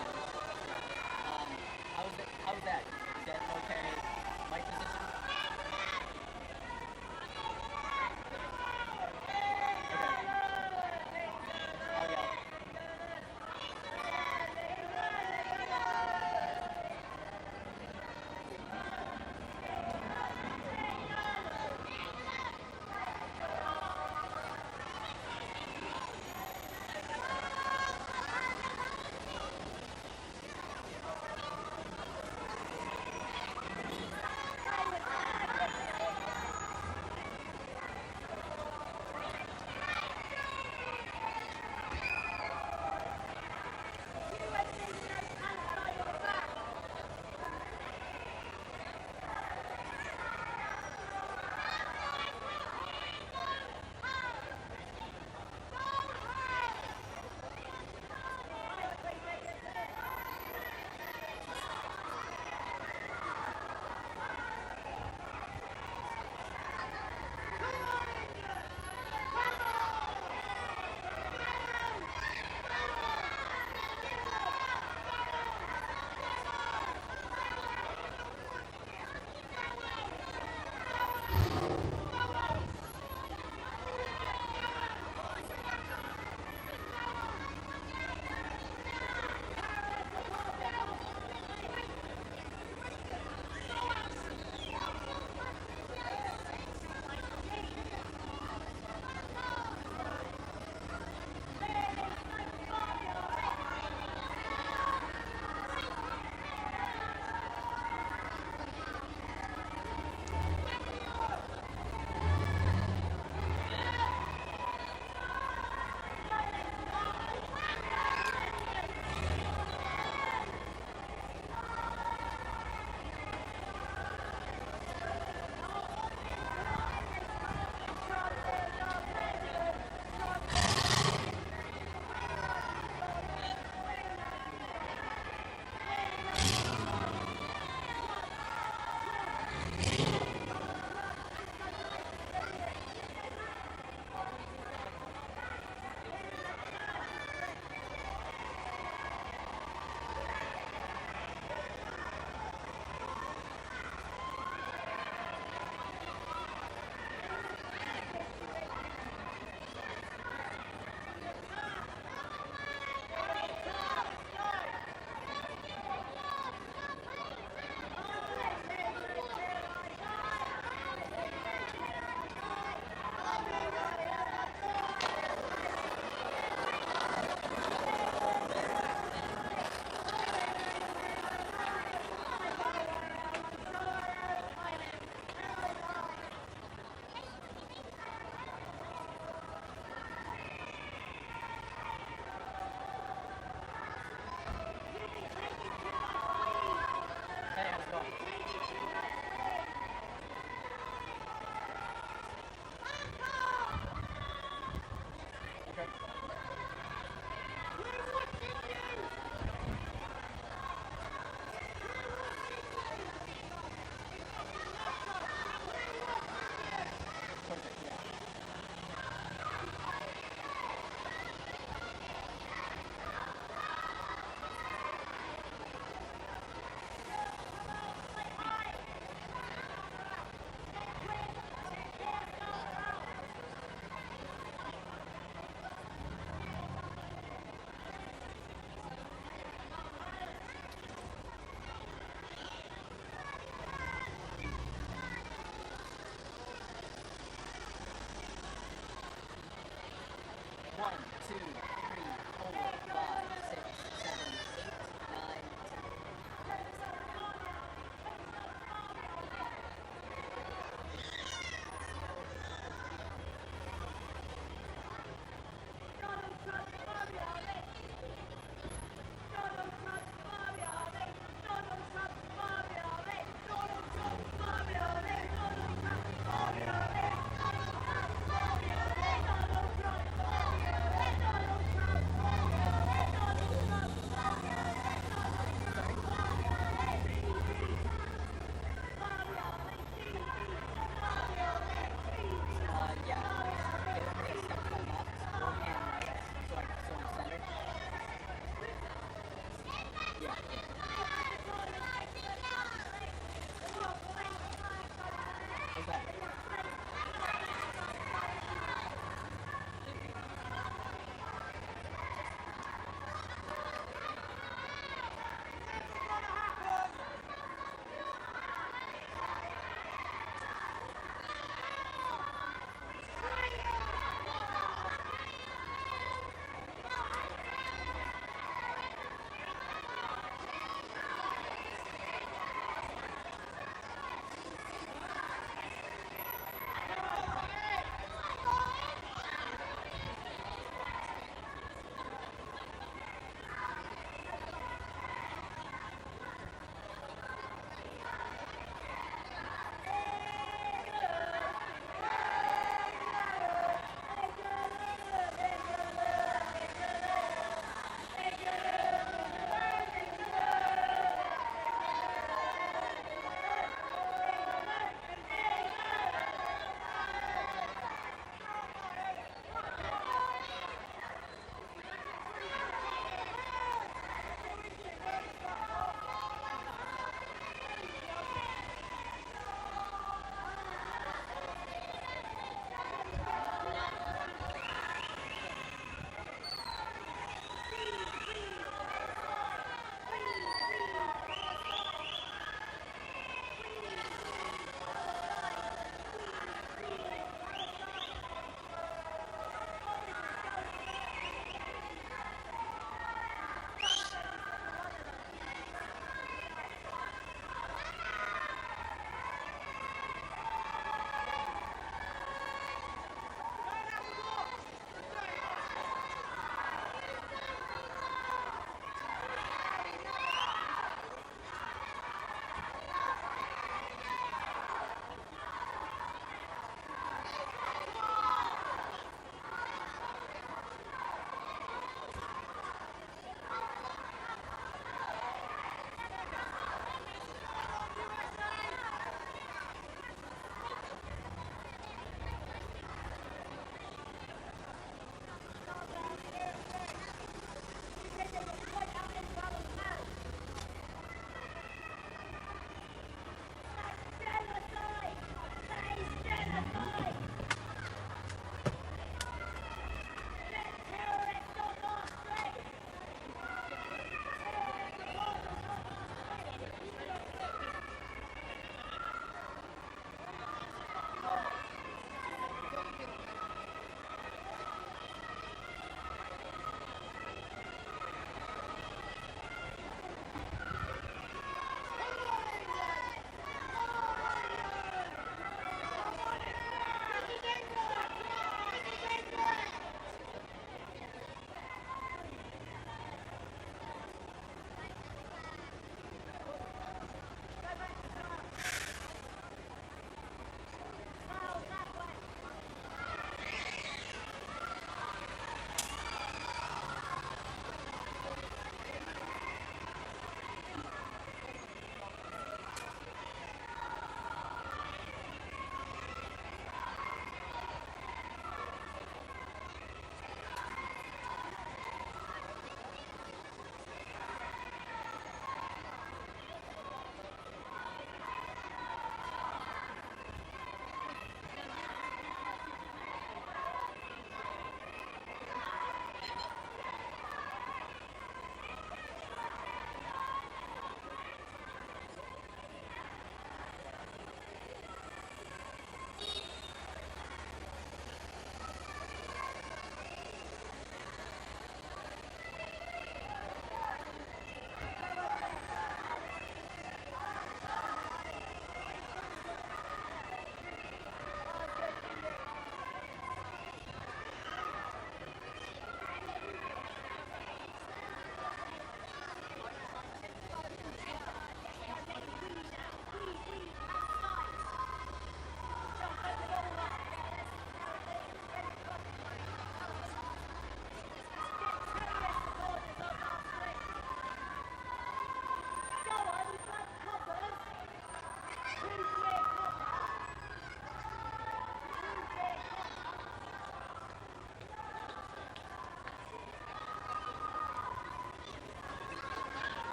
E: How's that? Is that okay? My position? Okay. Oh, yeah.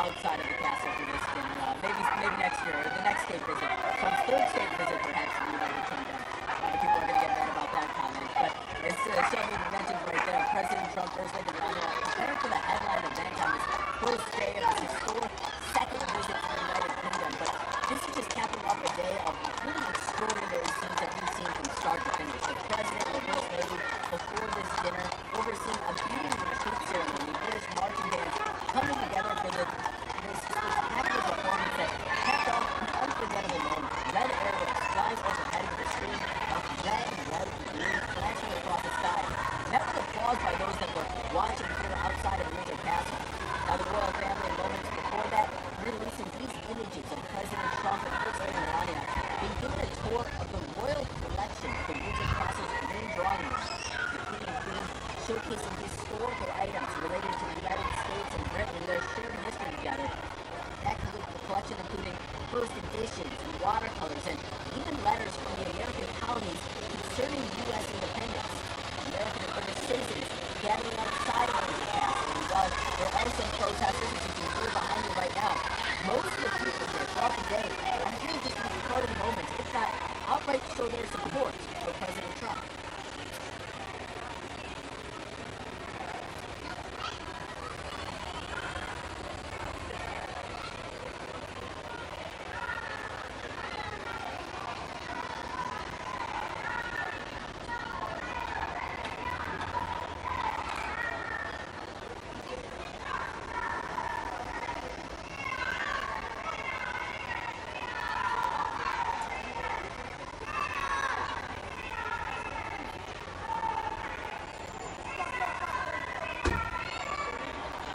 E: outside of the castle for this dinner. Maybe next year, or the next state visit. Trump's third state visit, perhaps, in the United Kingdom. A lot of people are going to get mad about that comment, but it's something mentioned right there. President Trump, First Lady Melania, preparing for the headline event on this first day of his historic second visit to the United Kingdom. But this is just capping off a day of really extraordinary scenes that we've seen from start to finish. The president and the First Lady, before this dinner, overseeing a beauty retreat ceremony, British marching bands coming together for this spectacular performance that capped off an unforgettable moment. Red arrows flying overhead with a stream of red, white, and green flashing across the sky. Met with applause by those that were watching here outside of Windsor Castle. Now the royal family, moments before that, releasing these images of President Trump and First Lady Melania being given a tour of the royal collection of the Windsor Castle's main drawing room. The King and Queen showcasing historical items related to the United States and Britain and their shared history together. That includes the collection including first editions and watercolors and even letters from the American colonies concerning U.S. independence. American and British citizens gathering outside of the castle. And while there are some protesters, as you can hear behind me right now, most of the people here throughout the day are here just to be part of the moment, if not outright show their support for President Trump.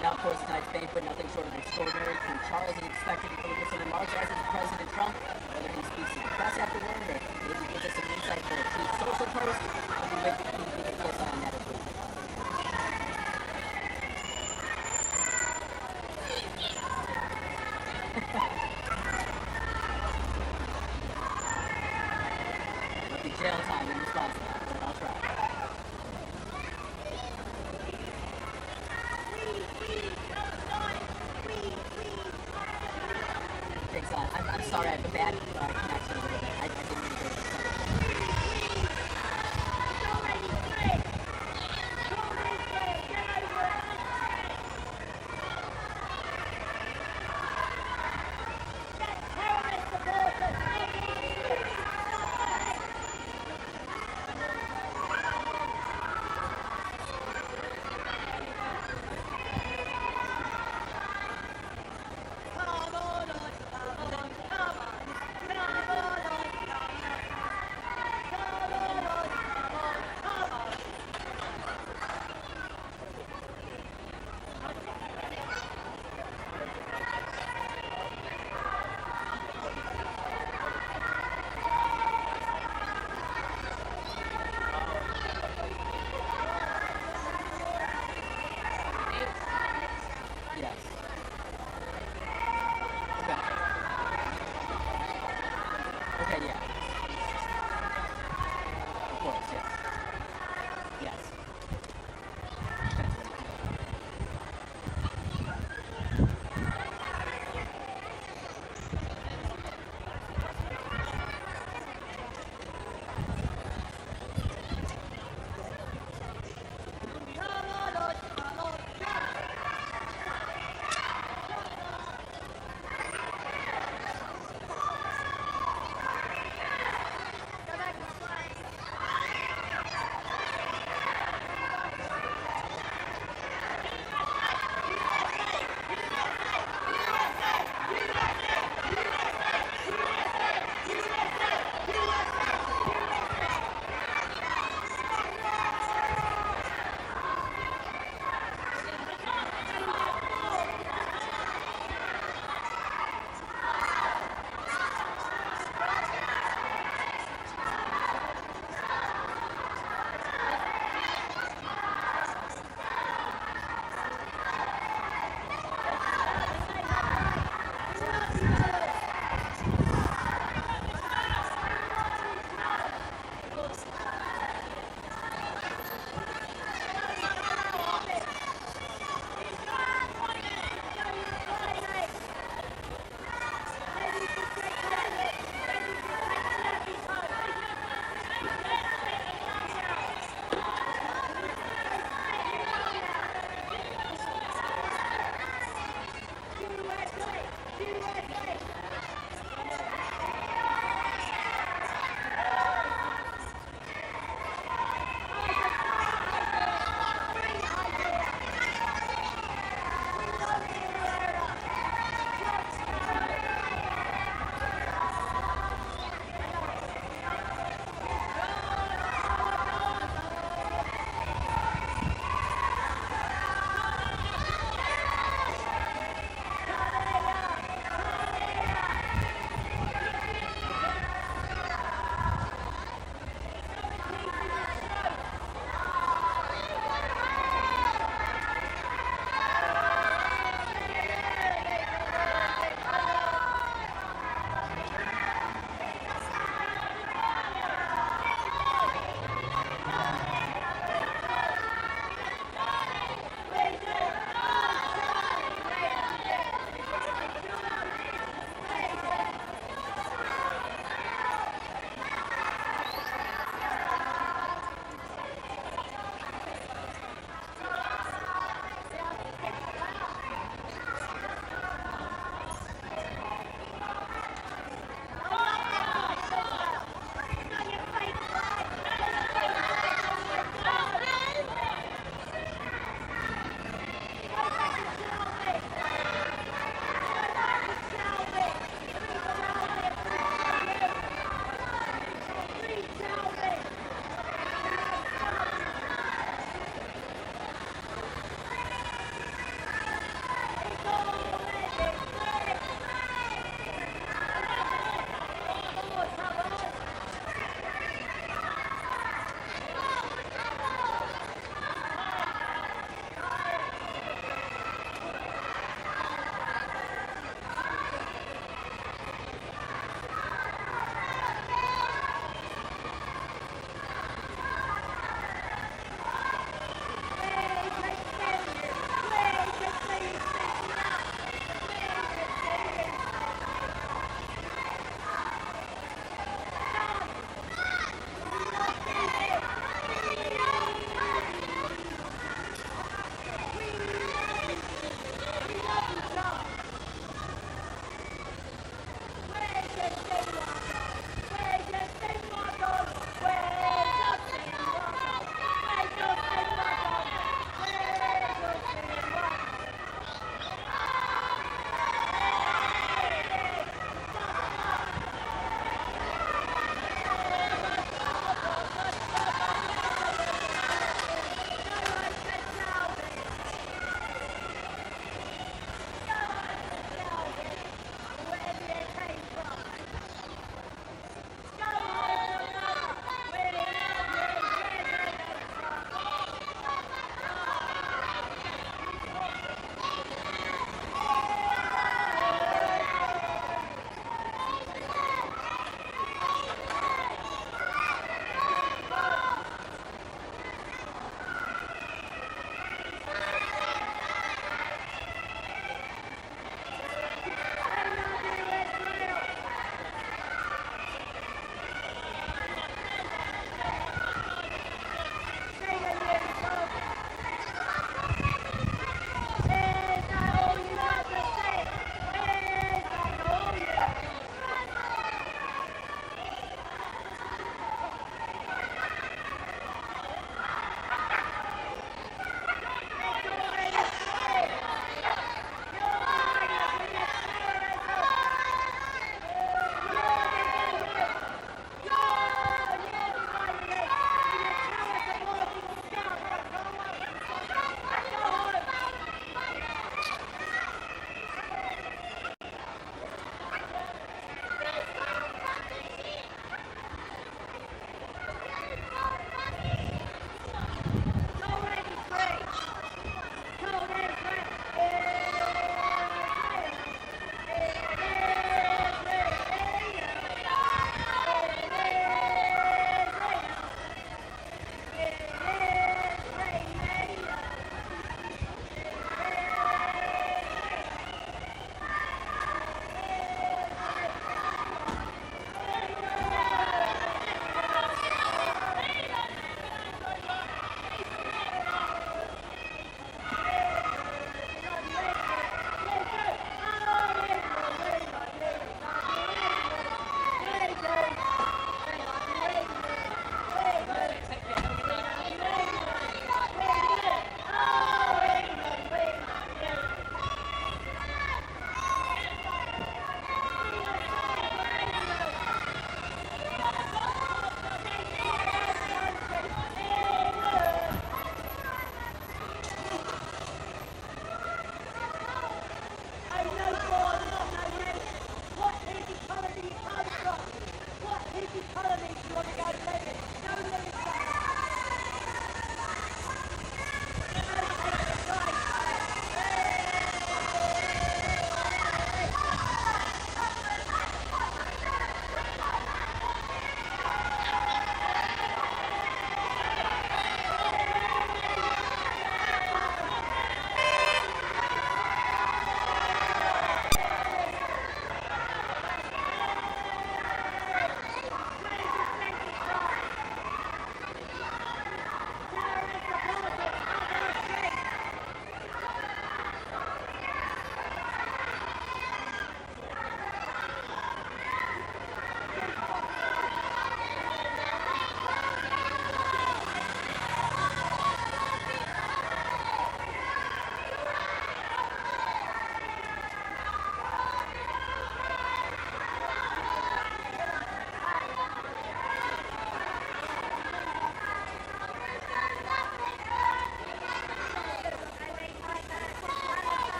E: Now, of course, tonight's banquet, nothing short of extraordinary. King Charles is expected to deliver some remarks, as is President Trump. Whether he speaks to the press afterward or maybe gives us some insight for a Truth Social post, we'll be with you. Keep a close eye on that as well. Might be jail time in response to that, but I'll try. I'm sorry, I have a bad connection over there. I didn't mean to hear this.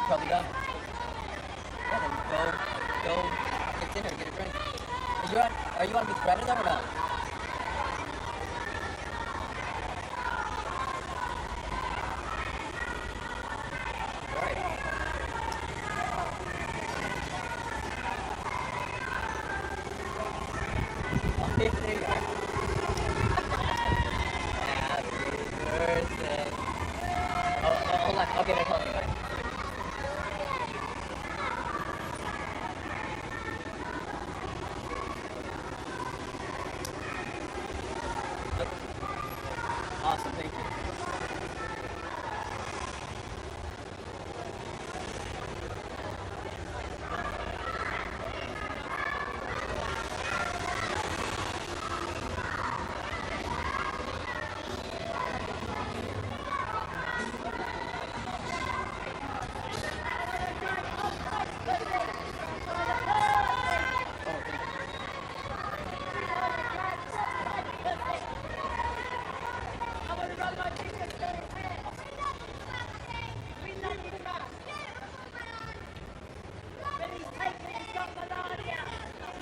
E: probably done. Yeah, then go get dinner, get a drink. Are you on with Greta though or no? Awesome, thank you.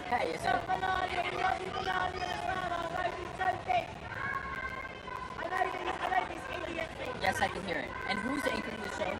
E: Hey, is it? Yes, I can hear it. And who's anchoring the show?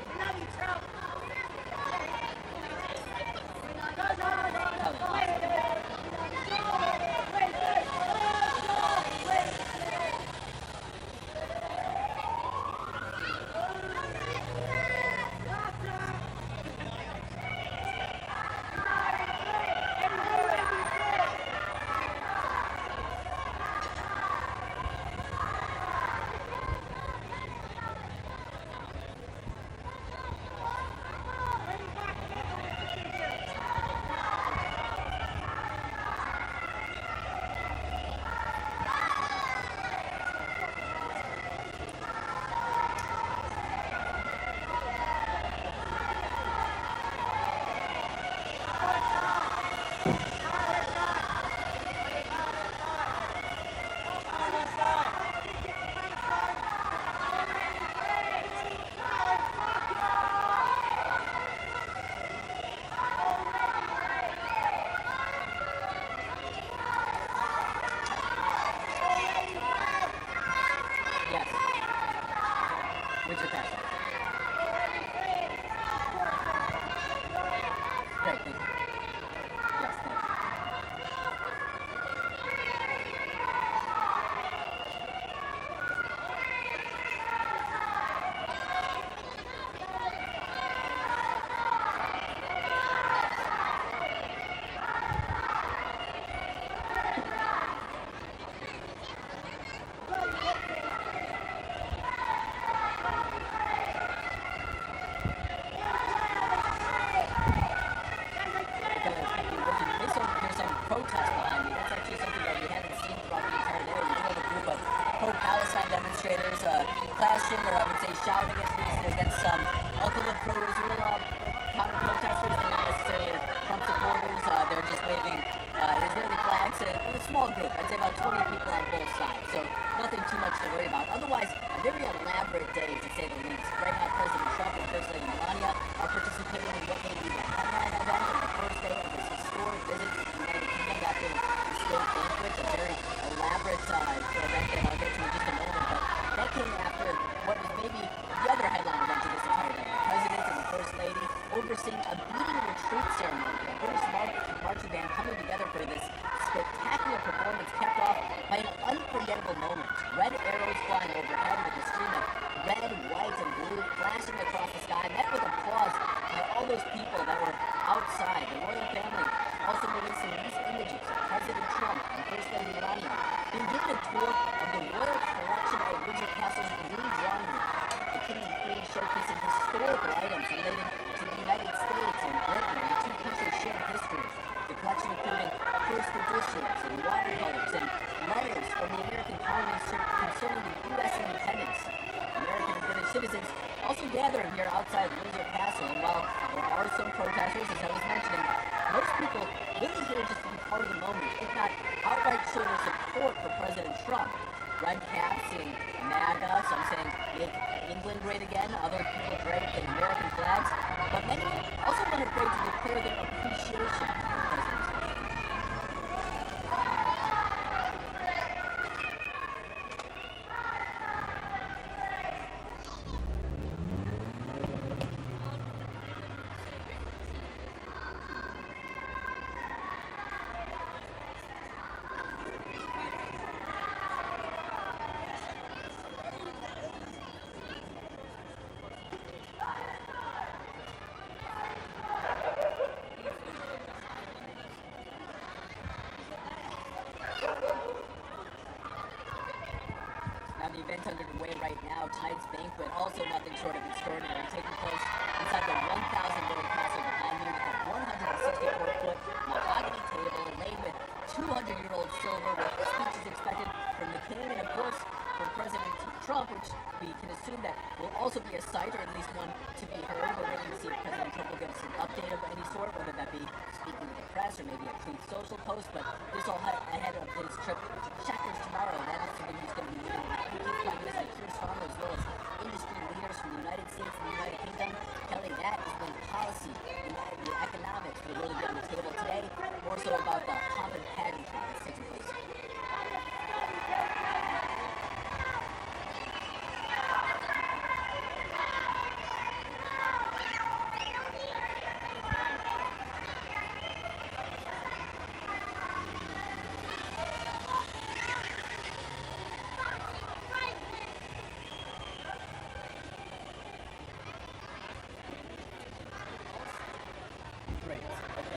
E: Windsor Castle. Great, thank you. Yes, thank you. Demonstrators clashing, or I would say shouting against some ultimate pro-Israel counter-protesters. They're not necessarily Trump supporters. They're just waving Israeli flags. A small group. I'd say about 20 people on both sides. So nothing too much to worry about. Otherwise, a very elaborate day, to say the least. Right now, President Trump and First Lady Melania are participating in what may be the headline event on the first day of this historic visit to the United Kingdom after the state banquet. A very elaborate event that I'll get to in just a moment. That came after what was maybe the other headline event of this entire day. The President and the First Lady overseeing a beating retreat ceremony. A British marching band coming together for this spectacular performance capped off by an unforgettable moment. Red arrows flying overhead with a stream of red, white, and blue flashing across the sky, met with applause by all those people that were outside. The royal family also releasing these images of President Trump and First Lady Melania being given a tour of the royal collection at Windsor Castle's green drawing room. The King and Queen showcasing historical items related to the United States and Britain, and the two countries share history. The collection including first editions and watercolors and letters from the American colonies concerning the U.S. independence. American and British citizens also gathering here outside Windsor Castle, and while there are some protesters, as I was mentioning, most people really here just to be part of the moment, if not outright show their support for President Trump. Red caps and MAGA, some saying make England great again. Other people drank in American flags. But many also went afraid to declare their appreciation for President Trump. Now the event underway right now, tonight's banquet, also nothing short of extraordinary, taking place inside the 1,000-year castle behind me with a 164-foot mahogany table laid with 200-year-old silver with speeches expected from the king and, of course, from President Trump, which we can assume that will also be a sight, or at least one to be heard. We're waiting to see if President Trump will give us an update of any sort, whether that be speaking to the press or maybe a Truth Social post, but this all ahead of his trip to Chequers tomorrow. That is something he's going to be doing. Prime Minister Keir Starmer, as well as industry leaders from the United States and the United Kingdom. Kelly, that is when policy and the economics will really be on the table today, more so about the pomp and pageantry that's taking place. Great. Okay.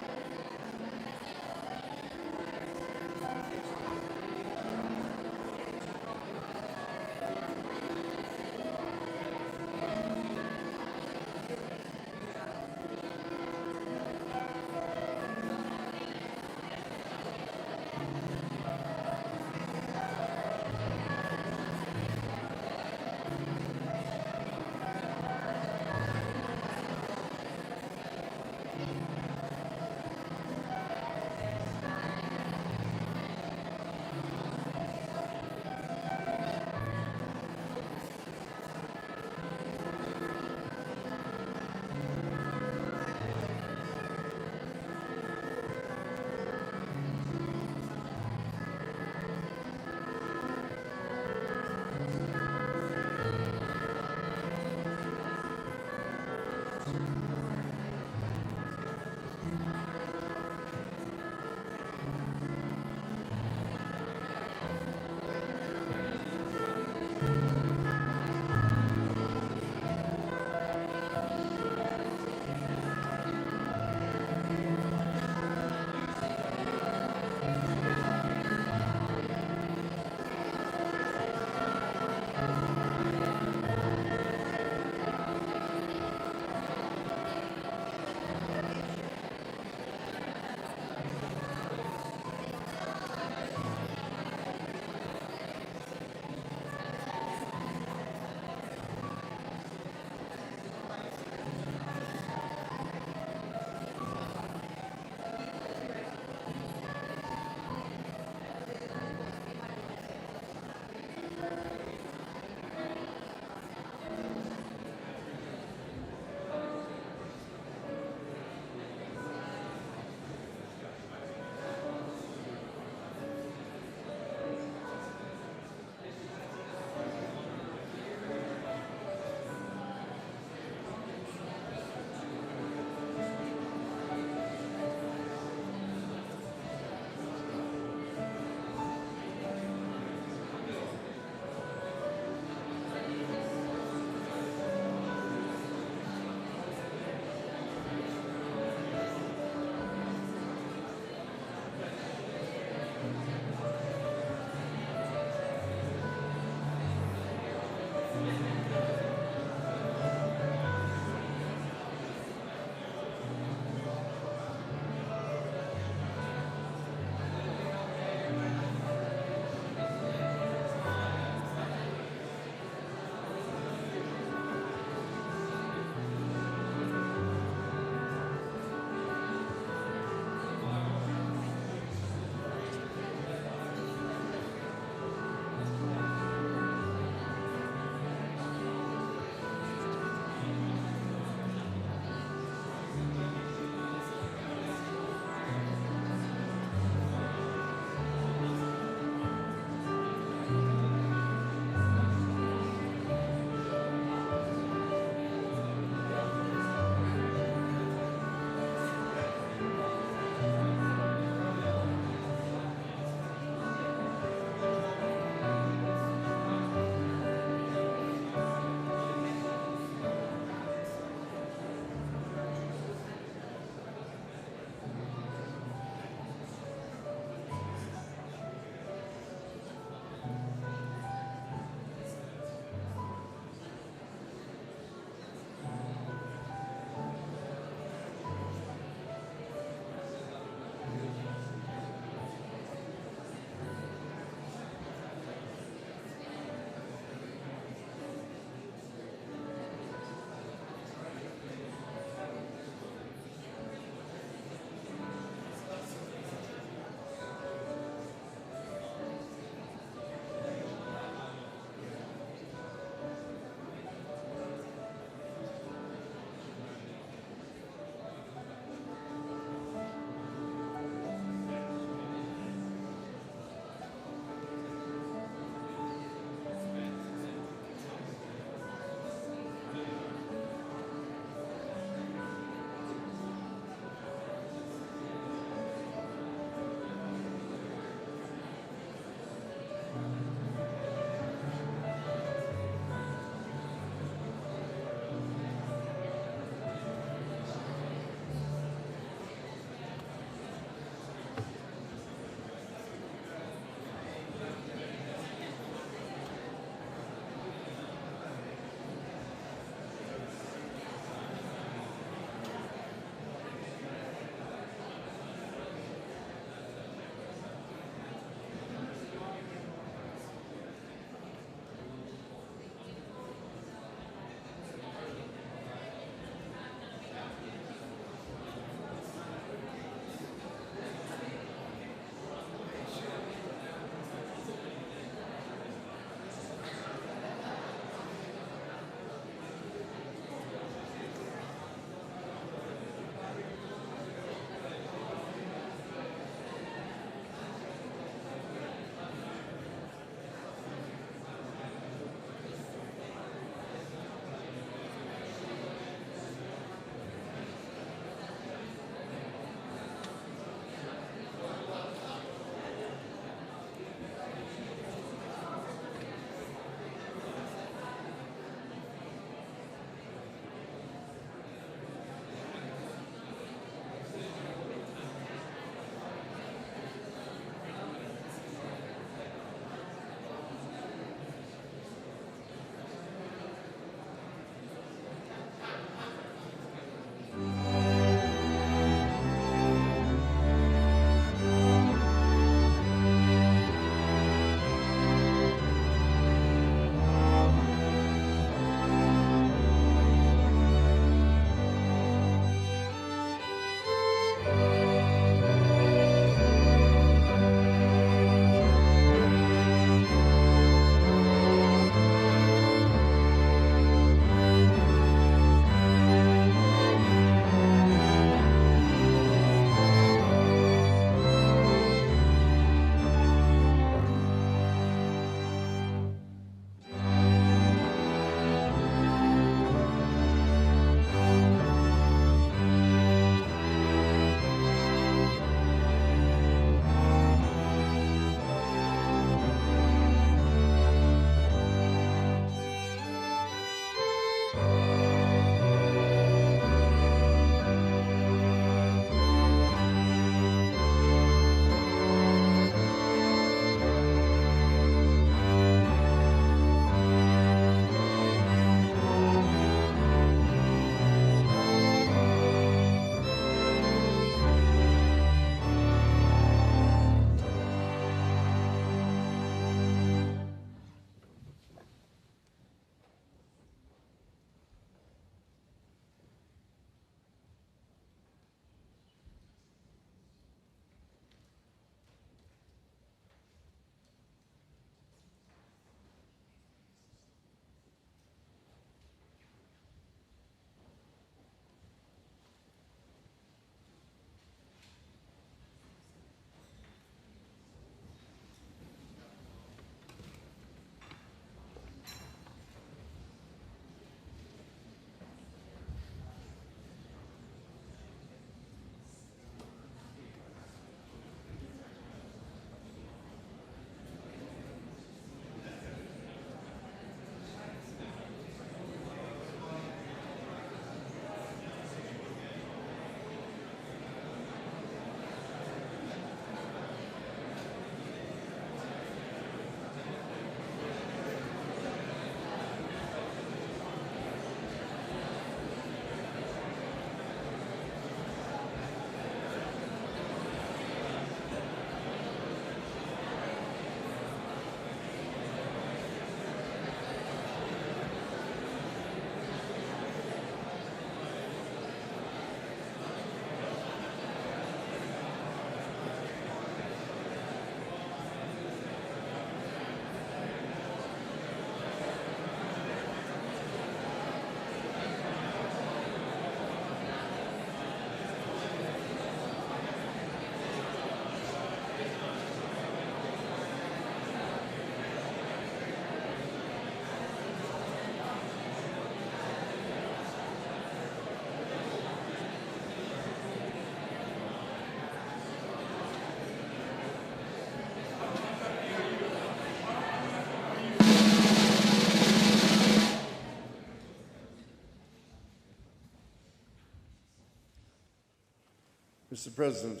P: Mr. President,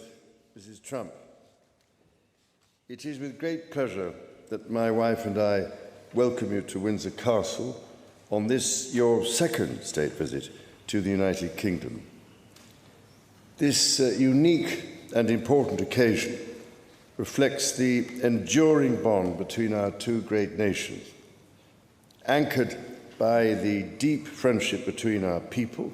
P: Mrs. Trump, it is with great pleasure that my wife and I welcome you to Windsor Castle on this, your second state visit to the United Kingdom. This unique and important occasion reflects the enduring bond between our two great nations, anchored by the deep friendship between our people.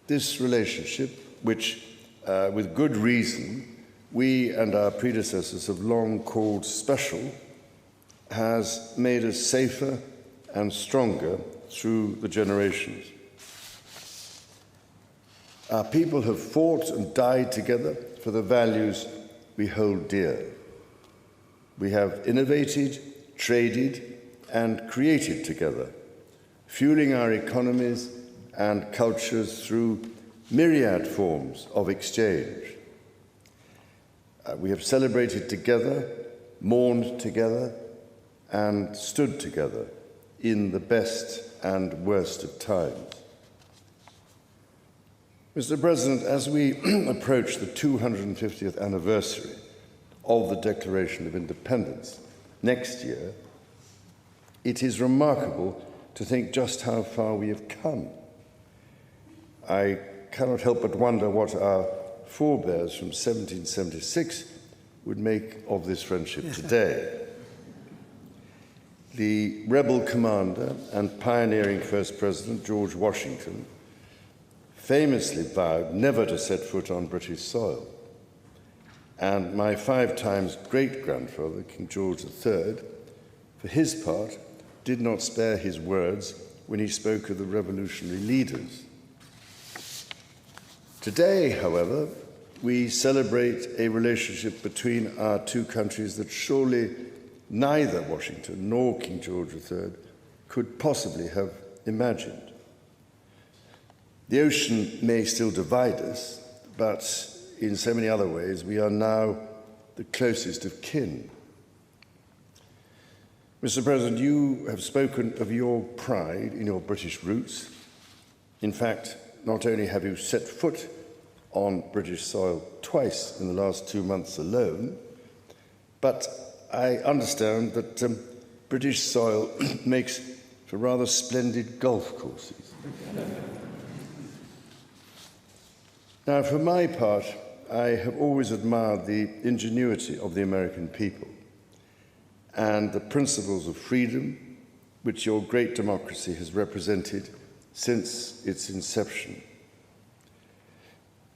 P: This relationship, which, with good reason, we and our predecessors have long called special, has made us safer and stronger through the generations. Our people have fought and died together for the values we hold dear. We have innovated, traded, and created together, fueling our economies and cultures through myriad forms of exchange. We have celebrated together, mourned together, and stood together in the best and worst of times. Mr. President, as we approach the 250th anniversary of the Declaration of Independence next year, it is remarkable to think just how far we have come. I cannot help but wonder what our forebears from 1776 would make of this friendship today. The rebel commander and pioneering First President George Washington famously vowed never to set foot on British soil. And my 5 times great-grandfather, King George III, for his part, did not spare his words when he spoke of the revolutionary leaders. Today, however, we celebrate a relationship between our two countries that surely neither Washington nor King George III could possibly have imagined. The ocean may still divide us, but in so many other ways, we are now the closest of kin. Mr. President, you have spoken of your pride in your British roots. In fact, not only have you set foot on British soil twice in the last 2 months alone, but I understand that British soil makes for rather splendid golf courses. Now, for my part, I have always admired the ingenuity of the American people and the principles of freedom which your great democracy has represented since its inception.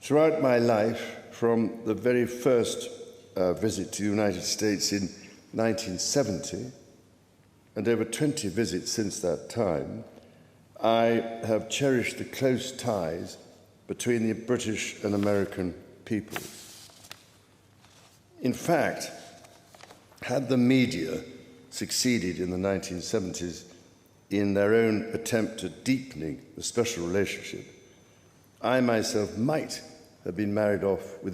P: Throughout my life, from the very first visit to the United States in 1970, and over 20 visits since that time, I have cherished the close ties between the British and American peoples. In fact, had the media succeeded in the 1970s in their own attempt at deepening the special relationship, I myself might have been married off within